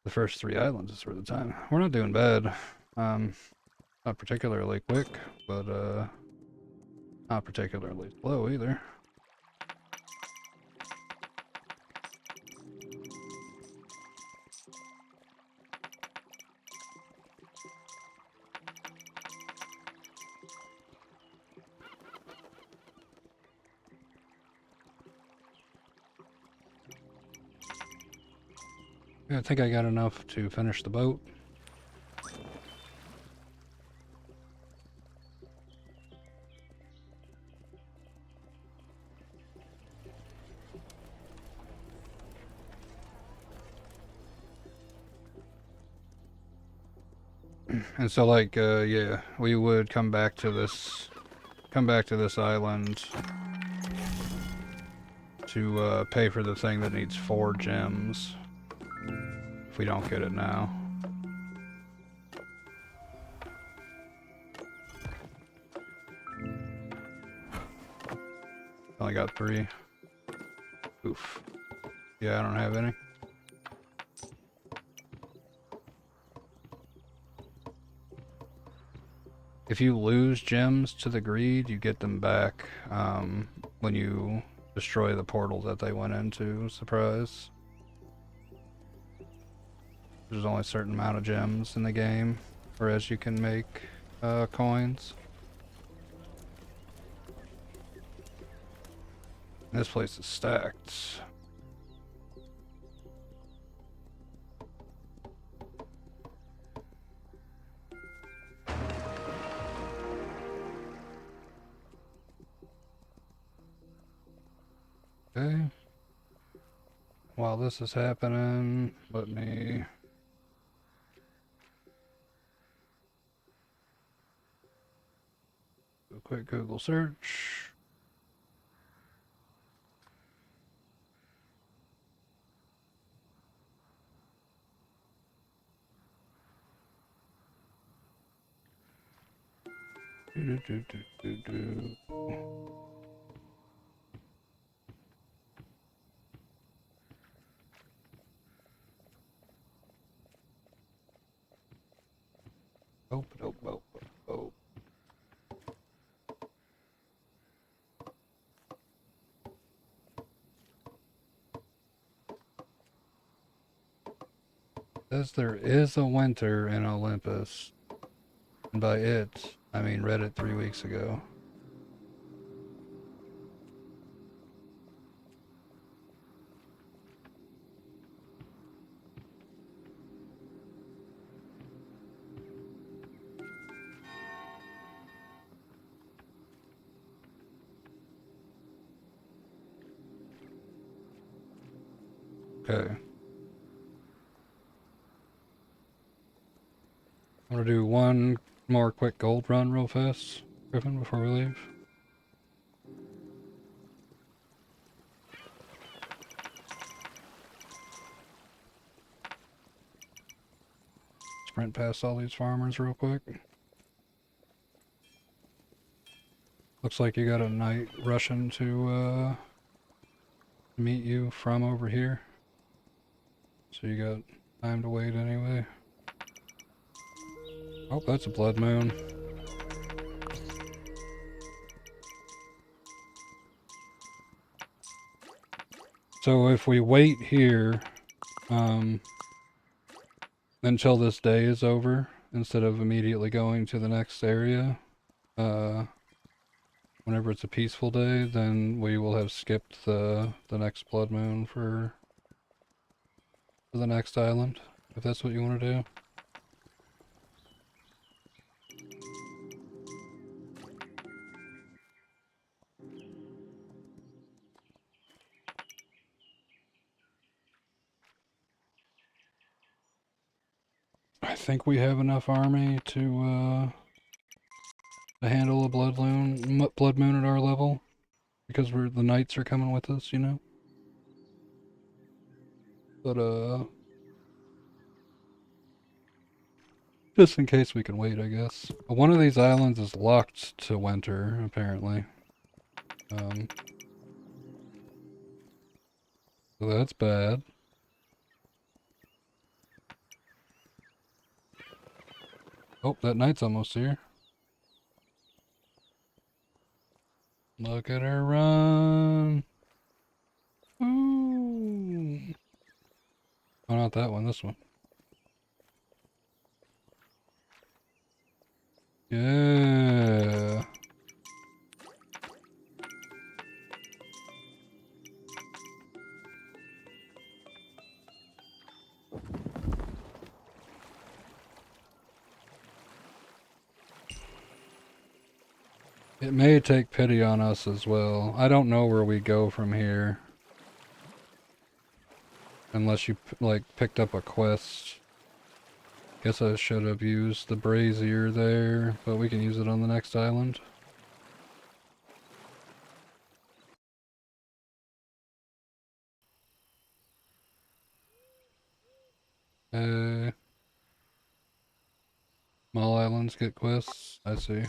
[SPEAKER 1] The first 3 islands is where the time. We're not doing bad. Um, Not particularly quick, but not particularly slow either. Yeah, I think I got enough to finish the boat. And so like yeah, we would come back to this island to pay for the thing that needs 4 gems if we don't get it now. Only got 3. Oof. Yeah, I don't have any. If you lose gems to the greed, you get them back when you destroy the portal that they went into. Surprise. There's only a certain amount of gems in the game, whereas you can make coins. This place is stacked. Okay. While this is happening, let me do a quick Google search. Do, do, do, do, do. Oh, oh, oh, oh. Says there is a winter in Olympus. And by it, I mean read it 3 weeks ago. Okay. I'm gonna do one more quick gold run real fast, Griffin, before we leave. sprint past all these farmers real quick. Looks like you got a knight rushing to meet you from over here. So you got time to wait anyway. Oh, that's a blood moon. So if we wait here until this day is over, instead of immediately going to the next area, whenever it's a peaceful day, then we will have skipped the next blood moon for the next island, if that's what you want to do. I think we have enough army to handle a blood moon at our level, because the knights are coming with us, you know. But just in case we can wait, I guess. One of these islands is locked to winter, apparently. So that's bad. Oh, that knight's almost here. Look at her run. Ooh. Oh, not that one, this one. Yeah. It may take pity on us as well. I don't know where we go from here. Unless you, like, picked up a quest. Guess I should have used the brazier there, but we can use it on the next island. Small islands get quests. I see.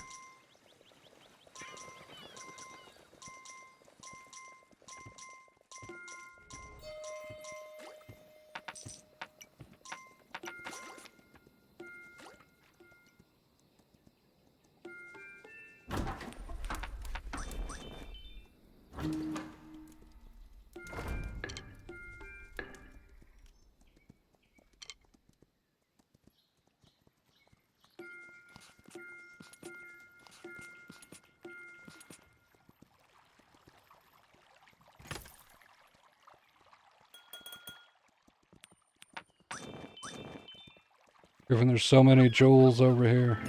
[SPEAKER 1] Griffin, there's so many jewels over here.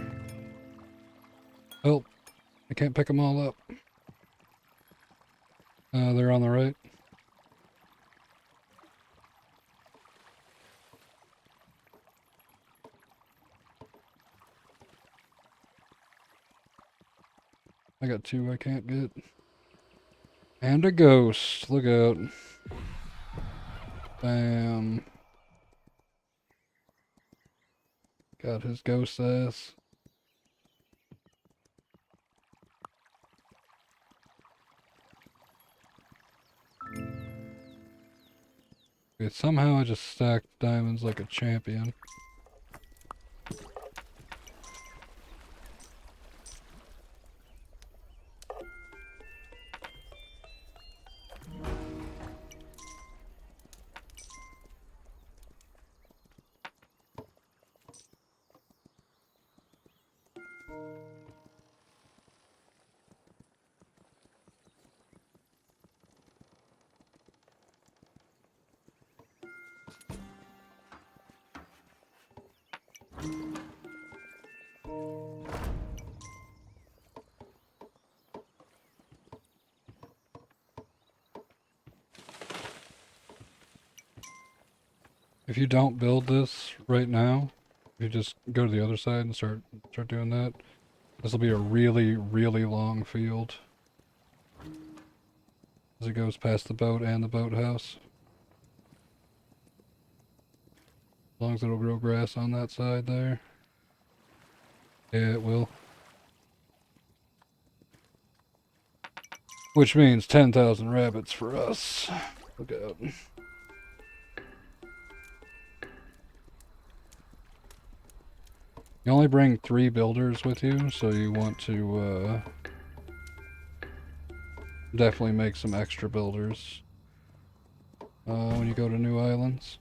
[SPEAKER 1] Help! I can't pick them all up. They're on the right. I got two I can't get. And a ghost. Look out. Bam. Got his ghost ass. Okay, somehow I just stacked diamonds like a champion. If you don't build this right now, if you just go to the other side and start doing that, this will be a really, really long field. As it goes past the boat and the boathouse. As long as it'll grow grass on that side there. Yeah, it will. Which means 10,000 rabbits for us. Look out. You only bring 3 builders with you, so you want to definitely make some extra builders when you go to new islands.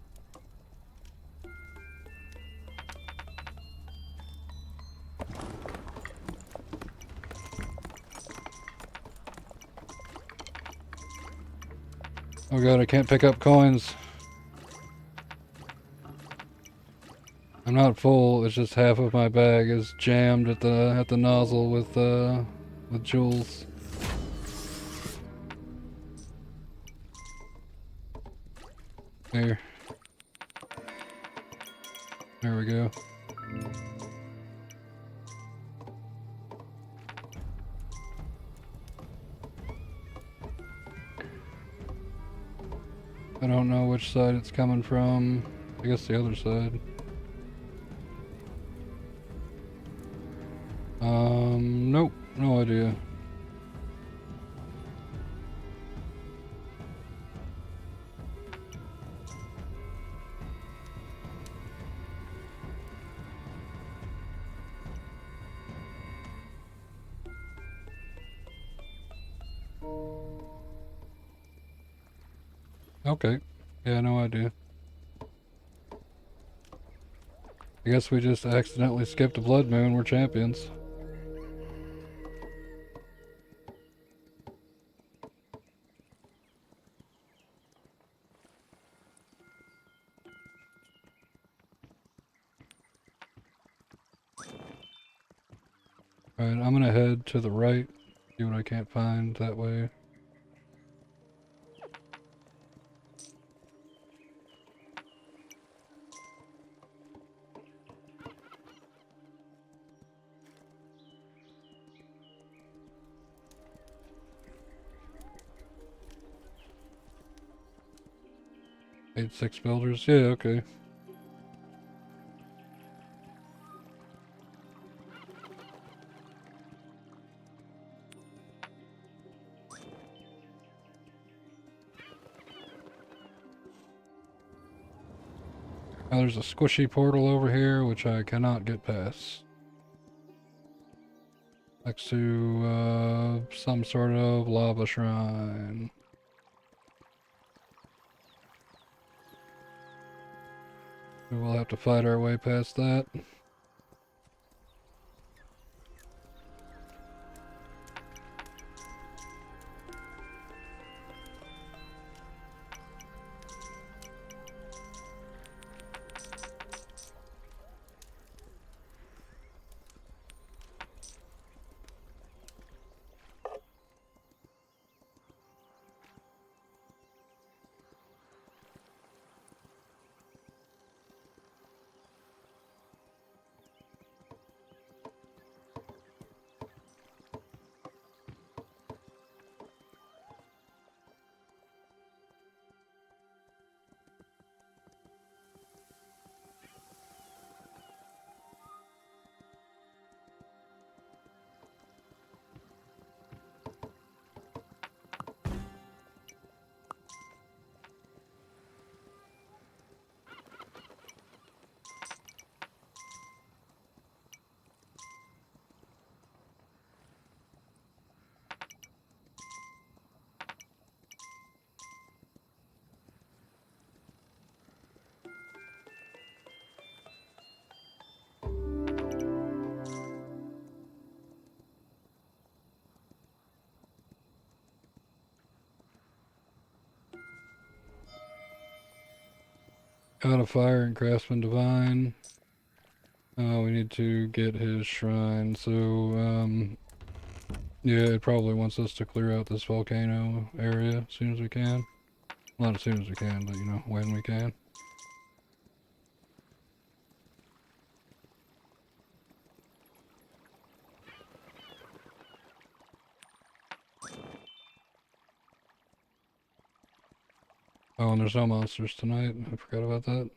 [SPEAKER 1] Oh god, I can't pick up coins. I'm not full, it's just half of my bag is jammed at the nozzle with jewels. Here. There we go. I don't know which side it's coming from. I guess the other side. Nope, no idea. Okay. Yeah, no idea. I guess we just accidentally skipped a blood moon. We're champions. Alright, I'm gonna head to the right, see what I can't find that way. Eight, 6 builders. Yeah, okay. Now there's a squishy portal over here, which I cannot get past. Next to some sort of lava shrine. We will have to fight our way past that. Out of fire and Craftsman Divine. We need to get his shrine, so, yeah, it probably wants us to clear out this volcano area as soon as we can. Not as soon as we can, but, you know, when we can. Oh, and there's no monsters tonight. I forgot about that.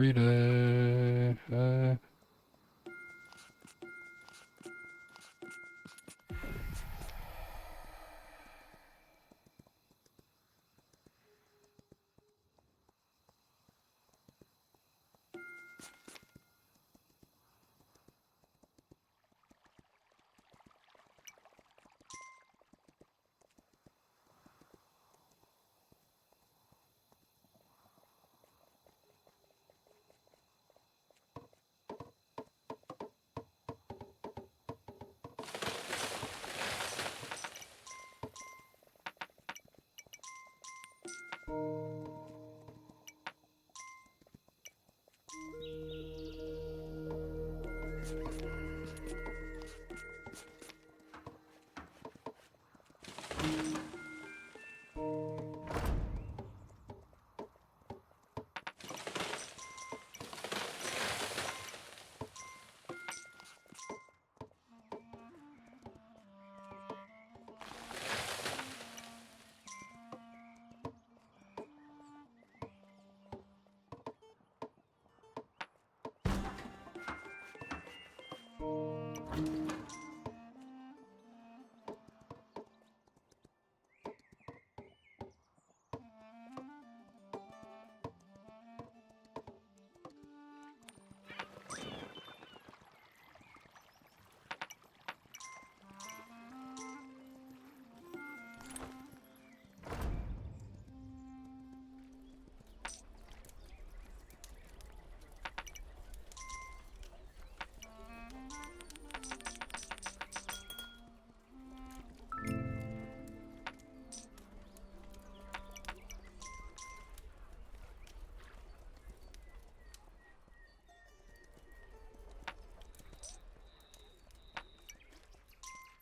[SPEAKER 1] Free day.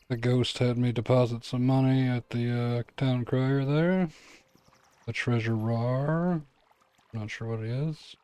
[SPEAKER 1] The ghost had me deposit some money at the town crier there. The treasurer. Not sure what he is.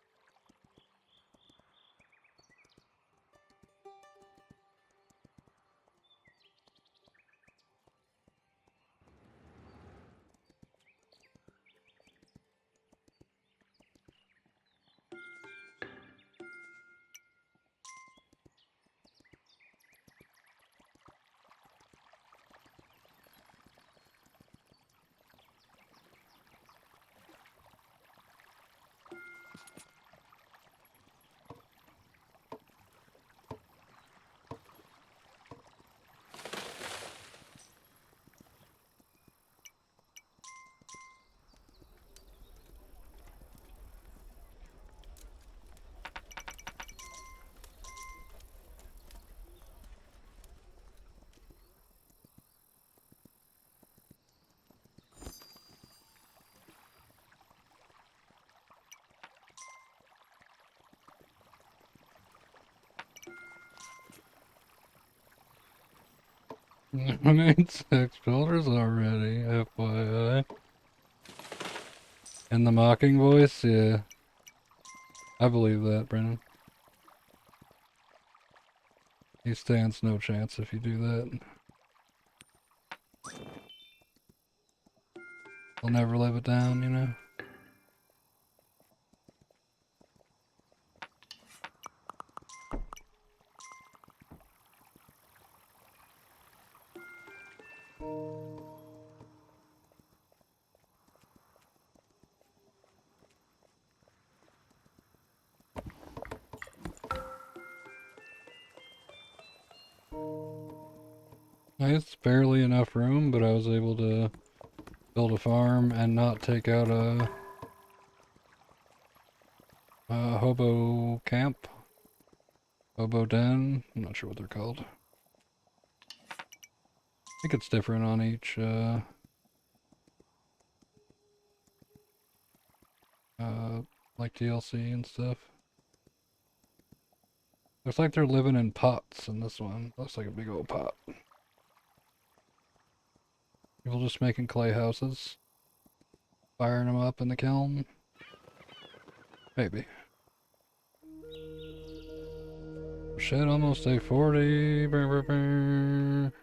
[SPEAKER 1] I made 6 builders already, FYI. In the mocking voice, yeah. I believe that, Brennan. He stands no chance if you do that. He'll never live it down, you know? It's barely enough room, but I was able to build a farm and not take out a hobo camp. Hobo den. I'm not sure what they're called. I think it's different on each like DLC and stuff. Looks like they're living in pots in this one. Looks like a big old pot. People just making clay houses. Firing them up in the kiln. Maybe. Shit, almost day 40. Brr, brr, brr.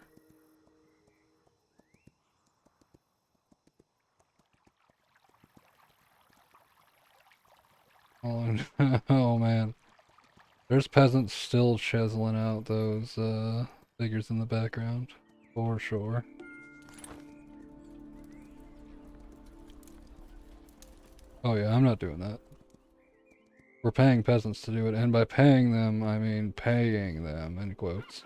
[SPEAKER 1] Oh There's peasants still chiseling out those figures in the background, for sure. Oh yeah, I'm not doing that. We're paying peasants to do it, and by paying them, I mean paying them, in quotes.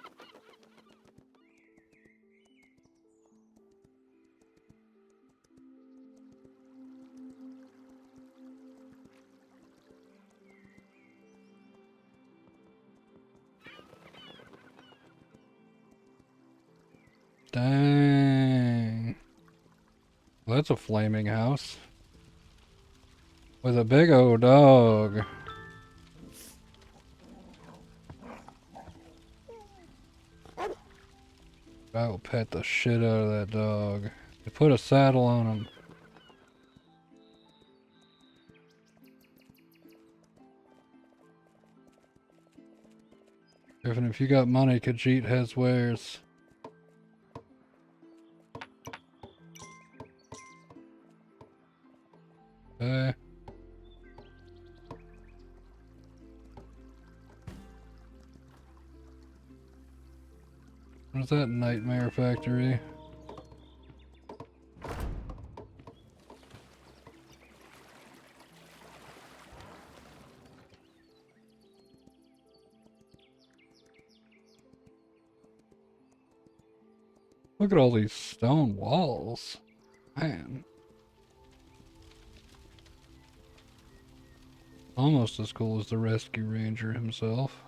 [SPEAKER 1] Dang. Well, that's a flaming house. With a big old dog. I will pet the shit out of that dog. They put a saddle on him. Griffin, if you got money, Khajiit has wares. Okay. What's that nightmare factory? Look at all these stone walls. Man. Almost as cool as the rescue ranger himself.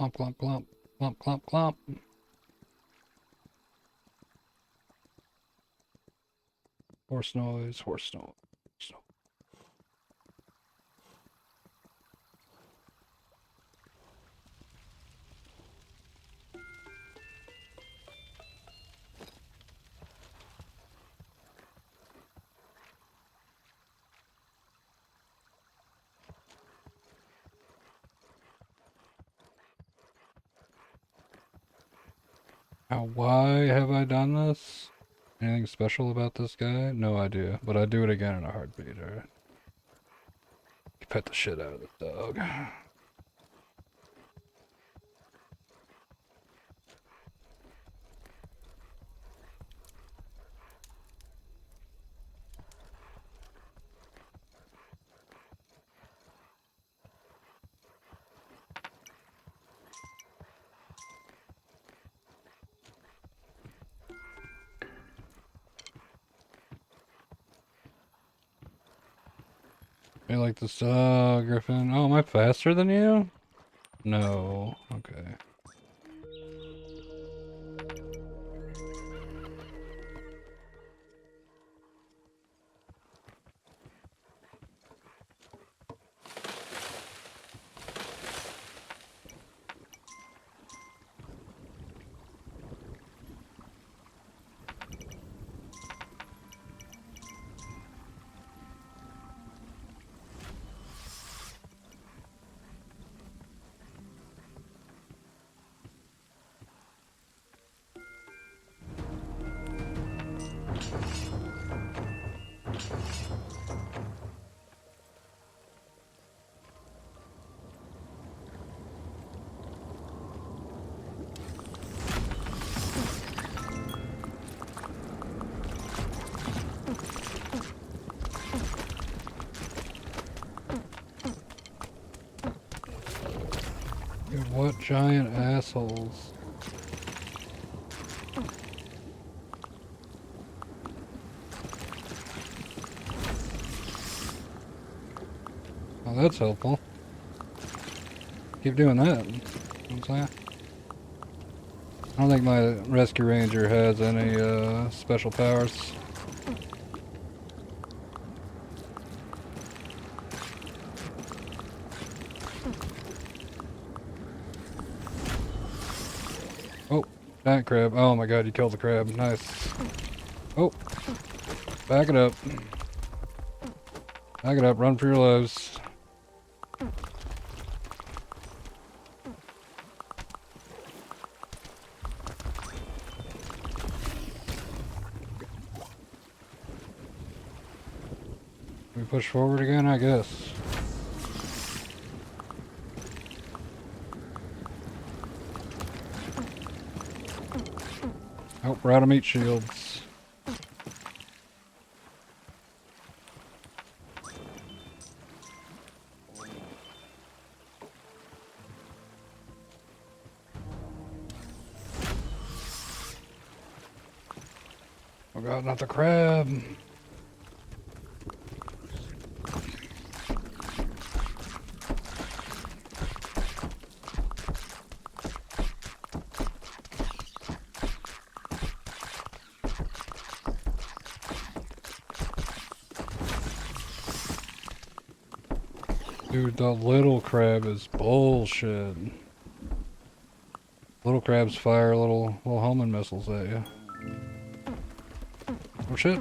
[SPEAKER 1] Clomp, clomp, clomp. Clomp, clomp, clomp. Horse noise, horse noise. Horse noise. Now, why have I done this? Anything special about this guy? No idea, but I'd do it again in a heartbeat, alright? Pet the shit out of this dog. You like this dog, Griffin? Oh, am I faster than you? No. Okay. Dude, what giant assholes. Oh, that's helpful. Keep doing that. You know what I'm saying? I don't think my rescue ranger has any special powers. Oh, giant crab. Oh my god, you killed the crab. Nice. Oh, back it up. Back it up. Run for your lives. We push forward again, I guess. Oh, we're out of meat shields. Oh god, not the crab. Dude, the little crab is bullshit. Little crabs fire little homing missiles at you. Oh shit.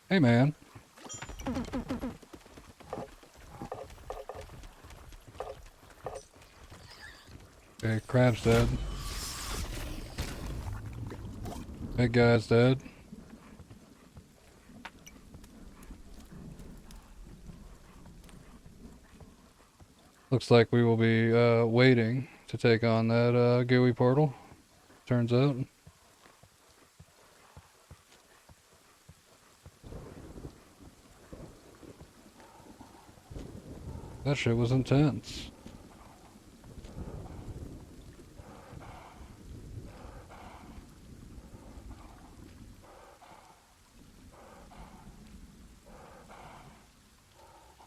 [SPEAKER 1] Hey man. Okay, crab's dead. Big guy's dead. Looks like we will be waiting to take on that gooey portal. Turns out. That shit was intense.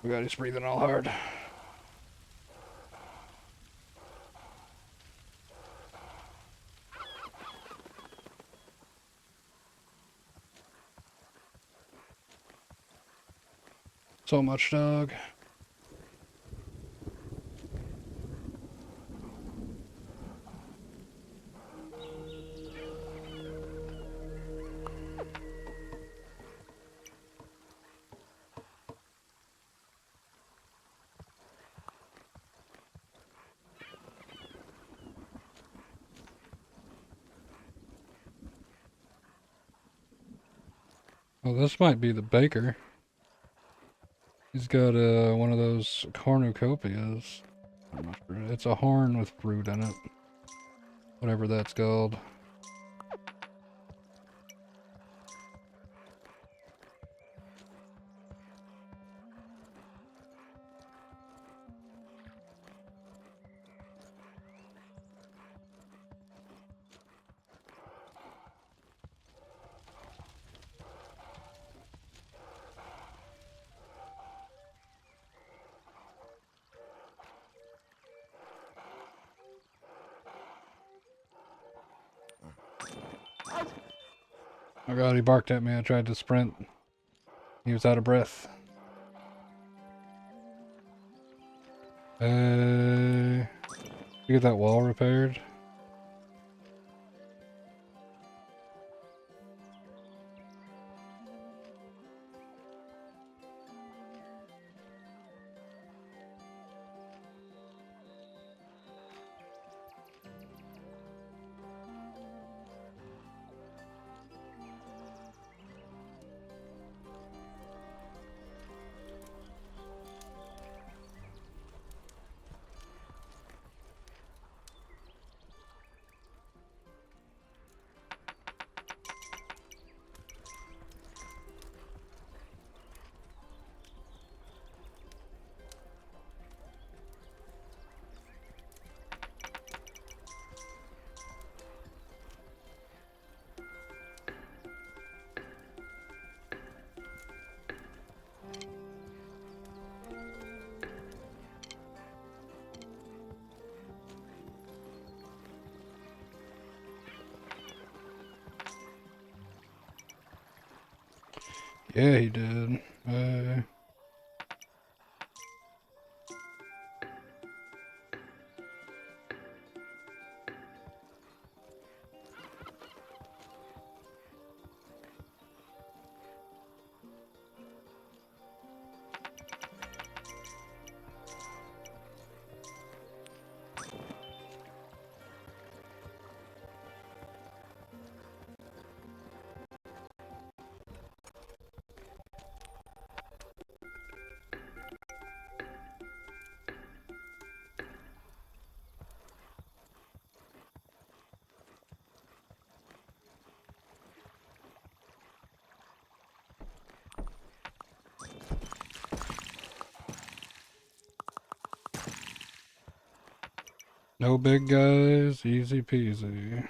[SPEAKER 1] Oh god, he's breathing all hard. So much dog. Oh, this might be the baker. He's got one of those cornucopias. I'm not sure. It's a horn with fruit in it. Whatever that's called. Oh god, he barked at me. I tried to sprint. He was out of breath. You get that wall repaired? Yeah, he did. No big guys, easy peasy.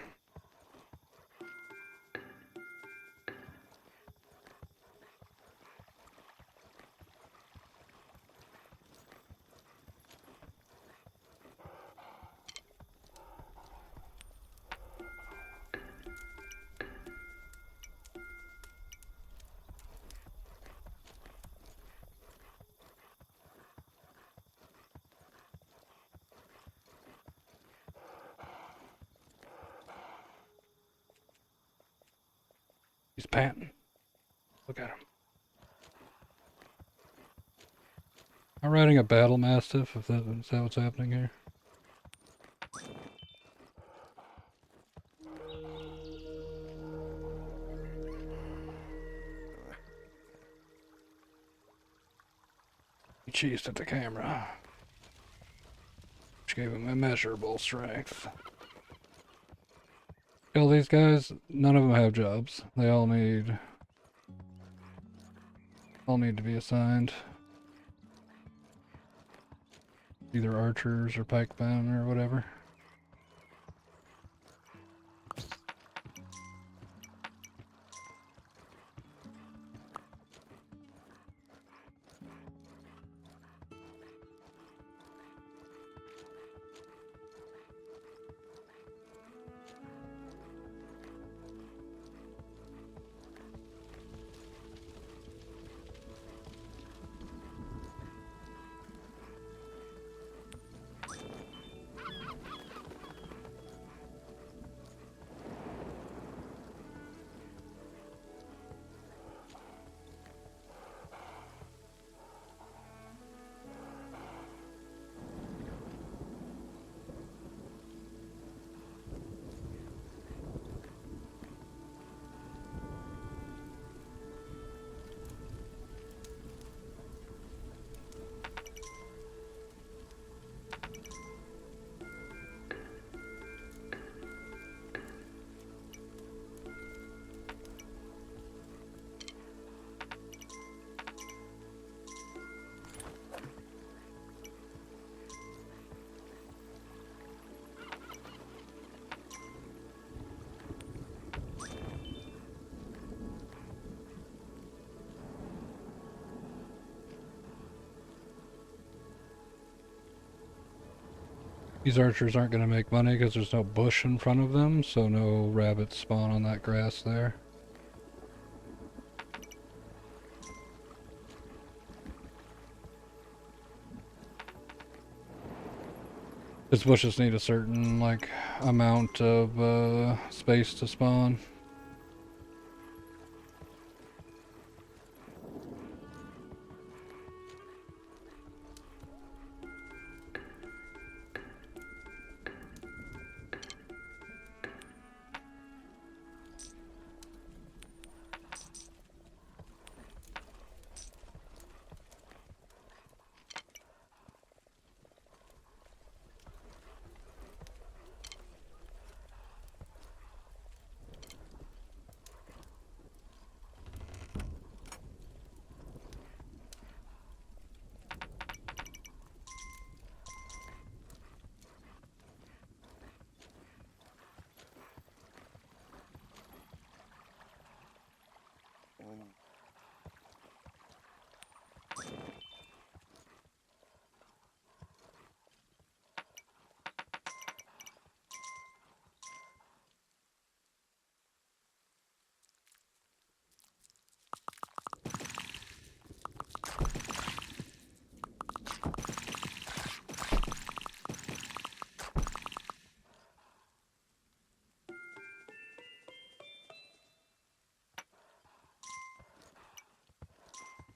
[SPEAKER 1] He's panting. Look at him. I'm riding a battle mastiff, if that is that what's happening here. He cheesed at the camera, which gave him immeasurable strength. Kill these guys, none of them have jobs. They all need to be assigned. Either archers or pikemen or whatever. These archers aren't going to make money because there's no bush in front of them, so no rabbits spawn on that grass there. These bushes need a certain, like, amount of space to spawn.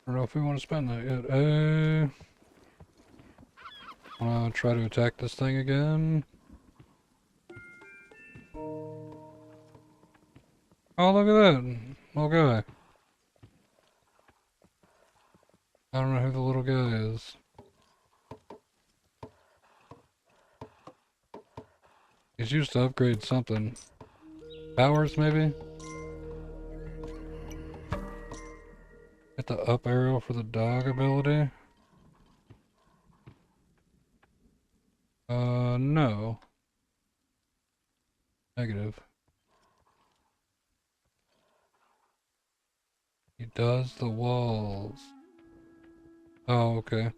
[SPEAKER 1] I don't know if we want to spend that yet. Wanna try to attack this thing again? Oh, look at that. Little guy. I don't know who the little guy is. He's used to upgrade something. Powers, maybe? Hit the up arrow for the dog ability? No. Negative. He does the walls. Oh, okay.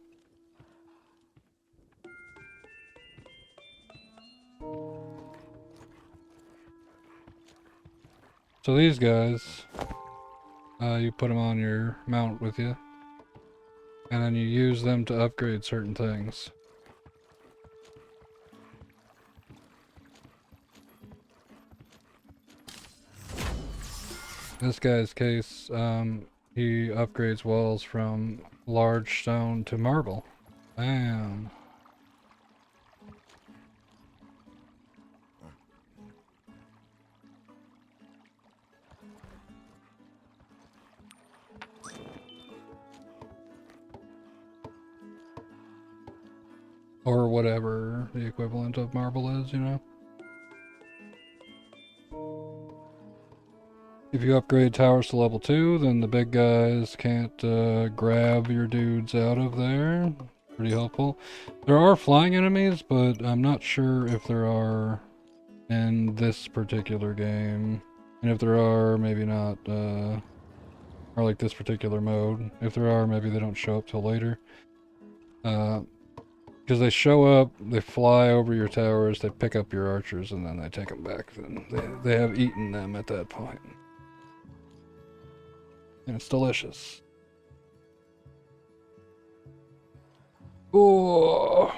[SPEAKER 1] So these guys, you put them on your mount with you, and then you use them to upgrade certain things. In this guy's case, he upgrades walls from large stone to marble. Bam. Or whatever the equivalent of marble is, you know? If you upgrade towers to level 2, then the big guys can't grab your dudes out of there. Pretty helpful. There are flying enemies, but I'm not sure if there are in this particular game. And if there are, maybe not, or like this particular mode. If there are, maybe they don't show up till later. Because they show up, they fly over your towers, they pick up your archers, and then they take them back. Then they have eaten them at that point. And it's delicious. Oh.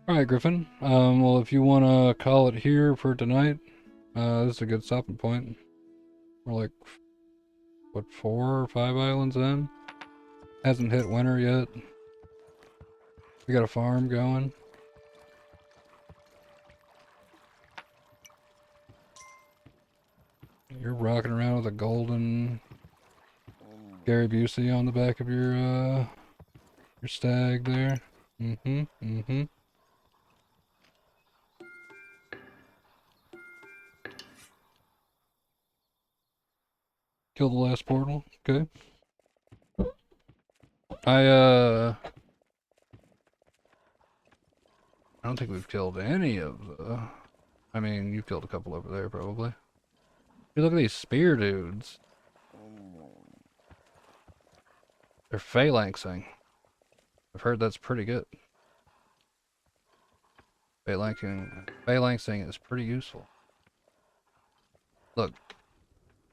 [SPEAKER 1] Alright, Griffin. Well, if you want to call it here for tonight, this is a good stopping point. We're like, what, 4 or 5 islands in? Hasn't hit winter yet. We got a farm going. You're rocking around with a golden Gary Busey on the back of your stag there. Mm-hmm. Kill the last portal. Okay. I don't think we've killed any of the... I mean, you've killed a couple over there, probably. Dude, look at these spear dudes. They're phalanxing. I've heard that's pretty good. Phalanxing is pretty useful. Look.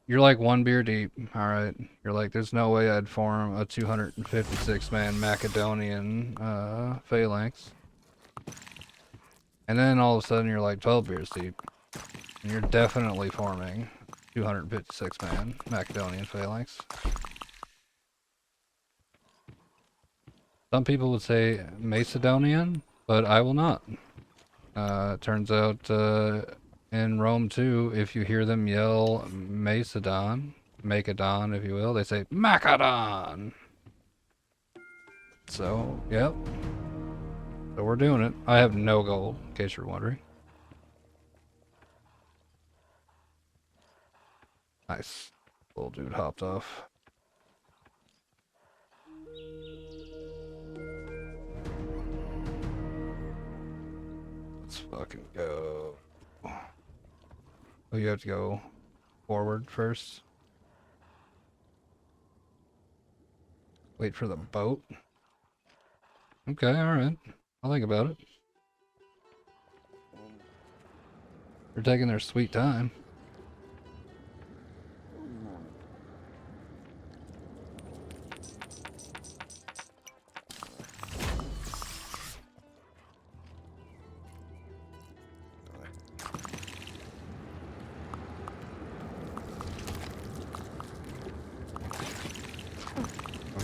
[SPEAKER 1] You're like 1 beer deep, alright? You're like, there's no way I'd form a 256-man Macedonian phalanx. And then all of a sudden you're like 12 beers deep. And you're definitely forming 256-man Macedonian phalanx. Some people would say Macedonian, but I will not. Turns out in Rome too, if you hear them yell Macedon, Macedon if you will, they say Macedon. So, yep. So we're doing it. I have no gold, in case you're wondering. Nice. Little dude hopped off. Let's fucking go. Oh, you have to go forward first. Wait for the boat. Okay, alright. I'll think about it. They're taking their sweet time.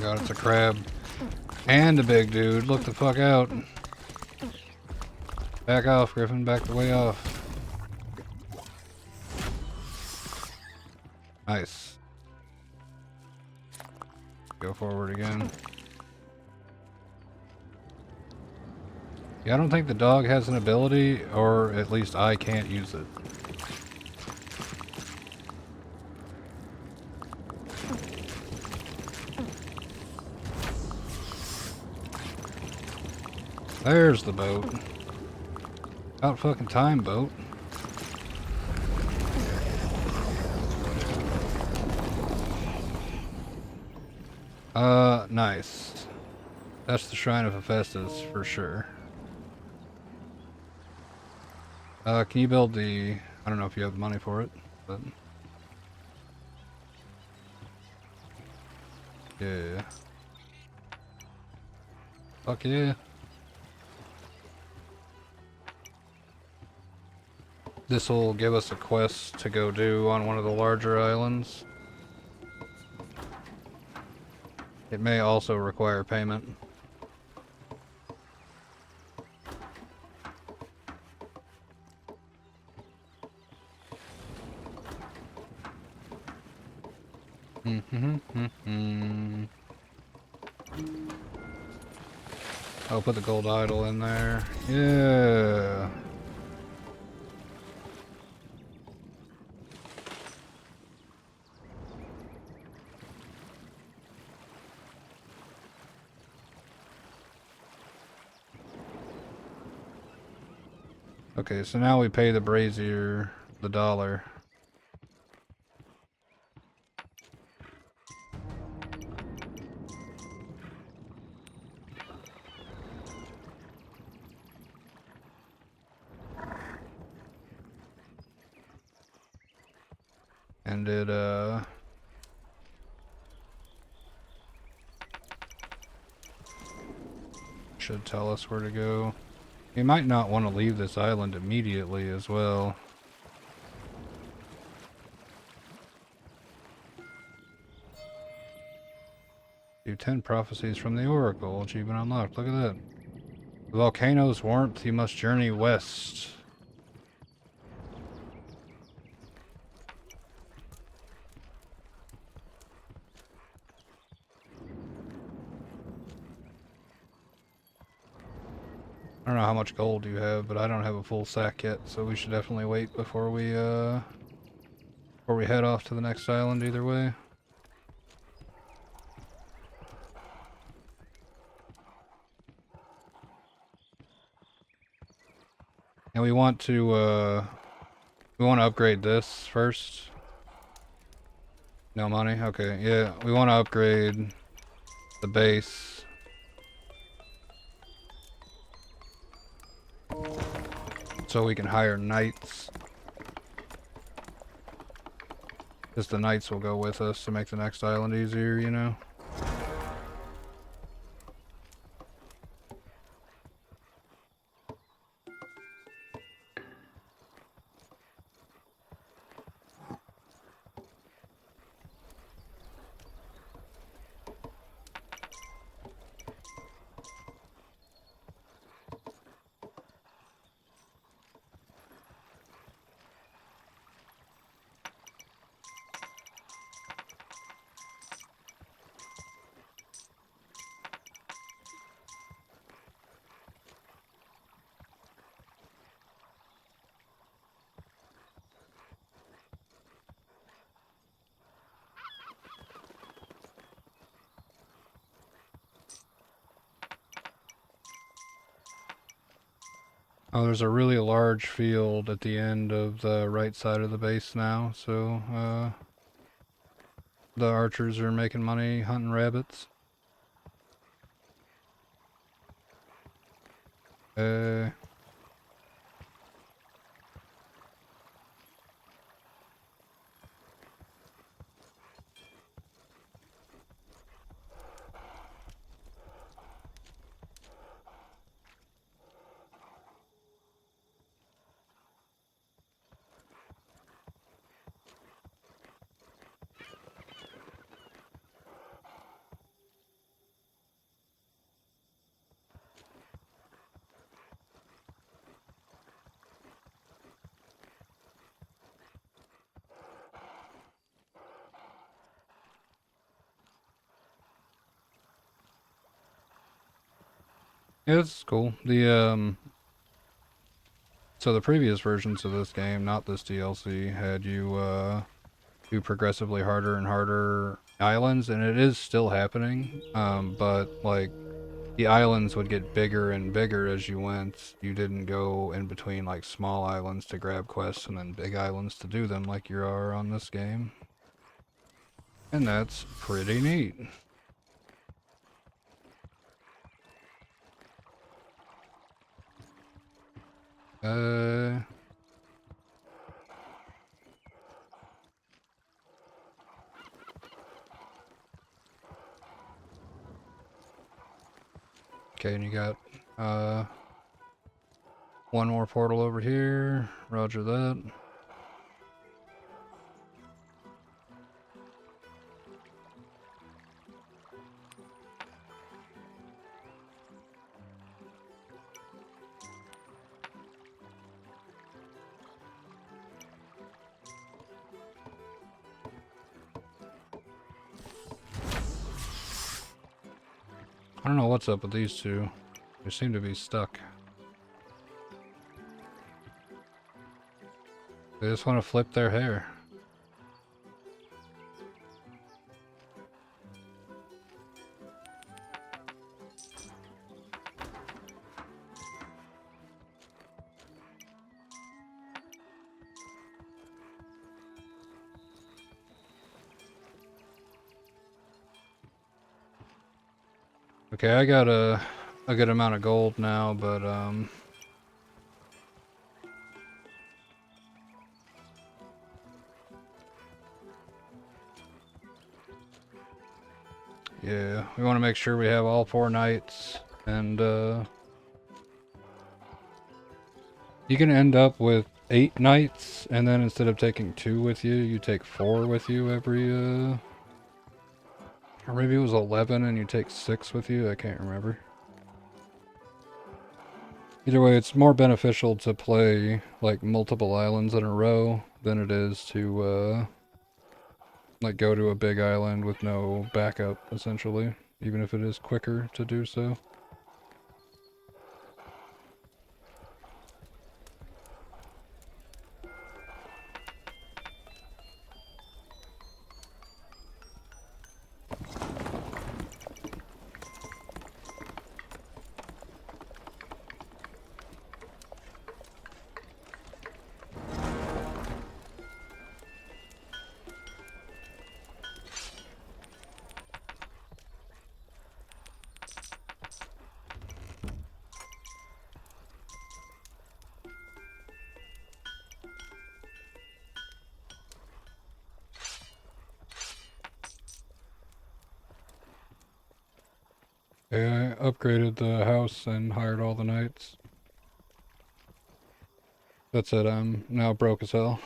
[SPEAKER 1] god, it's a crab. And a big dude. Look the fuck out. Back off, Griffin. Back the way off. Nice. Go forward again. Yeah, I don't think the dog has an ability, or at least I can't use it. There's the boat. About fucking time, boat. Nice. That's the Shrine of Hephaestus, for sure. Can you build the... I don't know if you have the money for it, but... Yeah. Fuck yeah. This will give us a quest to go do on one of the larger islands. It may also require payment. I'll put the gold idol in there. Yeah. Okay, so now we pay the brazier the $1. And it, should tell us where to go. We might not want to leave this island immediately as well. Do 10 prophecies from the Oracle. Achievement unlocked. Look at that. The volcano's warmth, you must journey west. I don't know how much gold you have, but I don't have a full sack yet, so we should definitely wait before we head off to the next island either way. And we want to upgrade this first. No money? Okay, yeah, we want to upgrade the base. So we can hire knights. Because the knights will go with us to make the next island easier, you know? Oh, there's a really large field at the end of the right side of the base now, so, the archers are making money hunting rabbits. Yeah, it's cool. So the previous versions of this game, not this DLC, had you do progressively harder and harder islands, and it is still happening. But like the islands would get bigger and bigger as you went. You didn't go in between like small islands to grab quests and then big islands to do them like you are on this game. And that's pretty neat. Uh, okay, and you got one more portal over here. Roger that. I don't know what's up with these two. They seem to be stuck. They just want to flip their hair. Okay, I got a good amount of gold now, but yeah, we want to make sure we have all 4 nights, and you can end up with 8 nights, and then instead of taking 2 with you, you take 4 with you every or maybe it was 11 and you take 6 with you, I can't remember. Either way, it's more beneficial to play like multiple islands in a row than it is to like go to a big island with no backup, essentially, even if it is quicker to do so. Yeah, I upgraded the house and hired all the knights. That's it, I'm now broke as hell.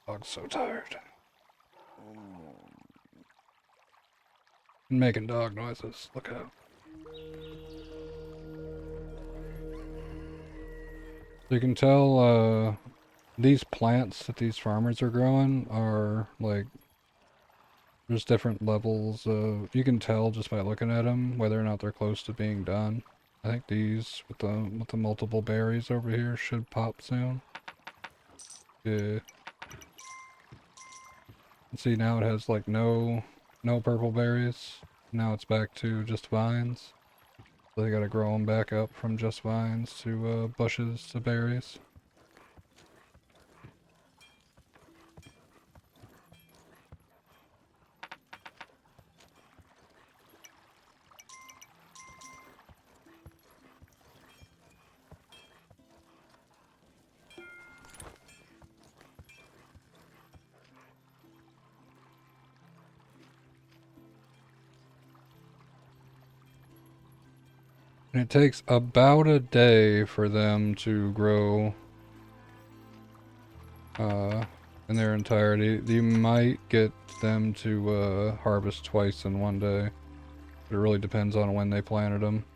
[SPEAKER 1] Dog's so tired. And making dog noises, look out. So you can tell these plants that these farmers are growing are like, there's different levels of, you can tell just by looking at them whether or not they're close to being done. I think these with the multiple berries over here should pop soon. Yeah. See, now it has like no purple berries. Now it's back to just vines. So they gotta grow them back up from just vines to bushes to berries. And it takes about a day for them to grow in their entirety. You might get them to harvest twice in one day. It really depends on when they planted them.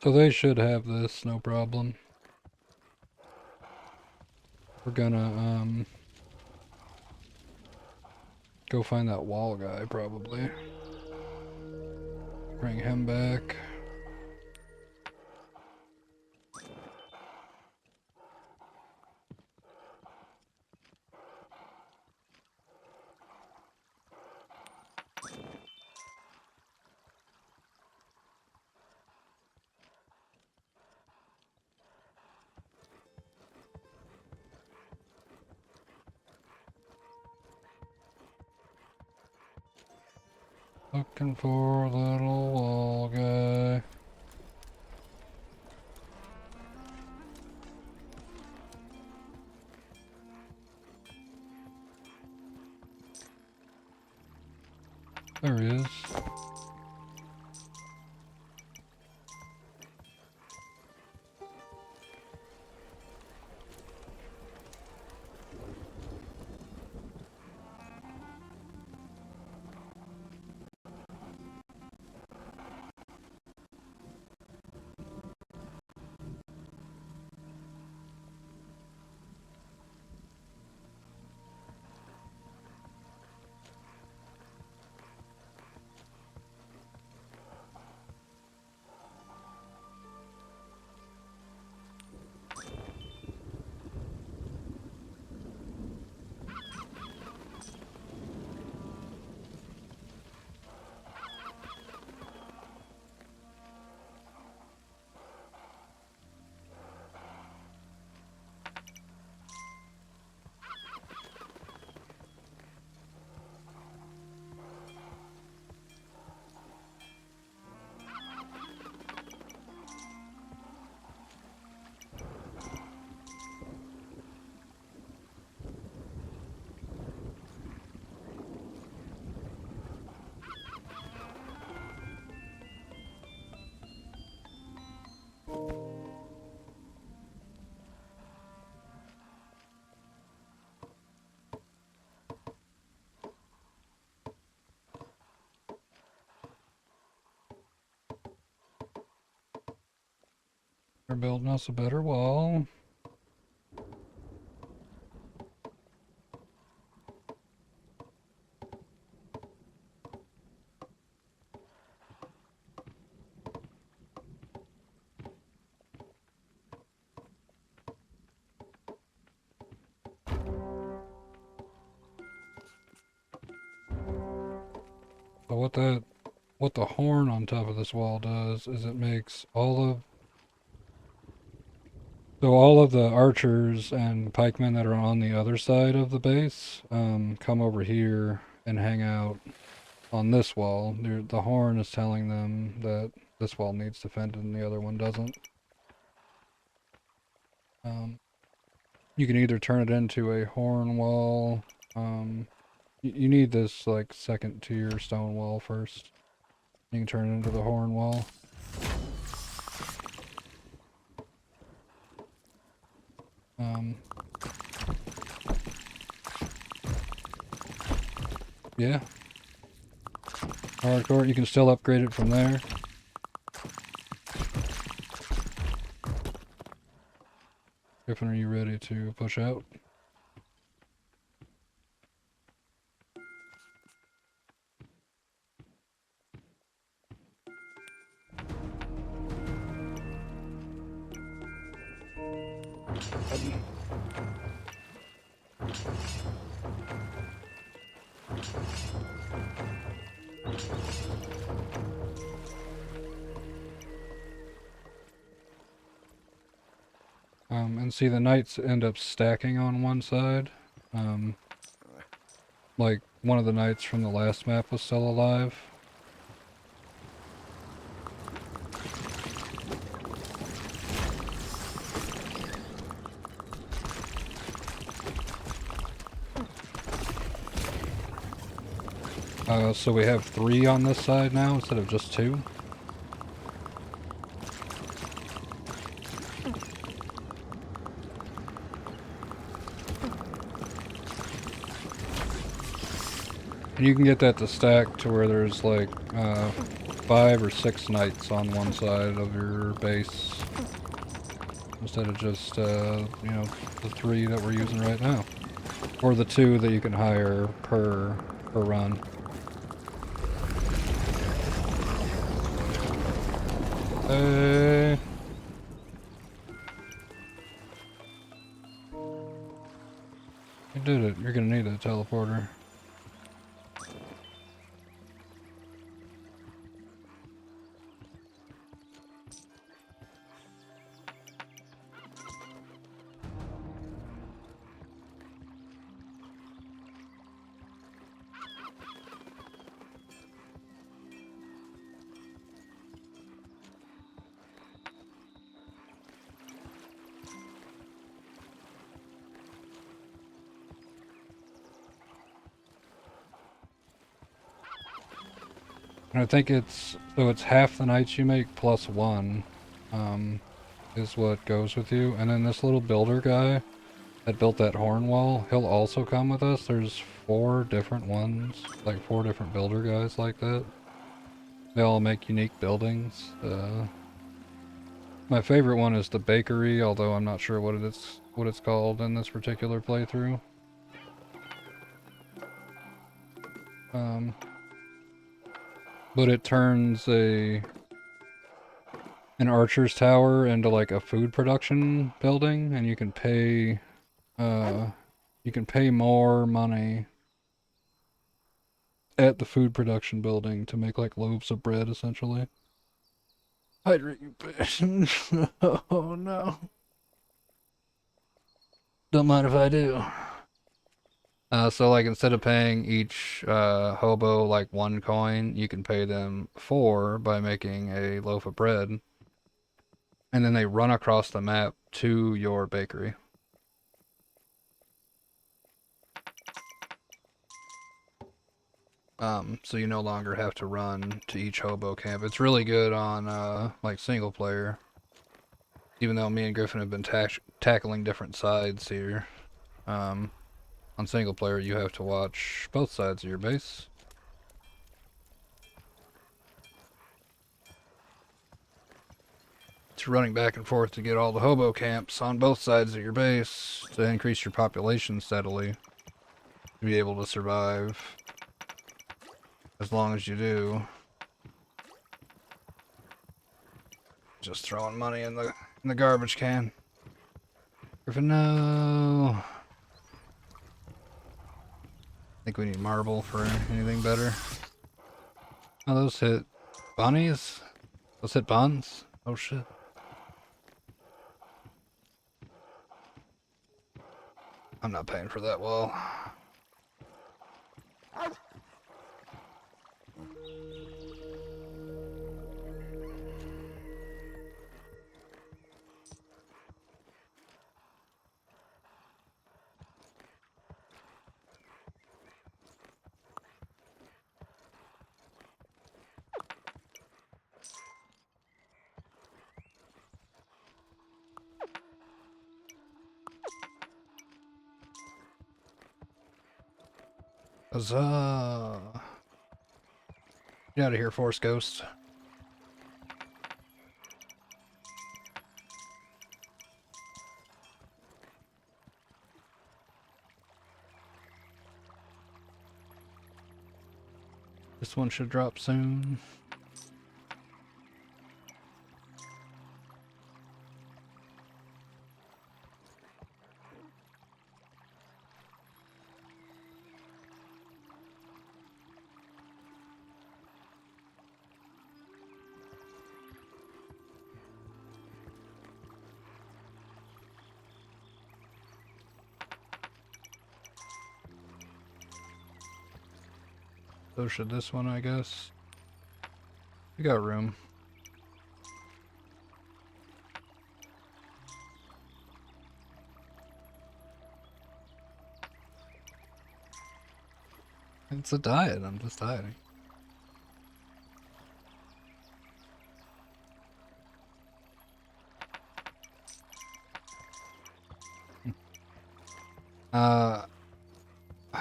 [SPEAKER 1] So they should have this, no problem. We're gonna, go find that wall guy, probably. Bring him back. Looking for a little wall guy. There he is. They're building us a better wall. So what the horn on top of this wall does is it makes all of the archers and pikemen that are on the other side of the base come over here and hang out on this wall. The horn is telling them that this wall needs defended and the other one doesn't. You can either turn it into a horn wall. You need this like second tier stone wall first. You can turn it into the horn wall. Yeah. Hardcore, you can still upgrade it from there. Griffin, are you ready to push out? And see the knights end up stacking on one side. Like one of the knights from the last map was still alive. So we have 3 on this side now instead of just 2. And you can get that to stack to where there's like 5 or 6 knights on one side of your base instead of just you know, the 3 that we're using right now, or the 2 that you can hire per run. You did it. You're gonna need a teleporter. And I think it's half the knights you make plus 1 is what goes with you. And then this little builder guy that built that horn wall, he'll also come with us. There's 4 different ones, like 4 different builder guys like that. They all make unique buildings. My favorite one is the bakery, although I'm not sure what it's called in this particular playthrough. But it turns an archer's tower into like a food production building, and you can pay more money at the food production building to make like loaves of bread, essentially. Hydrate, you bitch. Oh no. Don't mind if I do. So like instead of paying each hobo like 1 coin, you can pay them 4 by making a loaf of bread. And then they run across the map to your bakery. So you no longer have to run to each hobo camp. It's really good on like single player. Even though me and Griffin have been tackling different sides here. On single player, you have to watch both sides of your base. It's you're running back and forth to get all the hobo camps on both sides of your base to increase your population steadily to be able to survive as long as you do. Just throwing money in the garbage can. Griffin, no. Think we need marble for anything better. Oh, those hit bunnies? Those hit buns? Oh shit. I'm not paying for that wall. Huzzah! Get out of here, Force Ghost. This one should drop soon. So should this one, I guess. We got room. It's a diet, I'm just dieting.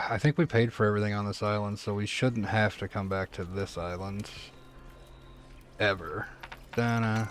[SPEAKER 1] I think we paid for everything on this island, so we shouldn't have to come back to this island. Ever. Dana.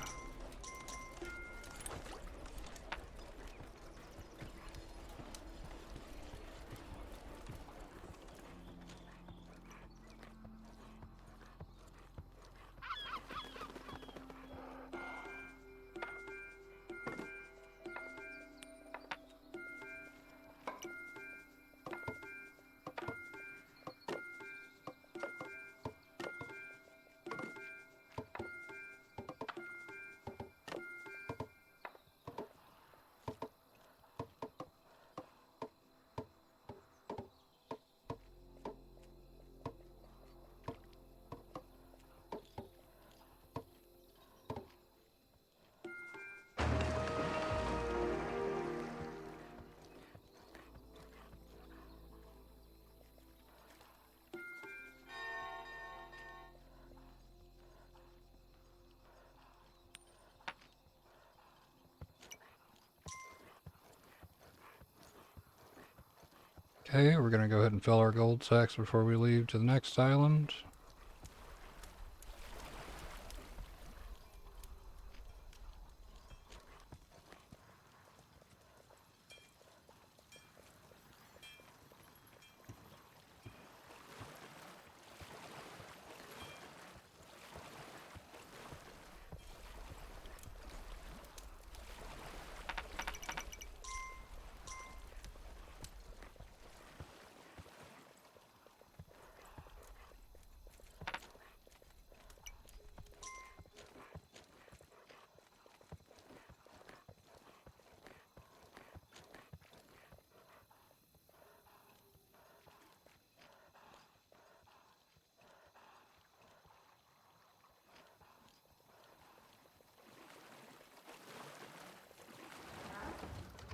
[SPEAKER 1] Okay, we're gonna go ahead and fill our gold sacks before we leave to the next island.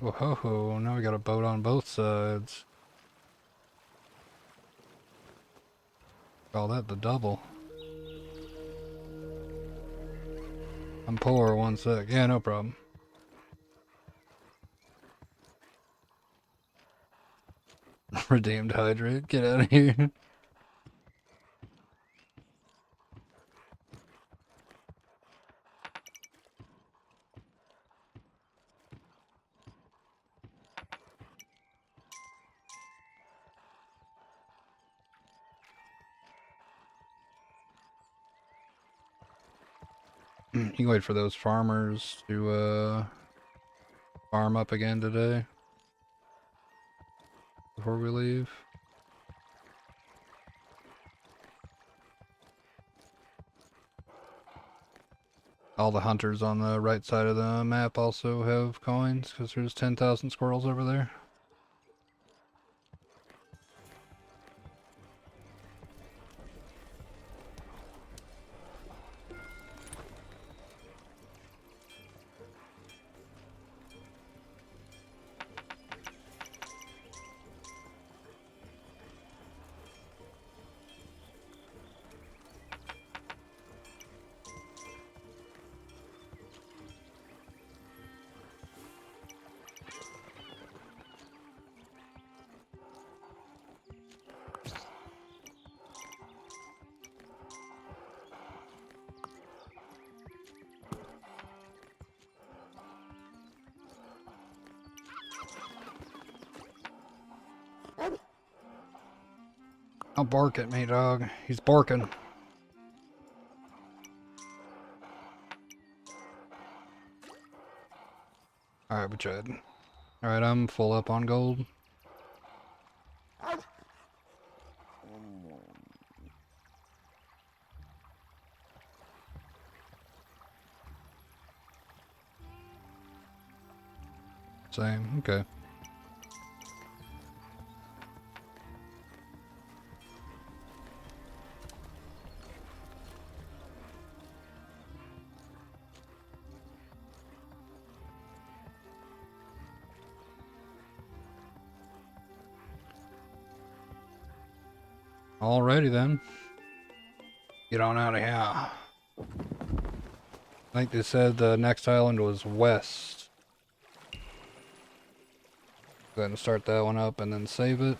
[SPEAKER 1] Oh ho ho, now we got a boat on both sides. Call that the double. I'm poor, 1 sec. Yeah, no problem. Redeemed hydrate, get out of here. You can wait for those farmers to farm up again today before we leave. All the hunters on the right side of the map also have coins because there's 10,000 squirrels over there. Don't bark at me, dog. He's barking. Alright, but Chad. Alright, I'm full up on gold. Same, okay. Alrighty then. Get on out of here. I think they said the next island was west. Go ahead and start that one up and then save it.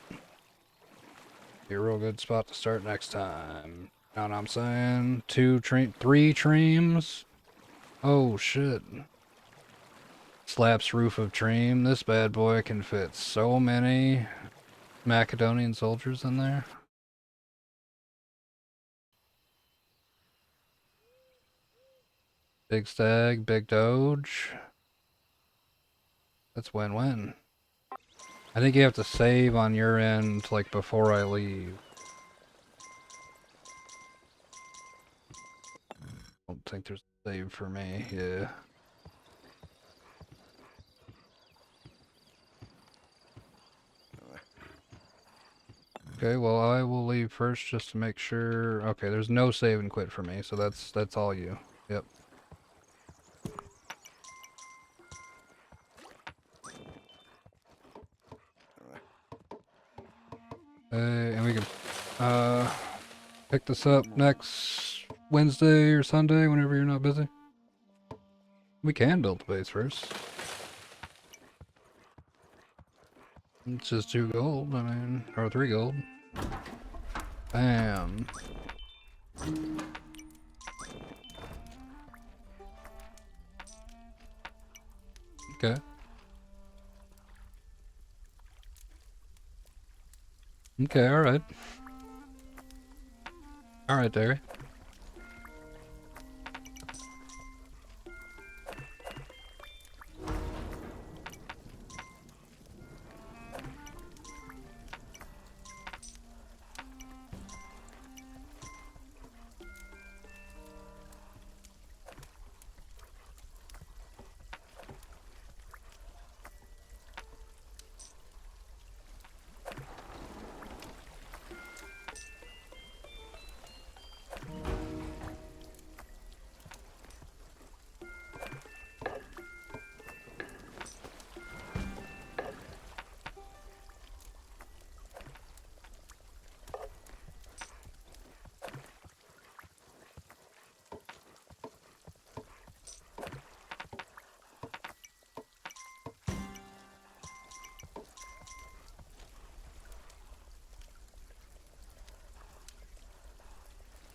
[SPEAKER 1] Be a real good spot to start next time. Know what I'm saying? 3 treams. Oh shit. Slaps roof of tream. This bad boy can fit so many Macedonian soldiers in there. Big stag, big doge. That's win-win. I think you have to save on your end, like, before I leave. I don't think there's a save for me, yeah. Okay, well, I will leave first just to make sure. Okay, there's no save and quit for me, so that's all you. Yep. And we can pick this up next Wednesday or Sunday whenever you're not busy. We can build the base first. It's just 2 gold, I mean, or 3 gold. Bam. Okay. Okay, alright. Alright, Derry.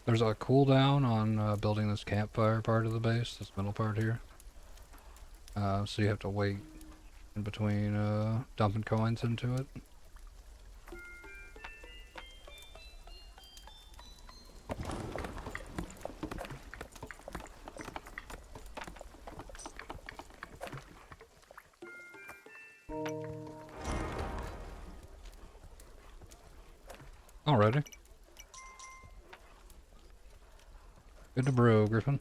[SPEAKER 1] There's a cooldown on building this campfire part of the base, this middle part here. So you have to wait in between dumping coins into it. Alrighty. Good to bro, Griffin.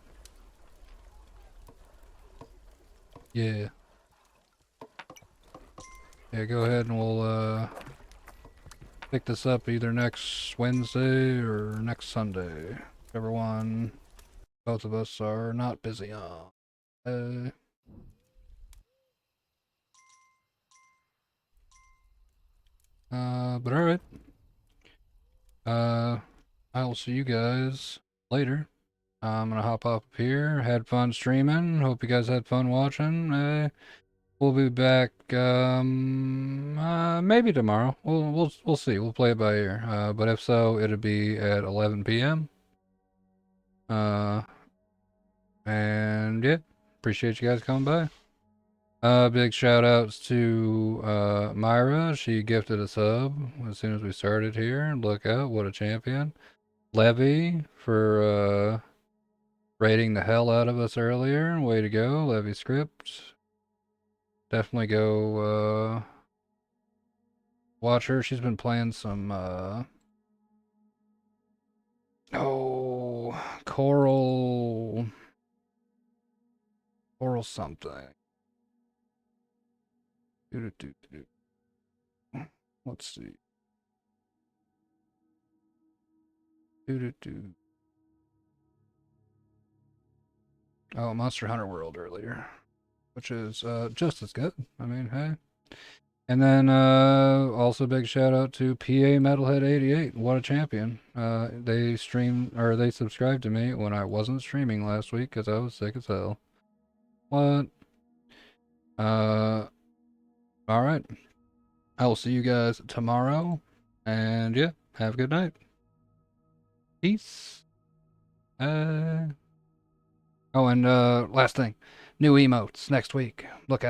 [SPEAKER 1] Yeah. Yeah, go ahead and we'll pick this up either next Wednesday or next Sunday. Whichever one both of us are not busy on. But alright. I will see you guys later. I'm gonna hop up here. Had fun streaming. Hope you guys had fun watching. We'll be back maybe tomorrow. We'll see. We'll play it by ear. But if so, it'll be at 11 p.m. Uh and yeah, appreciate you guys coming by. Big shout outs to Myra. She gifted a sub as soon as we started here. Look out, what a champion. Levy for raiding the hell out of us earlier. Way to go, Levy Script. Definitely go watch her. She's been playing some Coral something. Let's see. Oh, Monster Hunter World earlier, which is just as good. I mean, hey. And then also big shout out to PA Metalhead 88. What a champion. They subscribed to me when I wasn't streaming last week because I was sick as hell. What? All right. I will see you guys tomorrow. And yeah, have a good night. Peace. Oh, and last thing, new emotes next week. Look out.